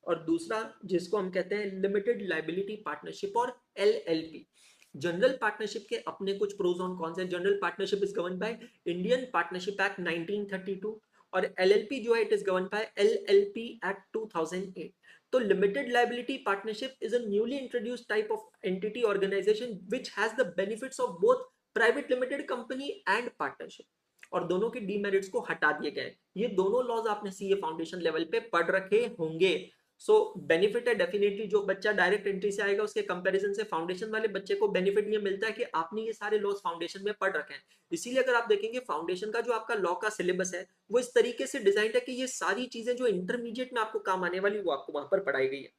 और दूसरा जिसको हम कहते हैं लिमिटेड लाइबिलिटी पार्टनरशिप और एलएलपी। जनरल पार्टनरशिप के अपने कुछ प्रोज और कॉन्स हैं। General partnership is govern by Indian partnership act 1932, और एलएलपी जो है it is govern by LLP act 2008। तो limited liability partnership is a newly introduced type of entity organization which has the benefits of both private limited company and partnership। और दोनों के demerits को हटा दिए गए। ये दोनों लॉज आपने सीए फाउंडेशन लेवल पे पढ़ रखे होंगे। सो बेनिफिट है डेफिनेटली, जो बच्चा डायरेक्ट एंट्री से आएगा उसके कंपैरिजन से फाउंडेशन वाले बच्चे को बेनिफिट ये मिलता है कि आपने ये सारे लॉज फाउंडेशन में पढ़ रखे हैं। इसीलिए अगर आप देखेंगे फाउंडेशन का जो आपका लॉ का सिलेबस है वो इस तरीके से डिजाइन है कि ये सारी चीजें जो इंटरमीडिएट में आपको काम आने वाली वो आपको वहां पर पढ़ाई गई है।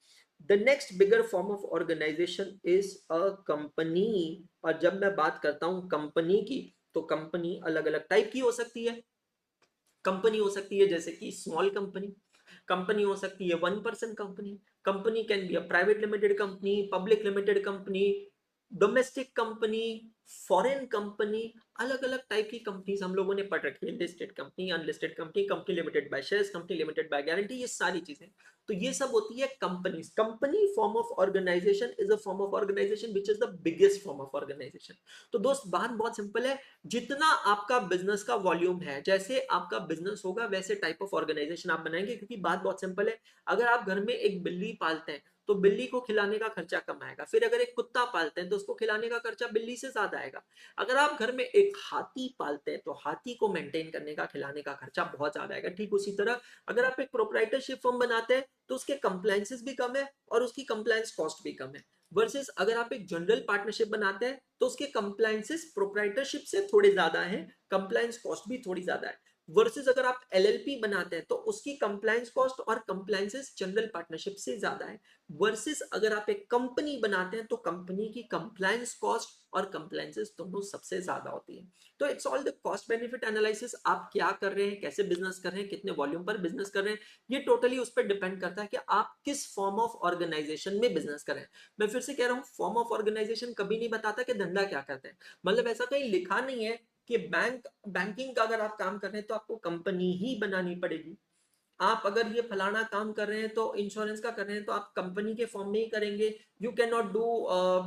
The next bigger form of organisation is a company. और जब मैं बात करता हूं कंपनी की, तो कंपनी अलग अलग टाइप की हो सकती है। कंपनी हो सकती है जैसे कि स्मॉल कंपनी, कंपनी हो सकती है one person company, company can be a private limited company, public limited company, domestic company, foreign company. अलग अलग टाइप की कंपनीज हम लोगों ने पढ़ रखी है। Listed company, unlisted company, company limited by shares, company limited by guarantee, ये सारी चीजें। तो ये सब होती है companies. Company form of organisation is a form of organisation which is the biggest form of organisation. तो दोस्त बात बहुत सिंपल है। जितना आपका बिजनेस का वॉल्यूम है, जैसे आपका बिजनेस होगा वैसे टाइप ऑफ ऑर्गेनाइजेशन आप बनाएंगे। क्योंकि बात बहुत सिंपल है। अगर आप घर में एक बिल्ली पालते हैं तो बिल्ली को खिलाने का खर्चा कम आएगा। फिर अगर एक कुत्ता पालते हैं तो उसको खिलाने का खर्चा बिल्ली से ज्यादा आएगा। अगर आप घर में एक हाथी पालते हैं तो हाथी को मेंटेन करने का, खिलाने का खर्चा बहुत ज्यादा आएगा। ठीक उसी तरह अगर आप एक प्रोप्राइटरशिप फर्म बनाते हैं तो उसके कंप्लायंसेस भी कम है और उसकी कंप्लायंस कॉस्ट भी कम है। वर्सेस अगर आप एक जनरल पार्टनरशिप बनाते हैं तो उसके कंप्लायंसेस प्रोप्राइटरशिप से थोड़े ज्यादा है, कंप्लायंस कॉस्ट भी थोड़ी ज्यादा है। वर्सेस अगर आप एलएलपी बनाते हैं तो उसकी कंप्लायंस कॉस्ट और कंप्लायंसेस जनरल पार्टनरशिप से ज्यादा है। वर्सेस अगर आप एक कंपनी बनाते हैं तो कंपनी की कंप्लायंस कॉस्ट और कंप्लायंसेस दोनों सबसे ज्यादा होती है। तो it's all the cost benefit analysis. आप क्या कर रहे हैं, कैसे बिजनेस कर रहे हैं, कितने वॉल्यूम पर बिजनेस कर रहे हैं, ये टोटली उस पर डिपेंड करता है कि आप किस फॉर्म ऑफ ऑर्गेनाइजेशन में बिजनेस करें। मैं फिर से कह रहा हूं, फॉर्म ऑफ ऑर्गेनाइजेशन कभी नहीं बताता कि धंधा क्या करते हैं। मतलब ऐसा कहीं लिखा नहीं है कि बैंकिंग का अगर आप काम कर रहे हैं तो आपको कंपनी ही बनानी पड़ेगी। आप अगर ये फलाना काम कर रहे हैं तो इंश्योरेंस का कर रहे हैं तो आप कंपनी के फॉर्म में ही करेंगे। You can not do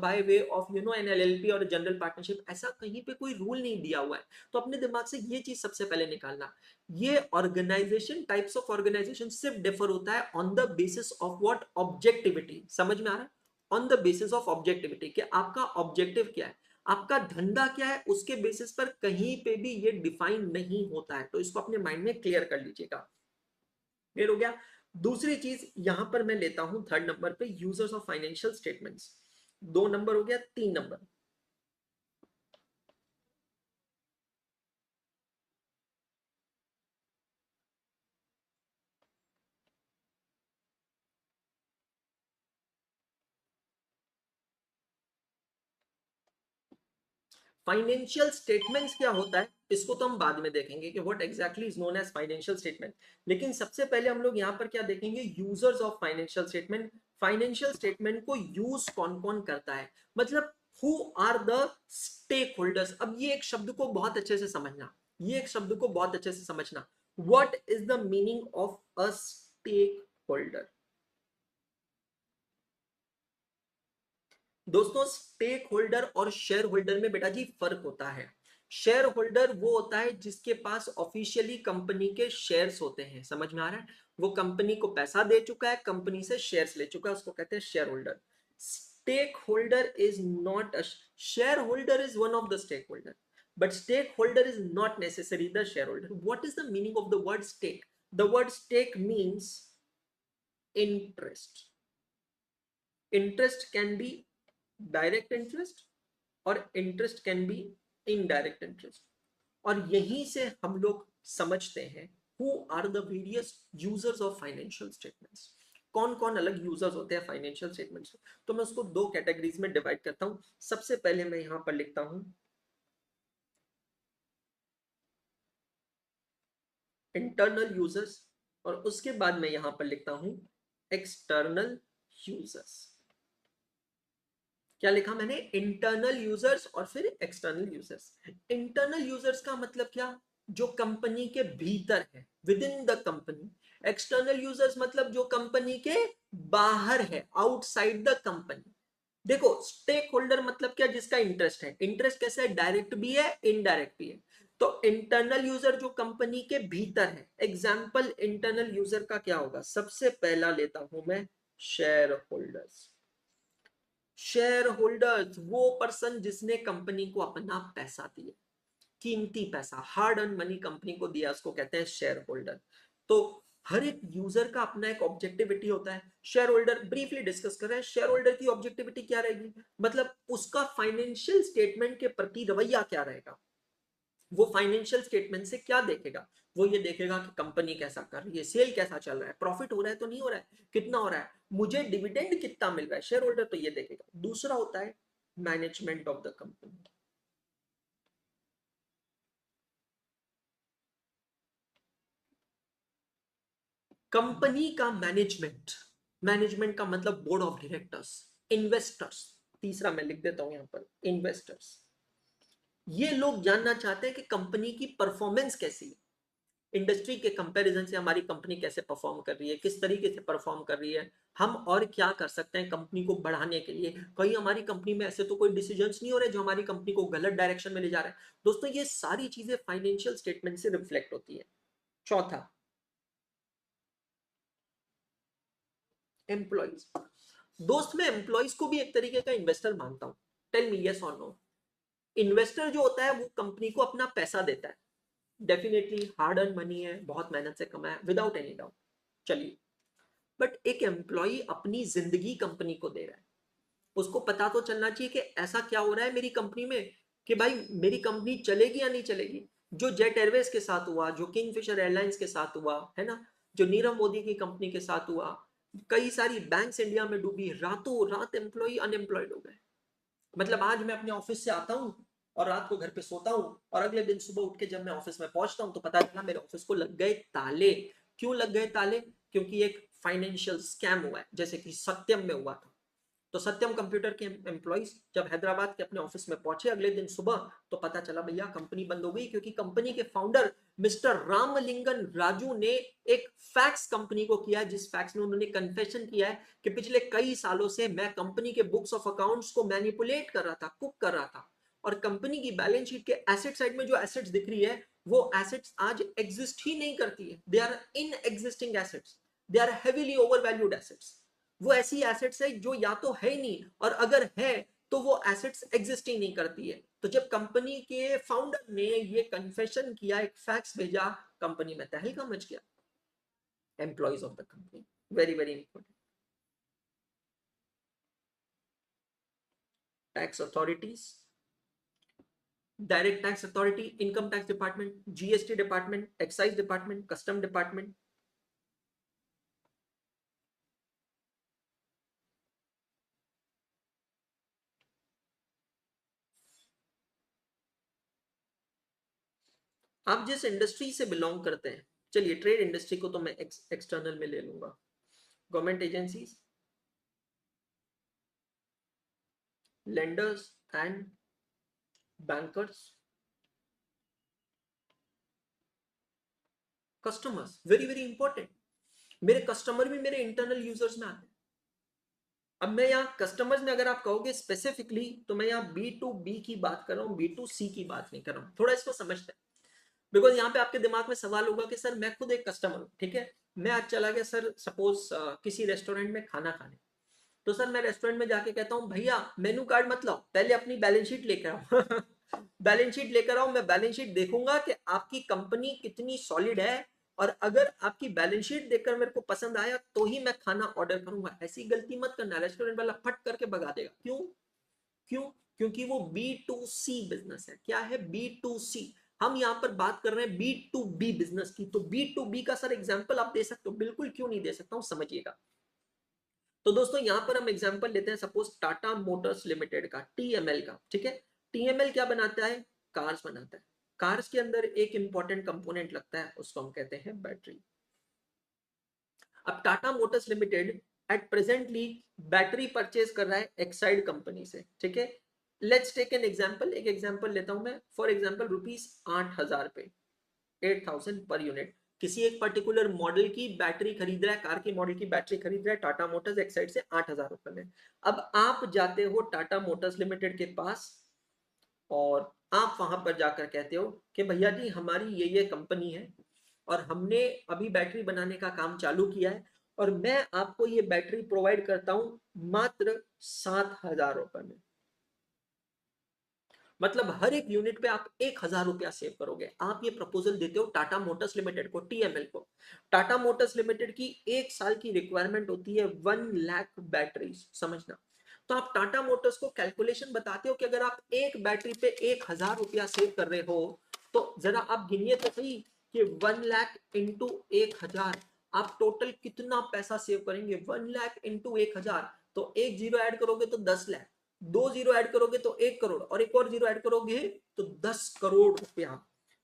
by way of an LLP और जनरल पार्टनरशिप। ऐसा कहीं पे कोई रूल नहीं दिया हुआ है। तो अपने दिमाग से ये चीज सबसे पहले निकालना। ये ऑर्गेनाइजेशन, टाइप्स ऑफ ऑर्गेनाइजेशन सिर्फ डिफर होता है on the basis of what objectivity. समझ में आ रहा है? On the basis of objectivity, कि आपका ऑब्जेक्टिव क्या है, आपका धंधा क्या है, उसके बेसिस पर कहीं पे भी ये डिफाइन नहीं होता है। तो इसको अपने माइंड में क्लियर कर लीजिएगा। क्लियर हो गया? दूसरी चीज यहां पर मैं लेता हूं थर्ड नंबर पे users of financial statements. 2 number हो गया, 3 नंबर। फाइनेंशियल स्टेटमेंट्स क्या होता है इसको तो हम बाद में देखेंगे कि what exactly is known as financial statement. लेकिन सबसे पहले हम लोग यहाँ पर क्या देखेंगे, users of financial statement. Financial statement को यूज कौन कौन करता है, मतलब who are the stake holders. अब ये एक शब्द को बहुत अच्छे से समझना, ये एक शब्द को बहुत अच्छे से समझना, what is the meaning of a stake holder. दोस्तों स्टेक होल्डर और शेयर होल्डर में बेटा जी फर्क होता है। शेयर होल्डर वो होता है जिसके पास ऑफिशियली कंपनी के शेयर्स होते हैं, समझ में आ रहा है, वो कंपनी को पैसा दे चुका है, कंपनी से शेयर्स ले चुका है, उसको कहते हैं share holder. Stake holder is not a share holder, is one of the stake holder, but stakeholder is not necessarily the shareholder. What is the meaning of the word stake? The word stake means interest. Interest can be direct interest और interest can be indirect interest. और यहीं से हम लोग समझते हैं who are the various users of financial statements, कौन कौन अलग यूजर्स होते हैं फाइनेंशियल स्टेटमेंट्स। तो मैं उसको दो कैटेगरीज में डिवाइड करता हूं। सबसे पहले मैं यहां पर लिखता हूं इंटरनल यूजर्स, और उसके बाद मैं यहां पर लिखता हूं एक्सटर्नल यूजर्स। क्या लिखा मैंने, इंटरनल यूजर्स और फिर एक्सटर्नल यूजर्स। इंटरनल यूजर्स का मतलब क्या, जो कंपनी के भीतर है, with in the company. External users मतलब जो कंपनी के बाहर है, आउटसाइड द कंपनी। देखो स्टेक होल्डर मतलब क्या, जिसका इंटरेस्ट है। इंटरेस्ट कैसे है, डायरेक्ट भी है इनडायरेक्ट भी है। तो इंटरनल यूजर जो कंपनी के भीतर है, एग्जाम्पल इंटरनल यूजर का क्या होगा, सबसे पहला लेता हूं मैं शेयर होल्डर्स। शेयर होल्डर्स वो पर्सन जिसने कंपनी को अपना पैसा दिया, कीमती पैसा, हार्ड अर्न मनी कंपनी को दिया, उसको कहते हैं शेयर होल्डर। तो हर एक यूजर का अपना एक ऑब्जेक्टिविटी होता है। शेयर होल्डर ब्रीफली डिस्कस कर रहे हैं, शेयर होल्डर की ऑब्जेक्टिविटी क्या रहेगी, मतलब उसका फाइनेंशियल स्टेटमेंट के प्रति रवैया क्या रहेगा, वो फाइनेंशियल स्टेटमेंट से क्या देखेगा, वो ये देखेगा कि कंपनी कैसा कर रही है, सेल कैसा चल रहा है, प्रॉफिट हो रहा है तो नहीं हो रहा है, कितना हो रहा है, मुझे डिविडेंड कितना मिल रहा है, शेयर होल्डर तो ये देखेगा। दूसरा होता है management of the company. Company का मैनेजमेंट, मैनेजमेंट का मतलब बोर्ड ऑफ डायरेक्टर्स, इन्वेस्टर्स, तीसरा मैं लिख देता हूं यहां पर इन्वेस्टर्स। ये लोग जानना चाहते हैं कि कंपनी की परफॉर्मेंस कैसी है, इंडस्ट्री के कंपैरिजन से हमारी कंपनी कैसे परफॉर्म कर रही है, किस तरीके से परफॉर्म कर रही है, हम और क्या कर सकते हैं कंपनी को बढ़ाने के लिए, कहीं हमारी कंपनी में ऐसे तो कोई डिसीजंस नहीं हो रहे जो हमारी कंपनी को गलत डायरेक्शन में ले जा रहे हैं। दोस्तों ये सारी चीजें फाइनेंशियल स्टेटमेंट से रिफ्लेक्ट होती है। चौथा एम्प्लॉइज। दोस्त मैं एम्प्लॉइज को भी एक तरीके का इन्वेस्टर मानता हूं। टेल मी यस और नो। इन्वेस्टर जो होता है वो कंपनी को अपना पैसा देता है, डेफिनेटली हार्ड अर्न मनी है, बहुत मेहनत से कमाया, विदाउट एनी डाउट, चलिए। बट एक एम्प्लॉय अपनी जिंदगी कंपनी को दे रहा है, उसको पता तो चलना चाहिए कि ऐसा क्या हो रहा है मेरी कंपनी में कि भाई मेरी कंपनी चलेगी या नहीं चलेगी। जो जेट एयरवेज के साथ हुआ, जो किंगफिशर एयरलाइंस के साथ हुआ है ना, जो नीरव मोदी की कंपनी के साथ हुआ, कई सारी बैंक्स इंडिया में डूबी, रातों रात एम्प्लॉय अनएम्प्लॉयड हो गए। मतलब आज मैं अपने ऑफिस से आता हूँ और रात को घर पे सोता हूँ, और अगले दिन सुबह उठ के जब मैं ऑफिस में पहुंचता हूँ तो पता चला मेरे ऑफिस को लग गए ताले। क्यों लग गए ताले, क्योंकि एक फाइनेंशियल स्कैम हुआ है, जैसे कि सत्यम में हुआ था। तो सत्यम कंप्यूटर के एम्प्लॉइज जब हैदराबाद के अपने ऑफिस में पहुंचे अगले दिन सुबह, तो पता चला भैया कंपनी बंद हो गई, क्योंकि कंपनी के फाउंडर मिस्टर रामलिंगन राजू ने एक फैक्स कंपनी को किया, जिस फैक्स में उन्होंने कन्फेशन किया है कि पिछले कई सालों से मैं कंपनी के बुक्स ऑफ अकाउंट्स को मैनिपुलेट कर रहा था, कुक कर रहा था, और कंपनी की बैलेंस शीट के एसेट साइड में जो एसेट्स दिख रही है वो एसेट्स आज एग्जिस्ट ही नहीं करती है, they are in existing assets, they are heavily over valued assets. वो ऐसी एसेट्स है जो या तो है ही नहीं, और अगर है तो वो एसेट्स एग्जिस्ट ही नहीं करती है। तो जब कंपनी के फाउंडर ने ये कन्फेशन किया, एक फैक्स भेजा, कंपनी में तहलका मच गया। Employees of the company, very very important. Tax authorities, direct tax authority, income tax department, GST department, excise department, custom department. आप जिस इंडस्ट्री से बिलोंग करते हैं, चलिए ट्रेड इंडस्ट्री को तो मैं एक्सटर्नल में ले लूंगा, government agencies, lenders and bankers, customers, very very important. मेरे कस्टमर भी मेरे इंटरनल यूजर्स में आते हैं। अब मैं यहाँ कस्टमर्स में अगर आप कहोगे स्पेसिफिकली, तो मैं यहाँ B2B की बात कर रहा हूँ, B2C की बात नहीं कर रहा हूँ। थोड़ा इसको समझते हैं, बिकॉज यहाँ पे आपके दिमाग में सवाल होगा कि सर मैं खुद एक कस्टमर हूँ, ठीक है, मैं आज चला गया सर सपोज किसी रेस्टोरेंट में खाना खाने, तो सर मैं रेस्टोरेंट में जाके कहता हूँ भैया मेनू कार्ड मत लाओ, पहले अपनी बैलेंस शीट लेकर आओ। बैलेंस शीट लेकर आओ, मैं बैलेंस शीट देखूंगा कि आपकी कंपनी कितनी सॉलिड है, और अगर आपकी बैलेंस शीट देखकर मेरे को पसंद आया तो ही मैं खाना ऑर्डर करूंगा। ऐसी गलती मत करना, रेस्टोरेंट वाला फट करके भगा देगा। क्यों? क्यों? क्योंकि वो B2C बिजनेस है। क्या है? B2C। हम यहां पर बात कर रहे हैं B2B बिजनेस की, तो B2B का सर एग्जांपल आप दे सकते हो? बिल्कुल, क्यों नहीं दे सकता हूं, समझिएगा। तो दोस्तों यहां पर हम एग्जांपल लेते हैं सपोज टाटा मोटर्स लिमिटेड का, TML का, ठीक है। TML क्या बनाता है? कार्स बनाता है। कार्स के अंदर एक इंपॉर्टेंट कंपोनेंट लगता है, उसको हम कहते हैं बैटरी। अब Tata motors limited at presently battery purchase कर रहा है एक्साइड कंपनी से, ठीक है। लेट्स टेक एन एग्जांपल, एक एग्जांपल लेता हूं मैं, फॉर एग्जांपल ₹8,000 पे, 8,000 पर यूनिट किसी एक पर्टिकुलर मॉडल की बैटरी खरीद रहा है, कार की मॉडल की बैटरी खरीद रहा है टाटा मोटर्स एक्साइड से ₹8,000 में। अब आप जाते हो टाटा मोटर्स लिमिटेड के पास और आप वहां पर जाकर कहते हो कि भैया जी हमारी ये कंपनी है और हमने अभी बैटरी बनाने का काम चालू किया है, और मैं आपको ये बैटरी प्रोवाइड करता हूं मात्र ₹7,000 में। मतलब हर एक यूनिट पे आप ₹1,000 सेव करोगे। आप ये प्रपोजल देते हो टाटा मोटर्स लिमिटेड को, TML को। टाटा मोटर्स लिमिटेड की एक साल की रिक्वायरमेंट होती है 1 लाख बैटरीज, समझना। तो आप टाटा मोटर्स को कैलकुलेशन बताते हो कि अगर आप एक बैटरी पे ₹1,000 सेव कर रहे हो, तो जरा आप गिनिए तो सही कि 1 लाख इंटू 1,000 आप टोटल कितना पैसा सेव करेंगे। 1 लाख इंटू 1,000, तो एक जीरो ऐड करोगे तो 10 लाख, दो जीरो ऐड करोगे तो 1 करोड़, और एक और जीरो ऐड करोगे तो 10 करोड़ रुपया।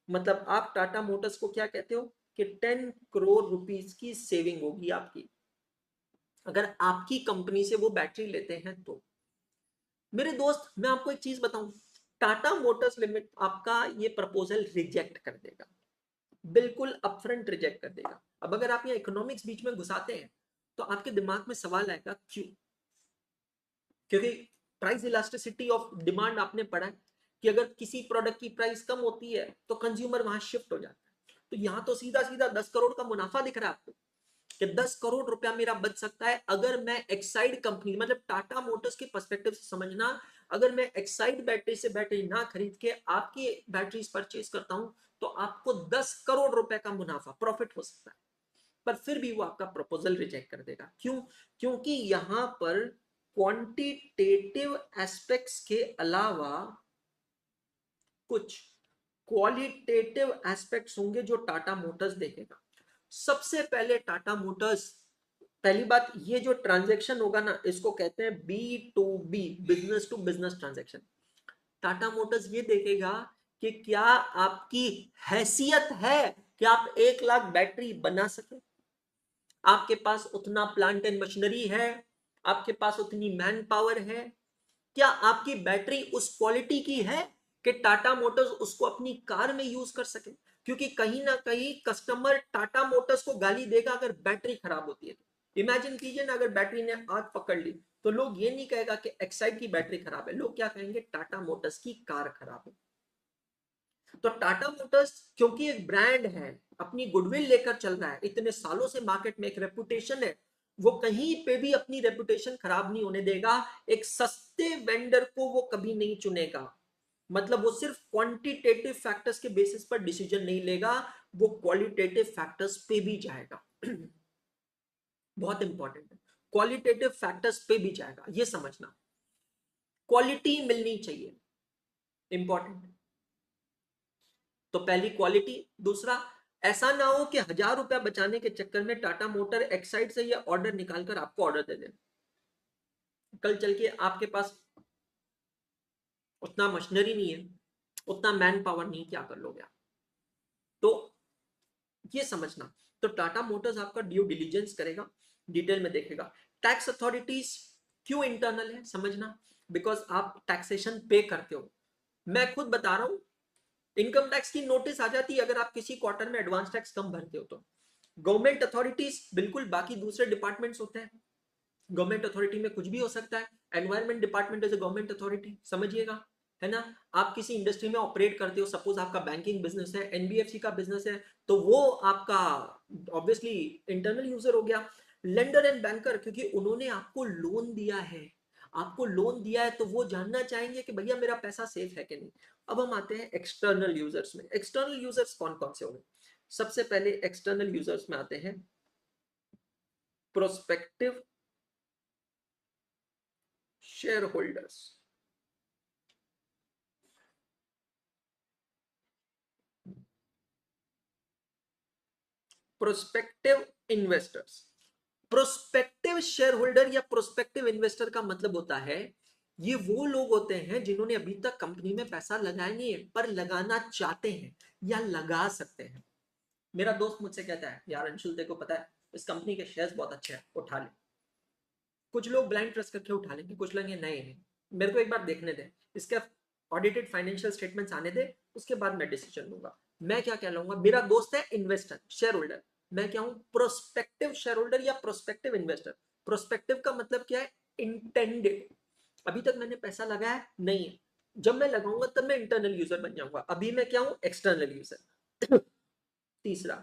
मतलब आप टाटा मोटर्स को क्या कहते हो कि 10 करोड़ रुपीज की सेविंग होगी आपकी, अगर आपकी कंपनी से वो बैटरी लेते हैं तो। मेरे दोस्त मैं आपको एक चीज बताऊं, टाटा मोटर्स लिमिट आपका ये प्रपोजल रिजेक्ट कर देगा, बिल्कुल अपफ्रंट रिजेक्ट कर देगा। अब अगर आप ये इकोनॉमिक्स बीच में घुसाते हैं तो आपके दिमाग में सवाल आएगा क्यों? क्योंकि प्राइस इलास्टिसिटी ऑफ डिमांड आपने पढ़ा है कि अगर किसी प्रोडक्ट की प्राइस कम होती है तो कंज्यूमर वहां शिफ्ट हो जाता है। तो यहां तो सीधा सीधा 10 करोड़ का मुनाफा दिख रहा है आपको कि 10 करोड़ रुपया मेरा बच सकता है अगर मैं एक्साइड कंपनी, मतलब टाटा मोटर्स के पर्सपेक्टिव से समझना, अगर मैं एक्साइड बैटरी से बैटरी ना खरीद के आपकी बैटरीज परचेज करता हूं, तो आपको 10 करोड़ रुपए का मुनाफा प्रॉफिट हो सकता है। पर फिर भी वो आपका प्रपोजल रिजेक्ट कर देगा। क्यों? क्योंकि यहां पर क्वांटिटेटिव एस्पेक्ट्स के अलावा कुछ क्वालिटेटिव एस्पेक्ट्स होंगे जो टाटा मोटर्स देखेगा। सबसे पहले टाटा मोटर्स, पहली बात, ये जो ट्रांजैक्शन होगा ना, इसको कहते हैं B2B, business to business transaction. Tata motors ये देखेगा कि क्या आपकी हैसियत है कि आप 1 लाख बैटरी बना सके, आपके पास उतना प्लांट एंड मशीनरी है, आपके पास उतनी मैन पावर है, क्या आपकी बैटरी उस क्वालिटी की है कि टाटा मोटर्स उसको अपनी कार में यूज कर सके। क्योंकि कहीं ना कहीं कस्टमर टाटा मोटर्स को गाली देगा अगर बैटरी खराब होती है तो। इमेजिन कीजिए ना, अगर बैटरी ने आग पकड़ ली तो लोग ये नहीं कहेगा कि एक्साइड की बैटरी खराब है, लोग क्या कहेंगे? टाटा मोटर्स की कार खराब है। तो टाटा मोटर्स क्योंकि एक ब्रांड है, अपनी गुडविल लेकर चल रहा है, इतने सालों से मार्केट में एक रेपुटेशन है, वो कहीं पे भी अपनी रेपुटेशन खराब नहीं होने देगा। एक सस्ते वेंडर को वो कभी नहीं चुनेगा। मतलब वो सिर्फ क्वांटिटेटिव फैक्टर्स के बेसिस पर डिसीजन नहीं लेगा, वो क्वालिटेटिव फैक्टर्स पे भी जाएगा। बहुत इंपॉर्टेंट है, क्वालिटेटिव फैक्टर्स पे भी जाएगा, ये समझना। क्वालिटी मिलनी चाहिए, इंपॉर्टेंट। तो पहली क्वालिटी। दूसरा, ऐसा ना हो कि ₹1,000 बचाने के चक्कर में टाटा मोटर एक्साइड से ये ऑर्डर निकालकर आपको ऑर्डर दे दे, कल चल के आपके पास उतना मशीनरी नहीं है, उतना मैन पावर नहीं, क्या कर लोगे आप? तो ये समझना, तो टाटा मोटर्स आपका ड्यू डिलीजेंस करेगा, डिटेल में देखेगा। टैक्स अथॉरिटीज क्यों इंटरनल है समझना, बिकॉज आप टैक्सेशन पे करते हो। मैं खुद बता रहा हूं, इनकम टैक्स की नोटिस आ जाती है अगर आप किसी क्वार्टर में एडवांस टैक्स कम भरते हो तो। गवर्नमेंट अथॉरिटीज बिल्कुल बाकी दूसरे डिपार्टमेंट्स होते हैं, गवर्नमेंट अथॉरिटी में कुछ भी हो सकता है। Environment department is a government authority, समझिएगा, है ना। आप किसी इंडस्ट्री में ऑपरेट करते हो, सपोज आपका बैंकिंग बिजनेस है, एनबीएफसी का बिजनेस है, तो वो आपका ऑब्वियसली इंटरनल यूजर हो गया। लेंडर एंड बैंकर, क्योंकि उन्होंने आपको लोन दिया है, आपको लोन दिया है तो वो जानना चाहेंगे कि भैया मेरा पैसा सेफ है कि नहीं। अब हम आते हैं एक्सटर्नल यूजर्स में। एक्सटर्नल यूजर्स कौन कौन से होंगे? सबसे पहले एक्सटर्नल यूजर्स में आते हैं prospective share holders. Prospective investors. Prospective share holder या प्रोस्पेक्टिव इन्वेस्टर का मतलब होता है, ये वो लोग होते हैं जिन्होंने अभी तक कंपनी में पैसा लगाया नहीं है पर लगाना चाहते हैं या लगा सकते हैं। मेरा दोस्त मुझसे कहता है, यार अंशुल तेको पता है इस कंपनी के शेयर्स बहुत अच्छे हैं, उठा ले। कुछ लोग ब्लाइंड ट्रस्ट करके उठा लेंगे, कुछ लोग नहीं, मेरे को एक बार देखने दे, इसके ऑडिटेड फाइनेंशियल स्टेटमेंट्स आने दे, उसके बाद मैं डिसीजन लूंगा। मैं क्या कह लूंगा, मेरा दोस्त है इन्वेस्टर शेयर होल्डर, मैं क्या हूं प्रोस्पेक्टिव शेयर होल्डर या प्रोस्पेक्टिव इन्वेस्टर। प्रोस्पेक्टिव का मतलब क्या है, इंटेंडेड, अभी तक मैंने पैसा लगाया नहीं है, जब मैं लगाऊंगा तब मैं इंटरनल यूजर बन जाऊंगा, अभी मैं क्या हूं एक्सटर्नल यूजर। तीसरा,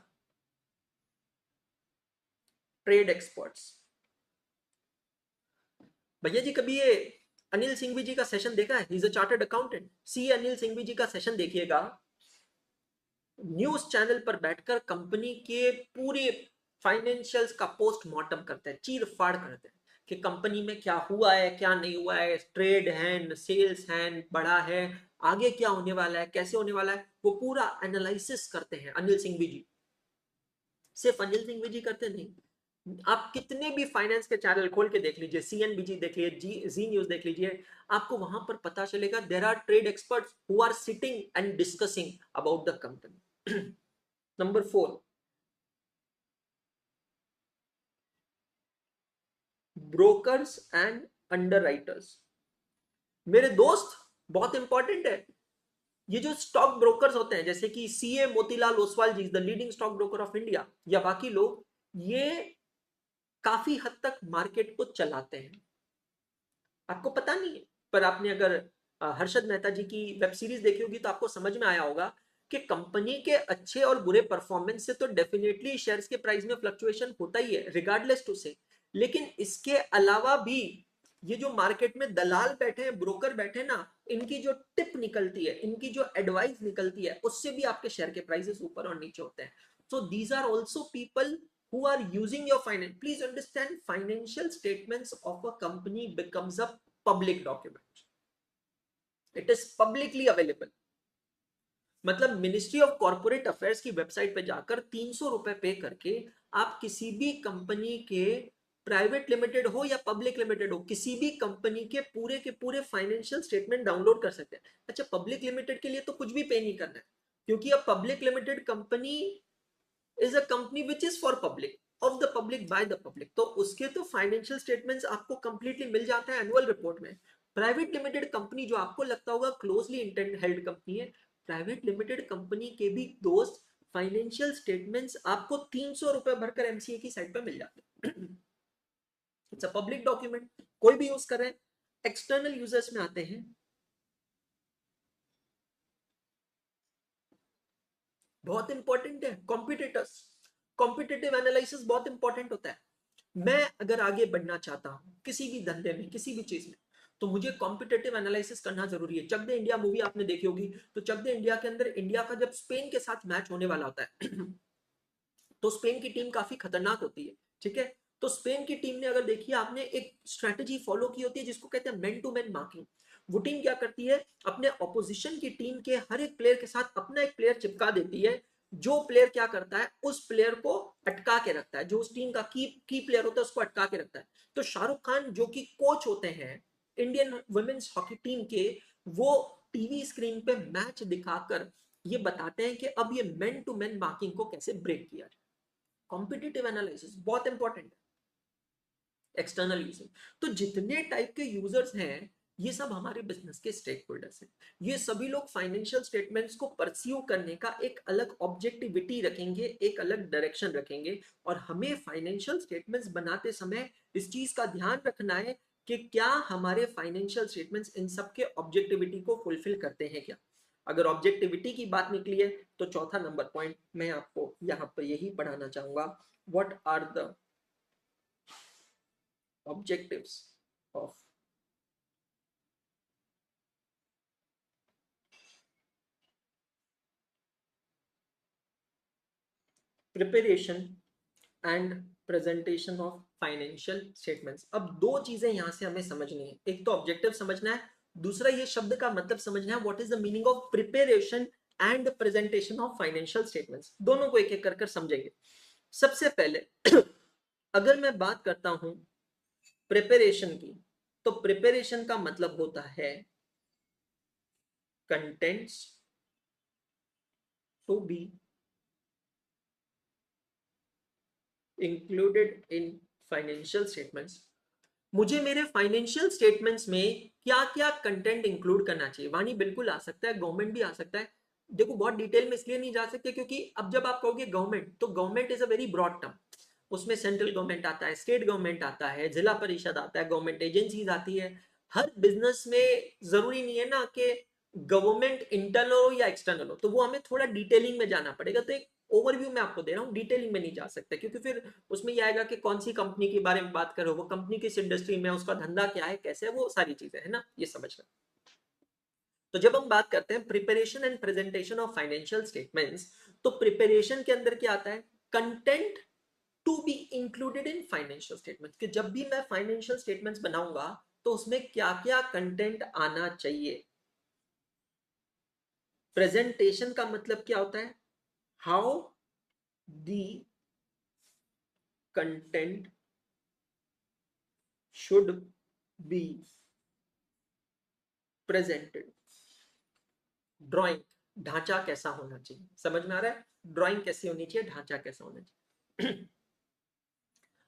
ट्रेड एक्सपर्ट्स। भैया जी कभी ये अनिल सिंघवी जी का सेशन देखा है? He is a chartered accountant. सी अनिल सिंघवी जी का सेशन देखिएगा, न्यूज चैनल पर बैठकर कंपनी के पूरे फाइनेंशियल्स का पोस्टमार्टम करते हैं, चीर फाड़ करते हैं कि कंपनी में क्या हुआ है क्या नहीं हुआ है, ट्रेड हैंड, सेल्स हैंड बढ़ा है, आगे क्या होने वाला है, कैसे होने वाला है, वो पूरा एनालिसिस करते हैं अनिल सिंघवी जी। सिर्फ अनिल सिंघवी जी करते नहीं, आप कितने भी फाइनेंस के चैनल खोल के देख लीजिए, सीएनबीजी देख लीजिए, जी न्यूज देख लीजिए, आपको वहां पर पता चलेगा there are trade experts who are sitting and discussing about the company. Number 4, brokers and underwriters. मेरे दोस्त बहुत इंपॉर्टेंट है, ये जो स्टॉक ब्रोकर्स होते हैं जैसे कि CA Motilal Oswal ji, the leading stock broker of India, या बाकी लोग, ये काफी हद तक मार्केट को चलाते हैं, आपको पता नहीं है, पर आपने अगर हर्षद मेहता जी की वेब सीरीज देखी होगी तो आपको समझ में आया होगा कि कंपनी के अच्छे और बुरे परफॉर्मेंस से तो डेफिनेटली शेयर्स के प्राइस में फ्लक्चुएशन होता ही है रिगार्डलेस टू से, लेकिन इसके अलावा भी ये जो मार्केट में दलाल बैठे हैं, ब्रोकर बैठे हैं ना, इनकी जो टिप निकलती है, इनकी जो एडवाइस निकलती है, उससे भी आपके शेयर के प्राइसेस ऊपर और नीचे होते हैं। So these are also people who are using your finance. Please understand, financial statements of a company becomes a public document. It is publicly available. मतलब मिनिस्ट्री ऑफ कॉर्पोरेट अफेयर्स की website पे जाकर 300 रुपए पे करके आप किसी भी कंपनी के, प्राइवेट लिमिटेड हो या पब्लिक लिमिटेड हो, किसी भी कंपनी के पूरे फाइनेंशियल स्टेटमेंट डाउनलोड कर सकते हैं। अच्छा, पब्लिक लिमिटेड के लिए तो कुछ भी पे नहीं करना है, क्योंकि अब public limited company is a company which is for public, of the public, by the public, तो उसके तो फाइनेंशियल स्टेटमेंट्स आपको कंप्लीटली मिल जाता है एनुअल रिपोर्ट में। प्राइवेट लिमिटेड कंपनी जो आपको लगता होगा क्लोजली इंटेंड हेल्ड कंपनी है, प्राइवेट लिमिटेड कंपनी के भी दोस्त फाइनेंशियल स्टेटमेंट्स आपको 300 रुपए भरकर एमसीए की साइट पर मिल जाते हैं। इट्स अ पब्लिक डॉक्यूमेंट, कोई भी यूज कर रहे हैं। एक्सटर्नल यूजर्स में आते हैं, बहुत इंपॉर्टेंट है कॉम्पिटिटर्स। कॉम्पिटिटिव एनालिसिस बहुत इंपॉर्टेंट होता है। मैं अगर आगे बढ़ना चाहता हूं किसी भी धंधे में, किसी भी चीज में, तो मुझे कॉम्पिटिटिव एनालिसिस करना जरूरी है। चक दे इंडिया मूवी आपने देखी होगी, तो चक दे इंडिया के अंदर इंडिया का जब स्पेन के साथ मैच होने वाला होता है तो स्पेन की टीम काफी खतरनाक होती है, ठीक है। तो स्पेन की टीम ने, अगर देखिए आपने, एक स्ट्रेटेजी फॉलो की होती है जिसको कहते हैं मैन टू मैन मार्किंग। वो टीम क्या करती है, अपने ऑपोजिशन की टीम के हर एक प्लेयर के साथ अपना एक प्लेयर चिपका देती है, जो प्लेयर क्या करता है उस प्लेयर को अटका के रखता है, जो उस टीम का की प्लेयर होता है उसको अटका के रखता है। तो शाहरुख खान जो कि कोच होते हैं इंडियन वुमेन्स हॉकी टीम के, वो टीवी स्क्रीन पे मैच दिखाकर ये बताते हैं कि अब ये मैन टू मैन मार्किंग को कैसे ब्रेक किया जाए। कॉम्पिटिटिव एनालिसिस बहुत इंपॉर्टेंट है। एक्सटर्नल यूजर, तो जितने टाइप के यूजर्स हैं ये सब हमारे बिजनेस के स्टेक होल्डर्स हैं। ये सभी लोग फाइनेंशियल स्टेटमेंट्स को परस्यू करने का एक अलग ऑब्जेक्टिविटी रखेंगे, एक अलग डायरेक्शन रखेंगे, और हमें फाइनेंशियल स्टेटमेंट्स बनाते समय इस चीज का ध्यान रखना है कि क्या हमारे फाइनेंशियल स्टेटमेंट्स इन सब के ऑब्जेक्टिविटी को फुलफिल करते हैं क्या। अगर ऑब्जेक्टिविटी की बात निकली है तो चौथा नंबर पॉइंट मैं आपको यहाँ पर यही पढ़ाना चाहूंगा, what are the objectives of preparation and presentation of financial statements। अब दो चीजें यहां से हमें समझनी है, एक तो ऑब्जेक्टिव समझना है, दूसरा ये शब्द का मतलब समझना है, what is the meaning of preparation and presentation of financial statements. दोनों को एक एक कर समझेंगे। सबसे पहले अगर मैं बात करता हूं प्रिपरेशन की, तो प्रिपरेशन का मतलब होता है contents to be included in financial statements. मुझे मेरे फाइनेंशियल स्टेटमेंट्स में क्या क्या कंटेंट इंक्लूड करना चाहिए। वाणी बिल्कुल आ सकता है, गवर्नमेंट भी आ सकता है। देखो बहुत डिटेल में इसलिए नहीं जा सकते क्योंकि अब जब आप कहोगे गवर्नमेंट, तो government is a very broad term. उसमें सेंट्रल गवर्नमेंट आता है, स्टेट गवर्नमेंट आता है, जिला परिषद आता है, गवर्नमेंट एजेंसीज आती है। हर बिजनेस में जरूरी नहीं है ना कि गवर्नमेंट इंटरनल हो या एक्सटर्नल हो, तो वो हमें थोड़ा डिटेलिंग में जाना पड़ेगा। तो एक ओवरव्यू मैं आपको दे रहा हूँ, डिटेलिंग में नहीं जा सकते क्योंकि फिर उसमें यह आएगा कि कौन सी कंपनी के बारे में बात करो, वो कंपनी किस इंडस्ट्री में, उसका धंधा क्या है, कैसे है, वो सारी चीजें है ना, ये समझना। तो जब हम बात करते हैं preparation and presentation of financial statements, तो प्रिपरेशन के अंदर क्या आता है, content to be included in financial statements, कि जब भी मैं फाइनेंशियल स्टेटमेंट्स बनाऊंगा तो उसमें क्या क्या कंटेंट आना चाहिए। प्रेजेंटेशन का मतलब क्या होता है, how the content should be presented. Drawing ढांचा कैसा होना चाहिए, समझ में आ रहा है, ड्राइंग कैसी होनी चाहिए, ढांचा कैसा होना चाहिए।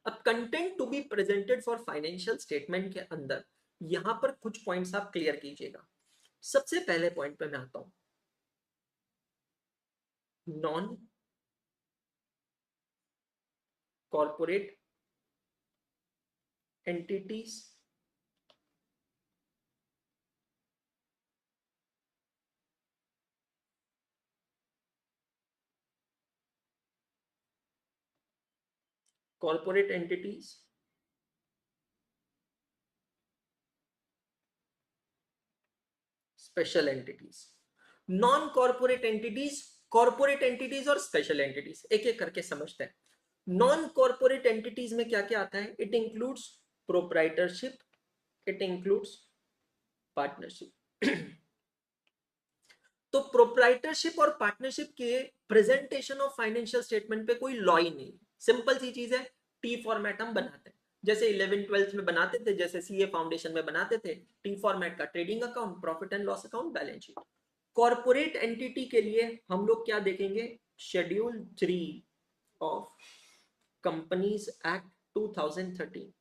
अब content to be presented for financial statement के अंदर यहां पर कुछ पॉइंट्स आप क्लियर कीजिएगा। सबसे पहले पॉइंट पे मैं आता हूं, non corporate entities corporate entities special entities. Non corporate entities, corporate entities और स्पेशल एंटिटीज, एक एक करके समझते हैं। नॉन कॉर्पोरेट एंटिटीज में क्या क्या आता है, it includes proprietorship, it includes partnership. तो प्रोप्राइटरशिप और पार्टनरशिप के प्रेजेंटेशन ऑफ फाइनेंशियल स्टेटमेंट पे कोई लॉ ही नहीं, सिंपल सी चीज है, टी फॉर्मेट हम बनाते हैं जैसे 11th 12th में बनाते थे, जैसे सीए फाउंडेशन में बनाते थे। टी फॉर्मेट का trading account, profit and loss account, balance sheet. Corporate entity के लिए हम लोग क्या देखेंगे, schedule 3 of companies act 2013।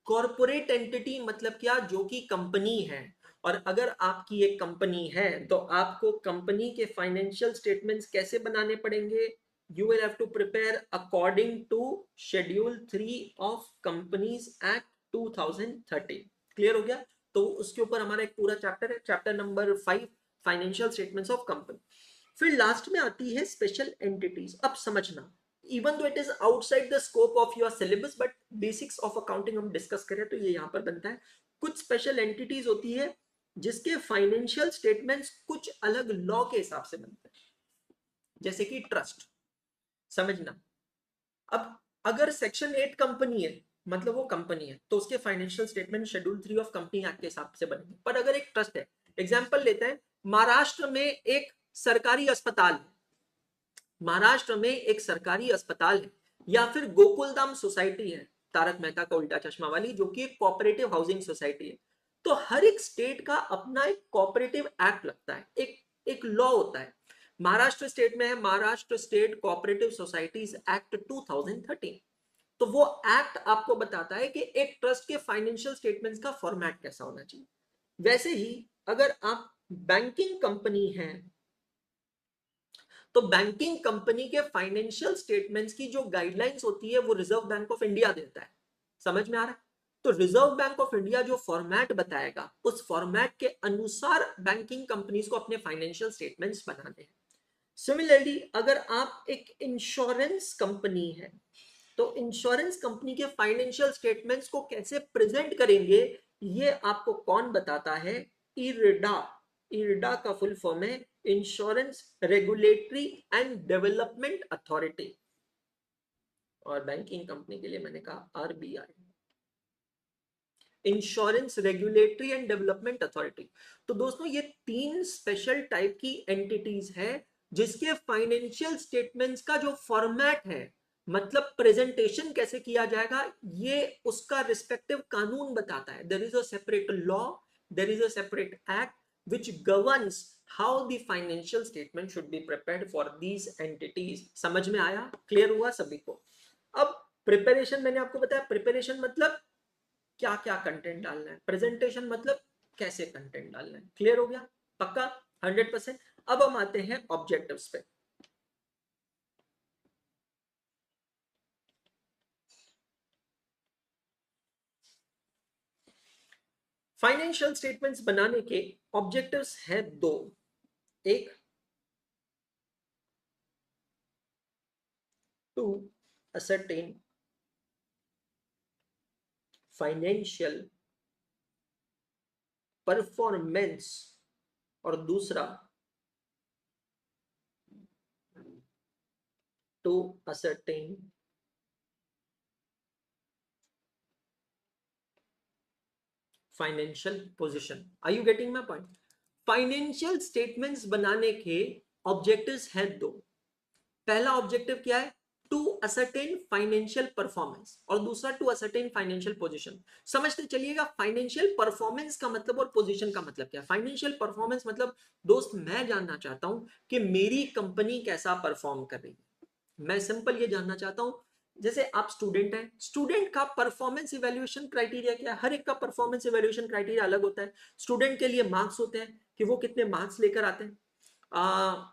Corporate entity मतलब क्या, जो कि कंपनी है, और अगर आपकी एक कंपनी है तो आपको कंपनी के फाइनेंशियल स्टेटमेंट्स कैसे बनाने पड़ेंगे, you will have to prepare according to schedule 3 of companies act 2013। Clear हो गया, तो उसके ऊपर हमारा एक पूरा चैप्टर है, chapter number 5, financial statements of company. फिर लास्ट में आती है स्पेशल एंटिटीज। अब समझना, even though it is outside the scope of your syllabus, but basics of accounting हम डिस्कस करें तो ये यहाँ पर बनता है। कुछ स्पेशल एंटिटीज होती है जिसके फाइनेंशियल स्टेटमेंट्स कुछ अलग लॉ के हिसाब से बनते हैं, जैसे कि ट्रस्ट। समझना, अब अगर सेक्शन 8 कंपनी है, मतलब वो कंपनी है, तो उसके financial statement schedule 3 of company act के हिसाब से बनेंगे। पर अगर एक ट्रस्ट है, एग्जाम्पल लेते हैं, महाराष्ट्र में एक सरकारी अस्पताल है, महाराष्ट्र में एक सरकारी अस्पताल है, या फिर गोकुलधाम सोसाइटी है, तारक मेहता का उल्टा चश्मा वाली, जो कि एक कोऑपरेटिव हाउसिंग सोसाइटी है। तो हर एक स्टेट का अपना एक कोऑपरेटिव एक्ट लगता है, एक एक लॉ होता है। महाराष्ट्र स्टेट में है Maharashtra state cooperative societies act 2013। तो वो एक्ट आपको बताता है कि एक ट्रस्ट के फाइनेंशियल स्टेटमेंट्स का फॉर्मेट कैसा होना चाहिए। वैसे ही अगर आप बैंकिंग कंपनी हैं तो बैंकिंग कंपनी के फाइनेंशियल स्टेटमेंट्स की जो गाइडलाइंस होती है वो रिजर्व बैंक ऑफ इंडिया देता है। समझ में आ रहा है? तो रिजर्व बैंक ऑफ इंडिया जो फॉर्मेट बताएगा उस फॉर्मेट के अनुसार बैंकिंग कंपनीज को अपने फाइनेंशियल स्टेटमेंट्स बनाने हैं। सिमिलरली अगर आप एक इंश्योरेंस कंपनी है तो इंश्योरेंस कंपनी के फाइनेंशियल स्टेटमेंट्स को कैसे प्रेजेंट करेंगे ये आपको कौन बताता है? इरडा। इरडा का फुल फॉर्म है insurance regulatory and development authority, और बैंकिंग कंपनी के लिए मैंने कहा RBI, insurance regulatory and development authority. तो दोस्तों ये तीन स्पेशल टाइप की एंटिटीज है जिसके फाइनेंशियल स्टेटमेंट्स का जो फॉर्मेट है, मतलब प्रेजेंटेशन कैसे किया जाएगा, ये उसका रिस्पेक्टिव कानून बताता है। There is a separate law, there is a separate act which governs how the financial statement should be prepared for these entities। समझ में आया? क्लियर हुआ सभी को? अब प्रिपरेशन मैंने आपको बताया, प्रिपरेशन मतलब क्या क्या कंटेंट डालना है, प्रेजेंटेशन मतलब कैसे कंटेंट डालना है। क्लियर हो गया? पक्का? 100%। अब हम आते हैं ऑब्जेक्टिव्स पे। फाइनेंशियल स्टेटमेंट्स बनाने के ऑब्जेक्टिव्स है दो। एक, टू ascertain फाइनेंशियल परफॉर्मेंस, और दूसरा to ascertain financial position. Are you getting my point? Financial statements बनाने के ऑब्जेक्टिव्स हैं दो। पहला ऑब्जेक्टिव क्या है? टू असरटेन फाइनेंशियल परफॉर्मेंस, और दूसरा टू असरटेन फाइनेंशियल पोजीशन। समझते चलिएगा फाइनेंशियल परफॉर्मेंस का मतलब और पोजीशन का मतलब क्या है। फाइनेंशियल परफॉर्मेंस मतलब दोस्त मैं जानना चाहता हूं कि मेरी कंपनी कैसा परफॉर्म कर रही है। मैं सिंपल ये जानना चाहता हूं, जैसे आप स्टूडेंट हैं, स्टूडेंट का परफॉर्मेंस इवैल्यूएशन क्राइटेरिया क्या है? हर एक का परफॉर्मेंस इवैल्यूएशन क्राइटेरिया अलग होता है। स्टूडेंट के लिए मार्क्स होते हैं कि वो कितने मार्क्स लेकर आते हैं।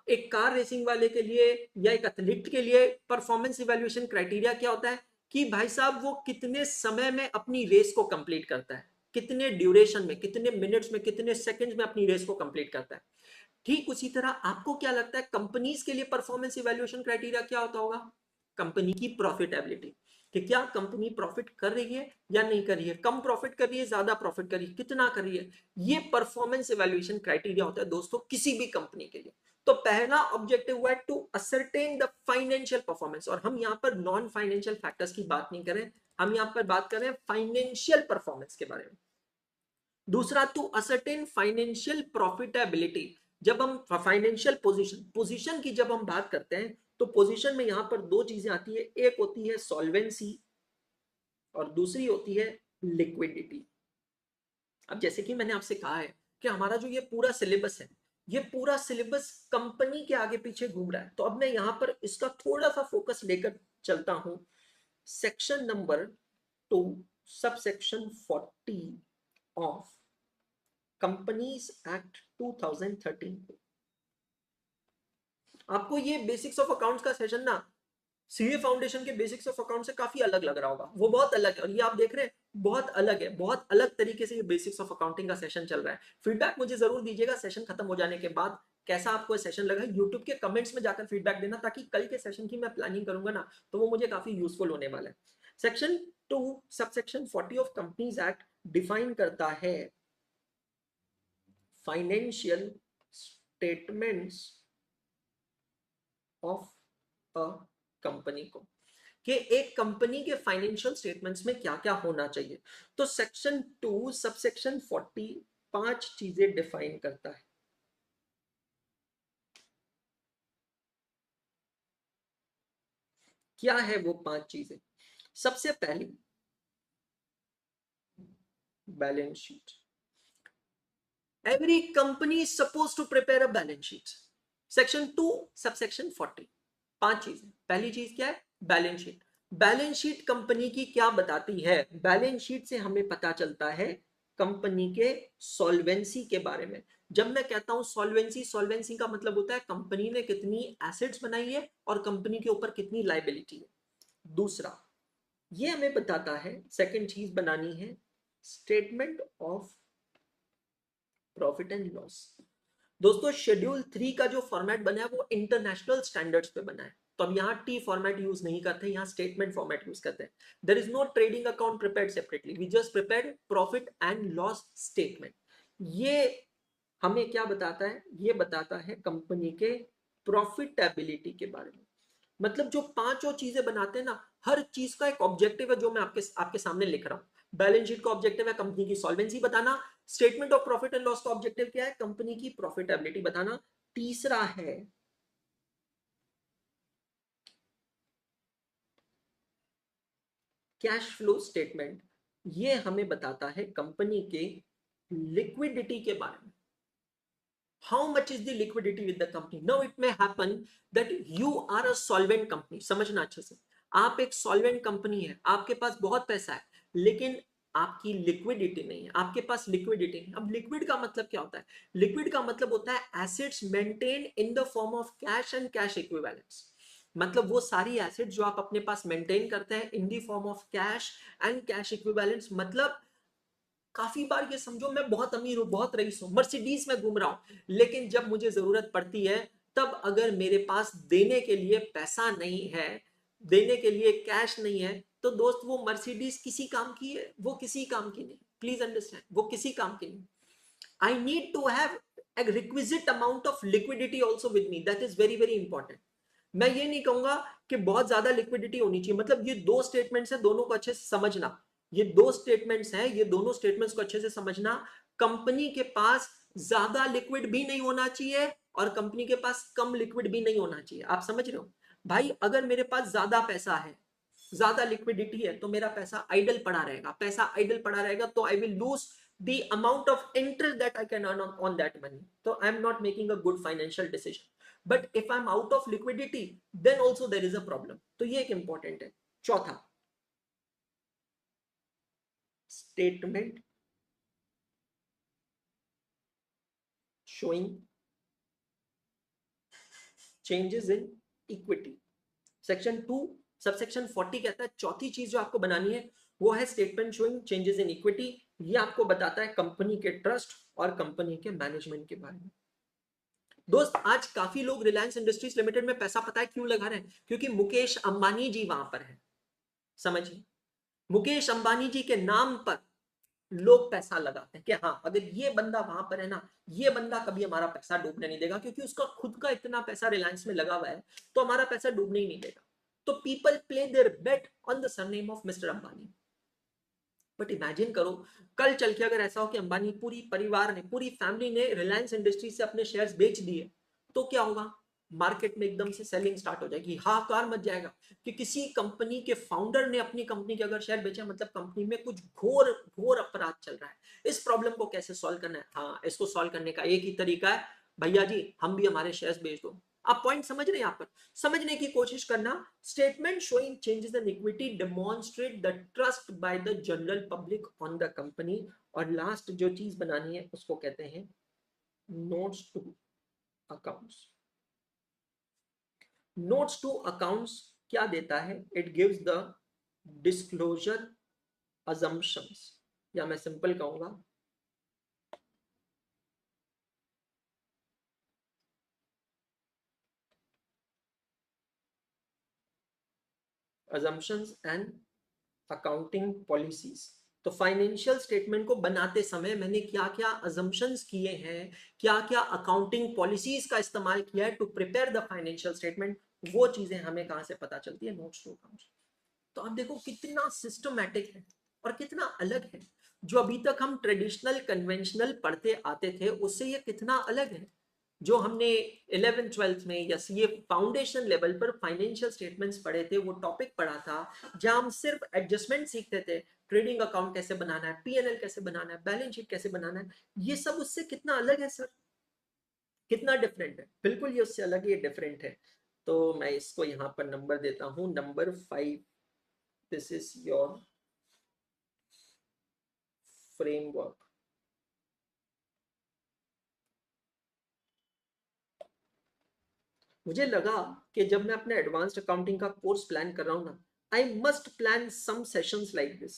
एक कार रेसिंग वाले के लिए या एक एथलीट के लिए परफॉर्मेंस इवैल्यूएशन क्राइटेरिया क्या होता है कि भाई साहब वो कितने समय में अपनी रेस को कंप्लीट करता है, कितने ड्यूरेशन में, कितने मिनट्स में, कितने सेकंड्स में अपनी रेस को कंप्लीट करता है। ठीक उसी तरह आपको क्या लगता है कंपनीज के लिए परफॉर्मेंस इवैल्यूएशन क्राइटेरिया क्या होता होगा? कंपनी की प्रॉफिटेबिलिटी, कि क्या कंपनी प्रॉफिट कर रही है या नहीं कर रही है, कम प्रॉफिट कर रही है, ज्यादा प्रॉफिट कर रही है, कितना कर रही है। ये परफॉर्मेंस इवैल्यूएशन क्राइटेरिया होता है दोस्तों किसी भी कंपनी के लिए। तो पहला ऑब्जेक्टिव हुआ है to ascertain the financial performance, और हम यहां पर नॉन फाइनेंशियल फैक्टर्स की बात नहीं करें, हम यहां पर बात कर रहे हैं फाइनेंशियल परफॉर्मेंस के बारे में। दूसरा, टू असरटेन फाइनेंशियल प्रॉफिटेबिलिटी। जब हम फाइनेंशियल पोजीशन पोजीशन की जब हम बात करते हैं तो पोजीशन में यहां पर दो चीजें आती है, एक होती है सॉल्वेंसी और दूसरी होती है लिक्विडिटी। अब जैसे कि मैंने आपसे कहा है कि हमारा जो ये पूरा सिलेबस है, ये पूरा सिलेबस कंपनी के आगे पीछे घूम रहा है, तो अब मैं यहां पर इसका थोड़ा सा फोकस लेकर चलता हूं section number 2 sub section 40 of companies act 2013। आपको ये बेसिक्स ऑफ अकाउंट्स का सेशन ना सीए फाउंडेशन के बेसिक्स ऑफ अकाउंट से काफी अलग लग रहा होगा, वो बहुत अलग है, और ये आप देख रहे हैं बहुत अलग है, बहुत अलग तरीके से ये बेसिक्स ऑफ अकाउंटिंग का सेशन चल रहा है। फीडबैक मुझे जरूर दीजिएगा सेशन खत्म हो जाने के बाद, कैसा आपको सेशन लगा। यूट्यूब के कमेंट्स में जाकर फीडबैक देना, ताकि कल के सेशन की मैं प्लानिंग करूंगा ना तो वो मुझे काफी यूजफुल होने वाला है। Section 2 subsection 40 of companies act define करता है financial statements of a company को, कि एक कंपनी के फाइनेंशियल स्टेटमेंट्स में क्या क्या होना चाहिए। तो सेक्शन 2 सबसेक्शन 40 पांच चीजें डिफाइन करता है। क्या है वो पांच चीजें? सबसे पहली, balance sheet. Every company is suppose to prepare a balance sheet. Section 2 subsection 40, 5 चीजें। पहली चीज क्या है? Balance sheet. बैलेंस शीट कंपनी की क्या बताती है? बैलेंस शीट से हमें पता चलता है कंपनी के सॉल्वेंसी के बारे में। जब मैं कहता हूं सॉल्वेंसी, सॉल्वेंसी का मतलब होता है कंपनी ने कितनी एसेट्स बनाई है और कंपनी के ऊपर कितनी लायबिलिटी है। दूसरा, ये हमें बताता है, सेकंड चीज बनानी है, statement of profit and loss. दोस्तों शेड्यूल 3 का जो फॉर्मेट बना है वो इंटरनेशनल स्टैंडर्ड्स पे बना है, तो अब यहाँ टी फॉर्मेट यूज नहीं करते, यहाँ स्टेटमेंट फॉर्मेट यूज करते हैं। There is no trading account prepared separately, we just prepared profit and loss statement. ये हमें क्या बताता है? ये बताता है कंपनी के प्रॉफिटेबिलिटी के बारे में। मतलब जो पांचों चीजें बनाते हैं ना, हर चीज का एक ऑब्जेक्टिव है जो मैं आपके आपके सामने लिख रहा हूं। बैलेंस शीट का ऑब्जेक्टिव है कंपनी की सॉल्वेंसी बताना, statement of profit and loss का ऑब्जेक्टिव क्या है? कंपनी की प्रॉफिटेबिलिटी बताना। तीसरा है कैश फ्लो स्टेटमेंट, ये हमें बताता है कंपनी के लिक्विडिटी के बारे में। How much is the liquidity with the company? Now it may happen that you are a solvent company. समझना अच्छे से, आप एक solvent company है, आपके पास बहुत पैसा है, लेकिन आपकी लिक्विडिटी नहीं है, आपके पास लिक्विडिटी नहीं। अब लिक्विड का मतलब क्या होता है? लिक्विड का मतलब होता है assets maintain in the form of cash and cash equivalents. मतलब वो सारी एसेट्स जो आप अपने पास मेंटेन करते हैं in the form of cash and cash equivalents. मतलब काफी बार ये समझो मैं बहुत अमीर हूं, बहुत रईस हूं, मर्सिडीज में घूम रहा हूं, लेकिन जब मुझे जरूरत पड़ती है तब अगर मेरे पास देने के लिए पैसा नहीं है, देने के लिए कैश नहीं है, तो दोस्त वो मर्सिडीज किसी काम की है? वो किसी काम की नहीं। प्लीज अंडरस्टैंड, वो किसी काम की नहीं। I need to have a requisite amount of liquidity also with me, that is very very important। मैं ये नहीं कहूंगा कि बहुत ज्यादा लिक्विडिटी होनी चाहिए। मतलब ये दो स्टेटमेंट्स है, दोनों को अच्छे से समझना। ये दो स्टेटमेंट्स हैं, ये दोनों स्टेटमेंट्स को अच्छे से समझना। कंपनी के पास ज्यादा लिक्विड भी नहीं होना चाहिए और कंपनी के पास कम लिक्विड भी नहीं होना चाहिए। आप समझ रहे हो भाई? अगर मेरे पास ज्यादा पैसा है, ज्यादा लिक्विडिटी है, तो मेरा पैसा आइडल पड़ा रहेगा। पैसा आइडल पड़ा रहेगा तो I will lose the amount of interest that I can earn on that money, so I'm not making a good financial decision। but if I'm out of liquidity then also there is a problem। तो ये एक important है। चौथा, statement showing changes in equity। Section 2 subsection 40 कहता है चौथी चीज जो आपको बनानी है वो है statement showing changes in equity. ये आपको बताता है कंपनी के ट्रस्ट और कंपनी के मैनेजमेंट के बारे में। दोस्त आज काफी लोग रिलायंस इंडस्ट्रीज लिमिटेड में पैसा पता है क्यों लगा रहे हैं? क्योंकि मुकेश अंबानी जी वहां पर है। समझिए, मुकेश अंबानी जी के नाम पर लोग पैसा लगाते हैं कि हाँ अगर ये बंदा वहां पर है ना, ये बंदा कभी हमारा पैसा डूबने नहीं देगा, क्योंकि उसका खुद का इतना पैसा रिलायंस में लगा हुआ है, तो हमारा पैसा डूबने ही नहीं देगा। तो people play their bet on the surname of mister Ambani. But imagine करो कल चल के अगर ऐसा हो कि अंबानी पूरी परिवार ने, पूरी फैमिली ने रिलायंस इंडस्ट्रीज से अपने शेयर्स बेच दिए, तो क्या होगा? मार्केट में एकदम से सेलिंग स्टार्ट हो जाएगी, हाहाकार मच जाएगा कि किसी कंपनी के फाउंडर ने अपनी कंपनी के अगर शेयर बेचा, मतलब कंपनी में कुछ घोर घोर अपराध चल रहा है। इस प्रॉब्लम को कैसे सॉल्व करना है? हाँ, इसको सॉल्व करने का एक ही तरीका है, भैया जी हम भी हमारे शेयर्स बेच दो। आप पॉइंट समझ रहे हैं? यहाँ पर समझने की कोशिश करना। Statement showing changes in equity demonstrate the trust by the general public on the company. और लास्ट जो चीज बनानी है उसको कहते हैं notes to accounts. Notes to accounts क्या देता है? It gives the disclosure assumptions, या मैं सिंपल कहूंगा assumptions and अकाउंटिंग पॉलिसीज। तो फाइनेंशियल स्टेटमेंट को बनाते समय मैंने क्या क्या अजम्पशंस किए हैं, क्या क्या अकाउंटिंग पॉलिसीज का इस्तेमाल किया है to prepare the financial statement, वो चीजें हमें कहां से पता चलती है? Notes to accounts. तो आप देखो कितना सिस्टमैटिक है और कितना अलग है। जो अभी तक हम ट्रेडिशनल कन्वेंशनल पढ़ते आते थे उससे ये कितना अलग है। जो हमने 11th 12th में या ये फाउंडेशन लेवल पर फाइनेंशियल स्टेटमेंट्स पढ़े थे, वो टॉपिक पढ़ा था जहां हम सिर्फ एडजस्टमेंट सीखते थे, ट्रेडिंग अकाउंट कैसे बनाना है, पीएनएल कैसे बनाना है, बैलेंस शीट कैसे बनाना है। ये सब उससे कितना अलग है सर। कितना डिफरेंट है, बिल्कुल ये उससे अलग, ये डिफरेंट है। तो मैं इसको यहाँ पर नंबर देता हूँ, number 5। This is your framework. मुझे लगा कि जब मैं अपने एडवांस्ड अकाउंटिंग का कोर्स प्लान कर रहा हूँ ना, I must plan some sessions like this,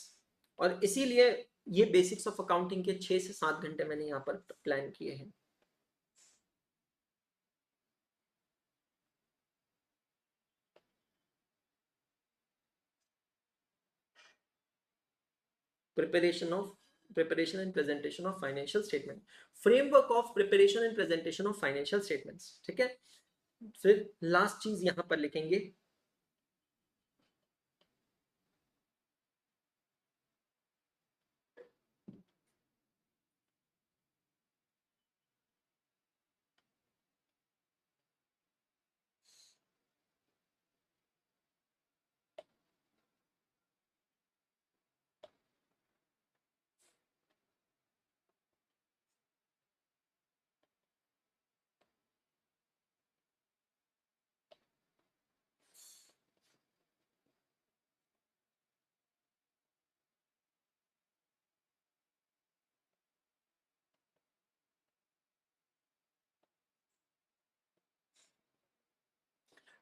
और इसीलिए ये बेसिक्स ऑफ अकाउंटिंग के 6 से 7 घंटे मैंने यहाँ पर प्लान किए हैं। Preparation and presentation of financial statement, framework of preparation and presentation of financial statements, ठीक है। फिर लास्ट चीज यहां पर लिखेंगे,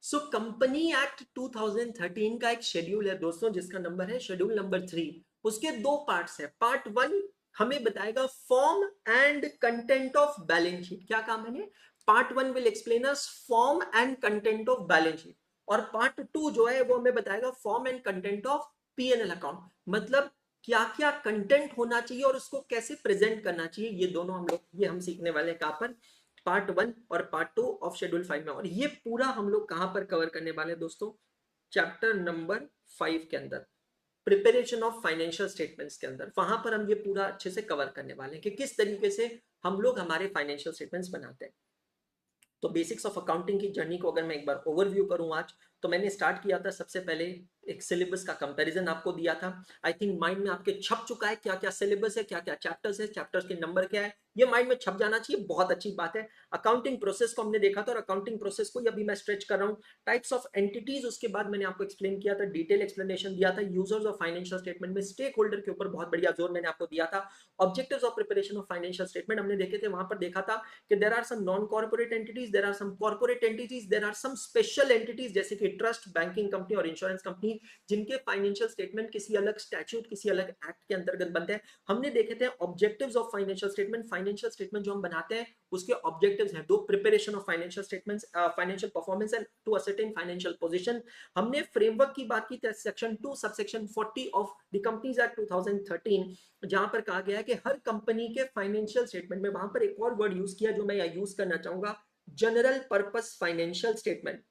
सो कंपनी एक्ट 2013 का एक शेड्यूल है दोस्तों, जिसका नंबर है शेड्यूल नंबर 3। उसके दो पार्ट्स है। पार्ट 1 हमें बताएगा form and content of balance sheet, क्या काम है। Part 1 will explain us form and content of balance sheet, और पार्ट 2 जो है वो हमें बताएगा form and content of P&L account, मतलब क्या क्या कंटेंट होना चाहिए और उसको कैसे प्रेजेंट करना चाहिए। ये दोनों ये हम सीखने वाले हैं कहां पर, पार्ट 1 और पार्ट 2 ऑफ शेड्यूल 5 में। और ये पूरा हम लोग कहां पर कवर करने वाले हैं दोस्तों, चैप्टर नंबर 5 के अंदर, प्रिपरेशन ऑफ फाइनेंशियल स्टेटमेंट्स के अंदर। वहां पर हम ये पूरा अच्छे से कवर करने वाले हैं कि किस तरीके से हम लोग हमारे फाइनेंशियल स्टेटमेंट्स बनाते हैं। तो बेसिक्स ऑफ अकाउंटिंग की जर्नी को अगर मैं एक बार ओवरव्यू करूं आज, तो मैंने स्टार्ट किया था सबसे पहले एक सिलेबस का कंपैरिजन आपको दिया था। आई थिंक माइंड में आपके छप चुका है क्या क्या सिलेबस है, क्या क्या चैप्टर्स है, चैप्टर्स के नंबर क्या है, ये माइंड में छप जाना चाहिए, बहुत अच्छी बात है। अकाउंटिंग प्रोसेस को हमने देखा था, और अकाउंटिंग प्रोसेस को अभी मैं स्ट्रेच कर रहा हूँ। टाइप्स ऑफ एंटिटीज उसके बाद मैंने आपको एक्सप्लेन किया था, डिटेल एक्सप्लेनेशन दिया था। यूजर्स ऑफ फाइनेंशियल स्टेटमेंट में स्टेक होल्डर के ऊपर बहुत बढ़िया जोर मैंने आपको दिया था। Objectives of preparation of financial statement हमने देखे थे, वहां पर देखा था कि there are some non corporate entities, there are some corporate entities, there are some special entities जैसे कि ट्रस्ट, बैंकिंग कंपनी और इंश्योरेंस कंपनी, जिनके फाइनेंशियल स्टेटमेंट किसी अलग स्टैट्यूट, किसी अलग एक्ट के अंतर्गत बनते हैं। हमने देखे थे objectives of financial statement. Financial statement जो हम बनाते हैं उसके ऑब्जेक्टिव्स हैं दो, preparation of financial statements, financial performance and to ascertain financial position. हमने फ्रेमवर्क की बात की थी, section 2 subsection 40 of the companies act 2013, जहां पर कहा गया है कि हर कंपनी के फाइनेंशियल स्टेटमेंट में, वहां पर एक और वर्ड यूज किया जो मैं यहाँ यूज करना चाहूंगा, जनरल पर्पस फाइनेंशियल स्टेटमेंट।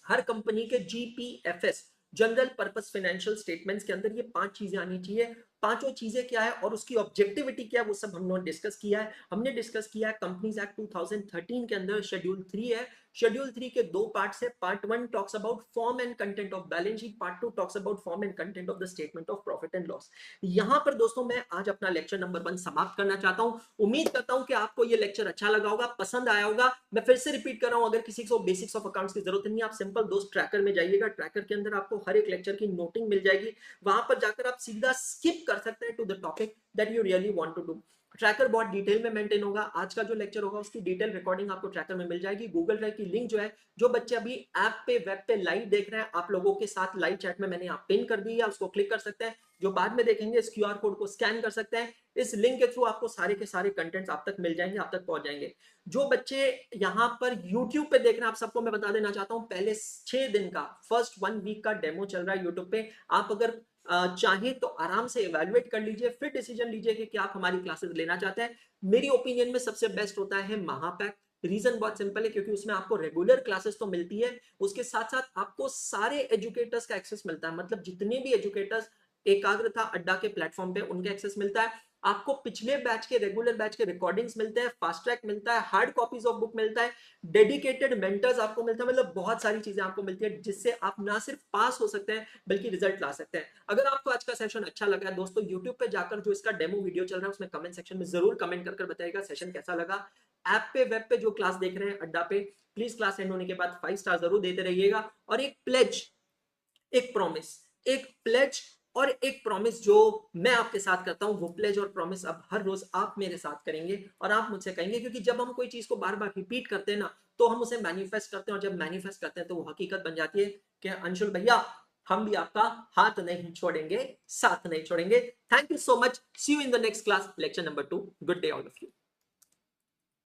हर कंपनी के GPFS, general purpose financial statements के अंदर ये 5 चीजें आनी चाहिए। पांचों चीजें क्या है और उसकी ऑब्जेक्टिविटी क्या है, वो सब हमने डिस्कस किया है। हमने डिस्कस किया है कंपनीज एक्ट 2013 के अंदर शेड्यूल 3 है। शेड्यूल 3 के दो पार्ट्स है। Part 1 talks about form and content of balance sheet, part 2 talks about form and content of the statement of profit and loss. यहां पर दोस्तों मैं आज अपना लेक्चर नंबर 1 समाप्त करना चाहता हूं। उम्मीद करता हूं कि आपको ये लेक्चर अच्छा लगा होगा, पसंद आया होगा। मैं फिर से रिपीट कर रहा हूं, अगर किसी को बेसिक्स ऑफ अकाउंट्स की जरूरत नहीं है, आप सिंपल दोस्त ट्रैकर में जाइएगा। ट्रैकर के अंदर आपको हर एक लेक्चर की नोटिंग मिल जाएगी। वहां पर जाकर आप सीधा स्किप कर सकते हैं to the topic that you really want to do. Tracker बहुत डिटेल में मेंटेन होगा। आज का जो लेक्चर होगा उसकी डिटेल रिकॉर्डिंग आपको ट्रैकर में मिल जाएगी। गूगल ड्राइव की लिंक जो है, जो बच्चे अभी ऐप पे वेब पे लाइव देख रहे हैं, आप लोगों के साथ लाइव चैट में मैंने यहाँ पिन कर दी है, उसको क्लिक कर सकते हैं। जो बाद में देखेंगे इस QR कोड को स्कैन कर सकते हैं। इस लिंक के थ्रू आपको सारे के सारे कंटेंट्स आप तक मिल जाएंगे, आप तक पहुंच जाएंगे। जो बच्चे यहाँ पर YouTube पे देख रहे हैं, आप सबको मैं बता देना चाहता हूँ, पहले 6 दिन का फर्स्ट 1 वीक का डेमो चल रहा है YouTube पे। आप अगर चाहे तो आराम से इवैल्यूएट कर लीजिए, फिर डिसीजन लीजिए कि क्या आप हमारी क्लासेस लेना चाहते हैं। मेरी ओपिनियन में सबसे बेस्ट होता है महापैक। रीजन बहुत सिंपल है, क्योंकि उसमें आपको रेगुलर क्लासेस तो मिलती है, उसके साथ साथ आपको सारे एजुकेटर्स का एक्सेस मिलता है। मतलब जितने भी एजुकेटर्स एकाग्रता अड्डा के प्लेटफॉर्म पे, उनके एक्सेस मिलता है। आपको पिछले बैच के, रेगुलर बैच के रिकॉर्डिंग्स मिलते हैं, फास्ट ट्रैक मिलता है, हार्ड कॉपीज ऑफ बुक मिलता है, डेडिकेटेड मेंटर्स आपको मिलता है। मतलब बहुत सारी चीजें आपको मिलती है, जिससे आप ना सिर्फ पास हो सकते हैं बल्कि रिजल्ट ला सकते हैं। अगर आपको आज का सेशन अच्छा लगा है दोस्तों, यूट्यूब पे जाकर जो इसका डेमो वीडियो चल रहा है उसमें कमेंट सेक्शन में जरूर कमेंट कर बताइएगा सेशन कैसा लगा। ऐप पे, वेब पे जो क्लास देख रहे हैं अड्डा पे, प्लीज क्लास एंड होने के बाद 5 स्टार जरूर देते रहिएगा। और एक प्लेज, एक प्रॉमिस, एक प्लेज और एक प्रॉमिस जो मैं आपके साथ करता हूं, वो प्लेज और प्रॉमिस अब हर रोज आप मेरे साथ करेंगे और आप मुझसे कहेंगे, क्योंकि जब हम कोई चीज को बार बार रिपीट करते हैं ना, तो हम उसे मैनिफेस्ट करते हैं, और जब मैनिफेस्ट करते हैं तो वो हकीकत बन जाती है कि अंशुल भैया हम भी आपका हाथ नहीं छोड़ेंगे, साथ नहीं छोड़ेंगे। Thank you so much, see you in the next class, lecture number 2। Good day all of you.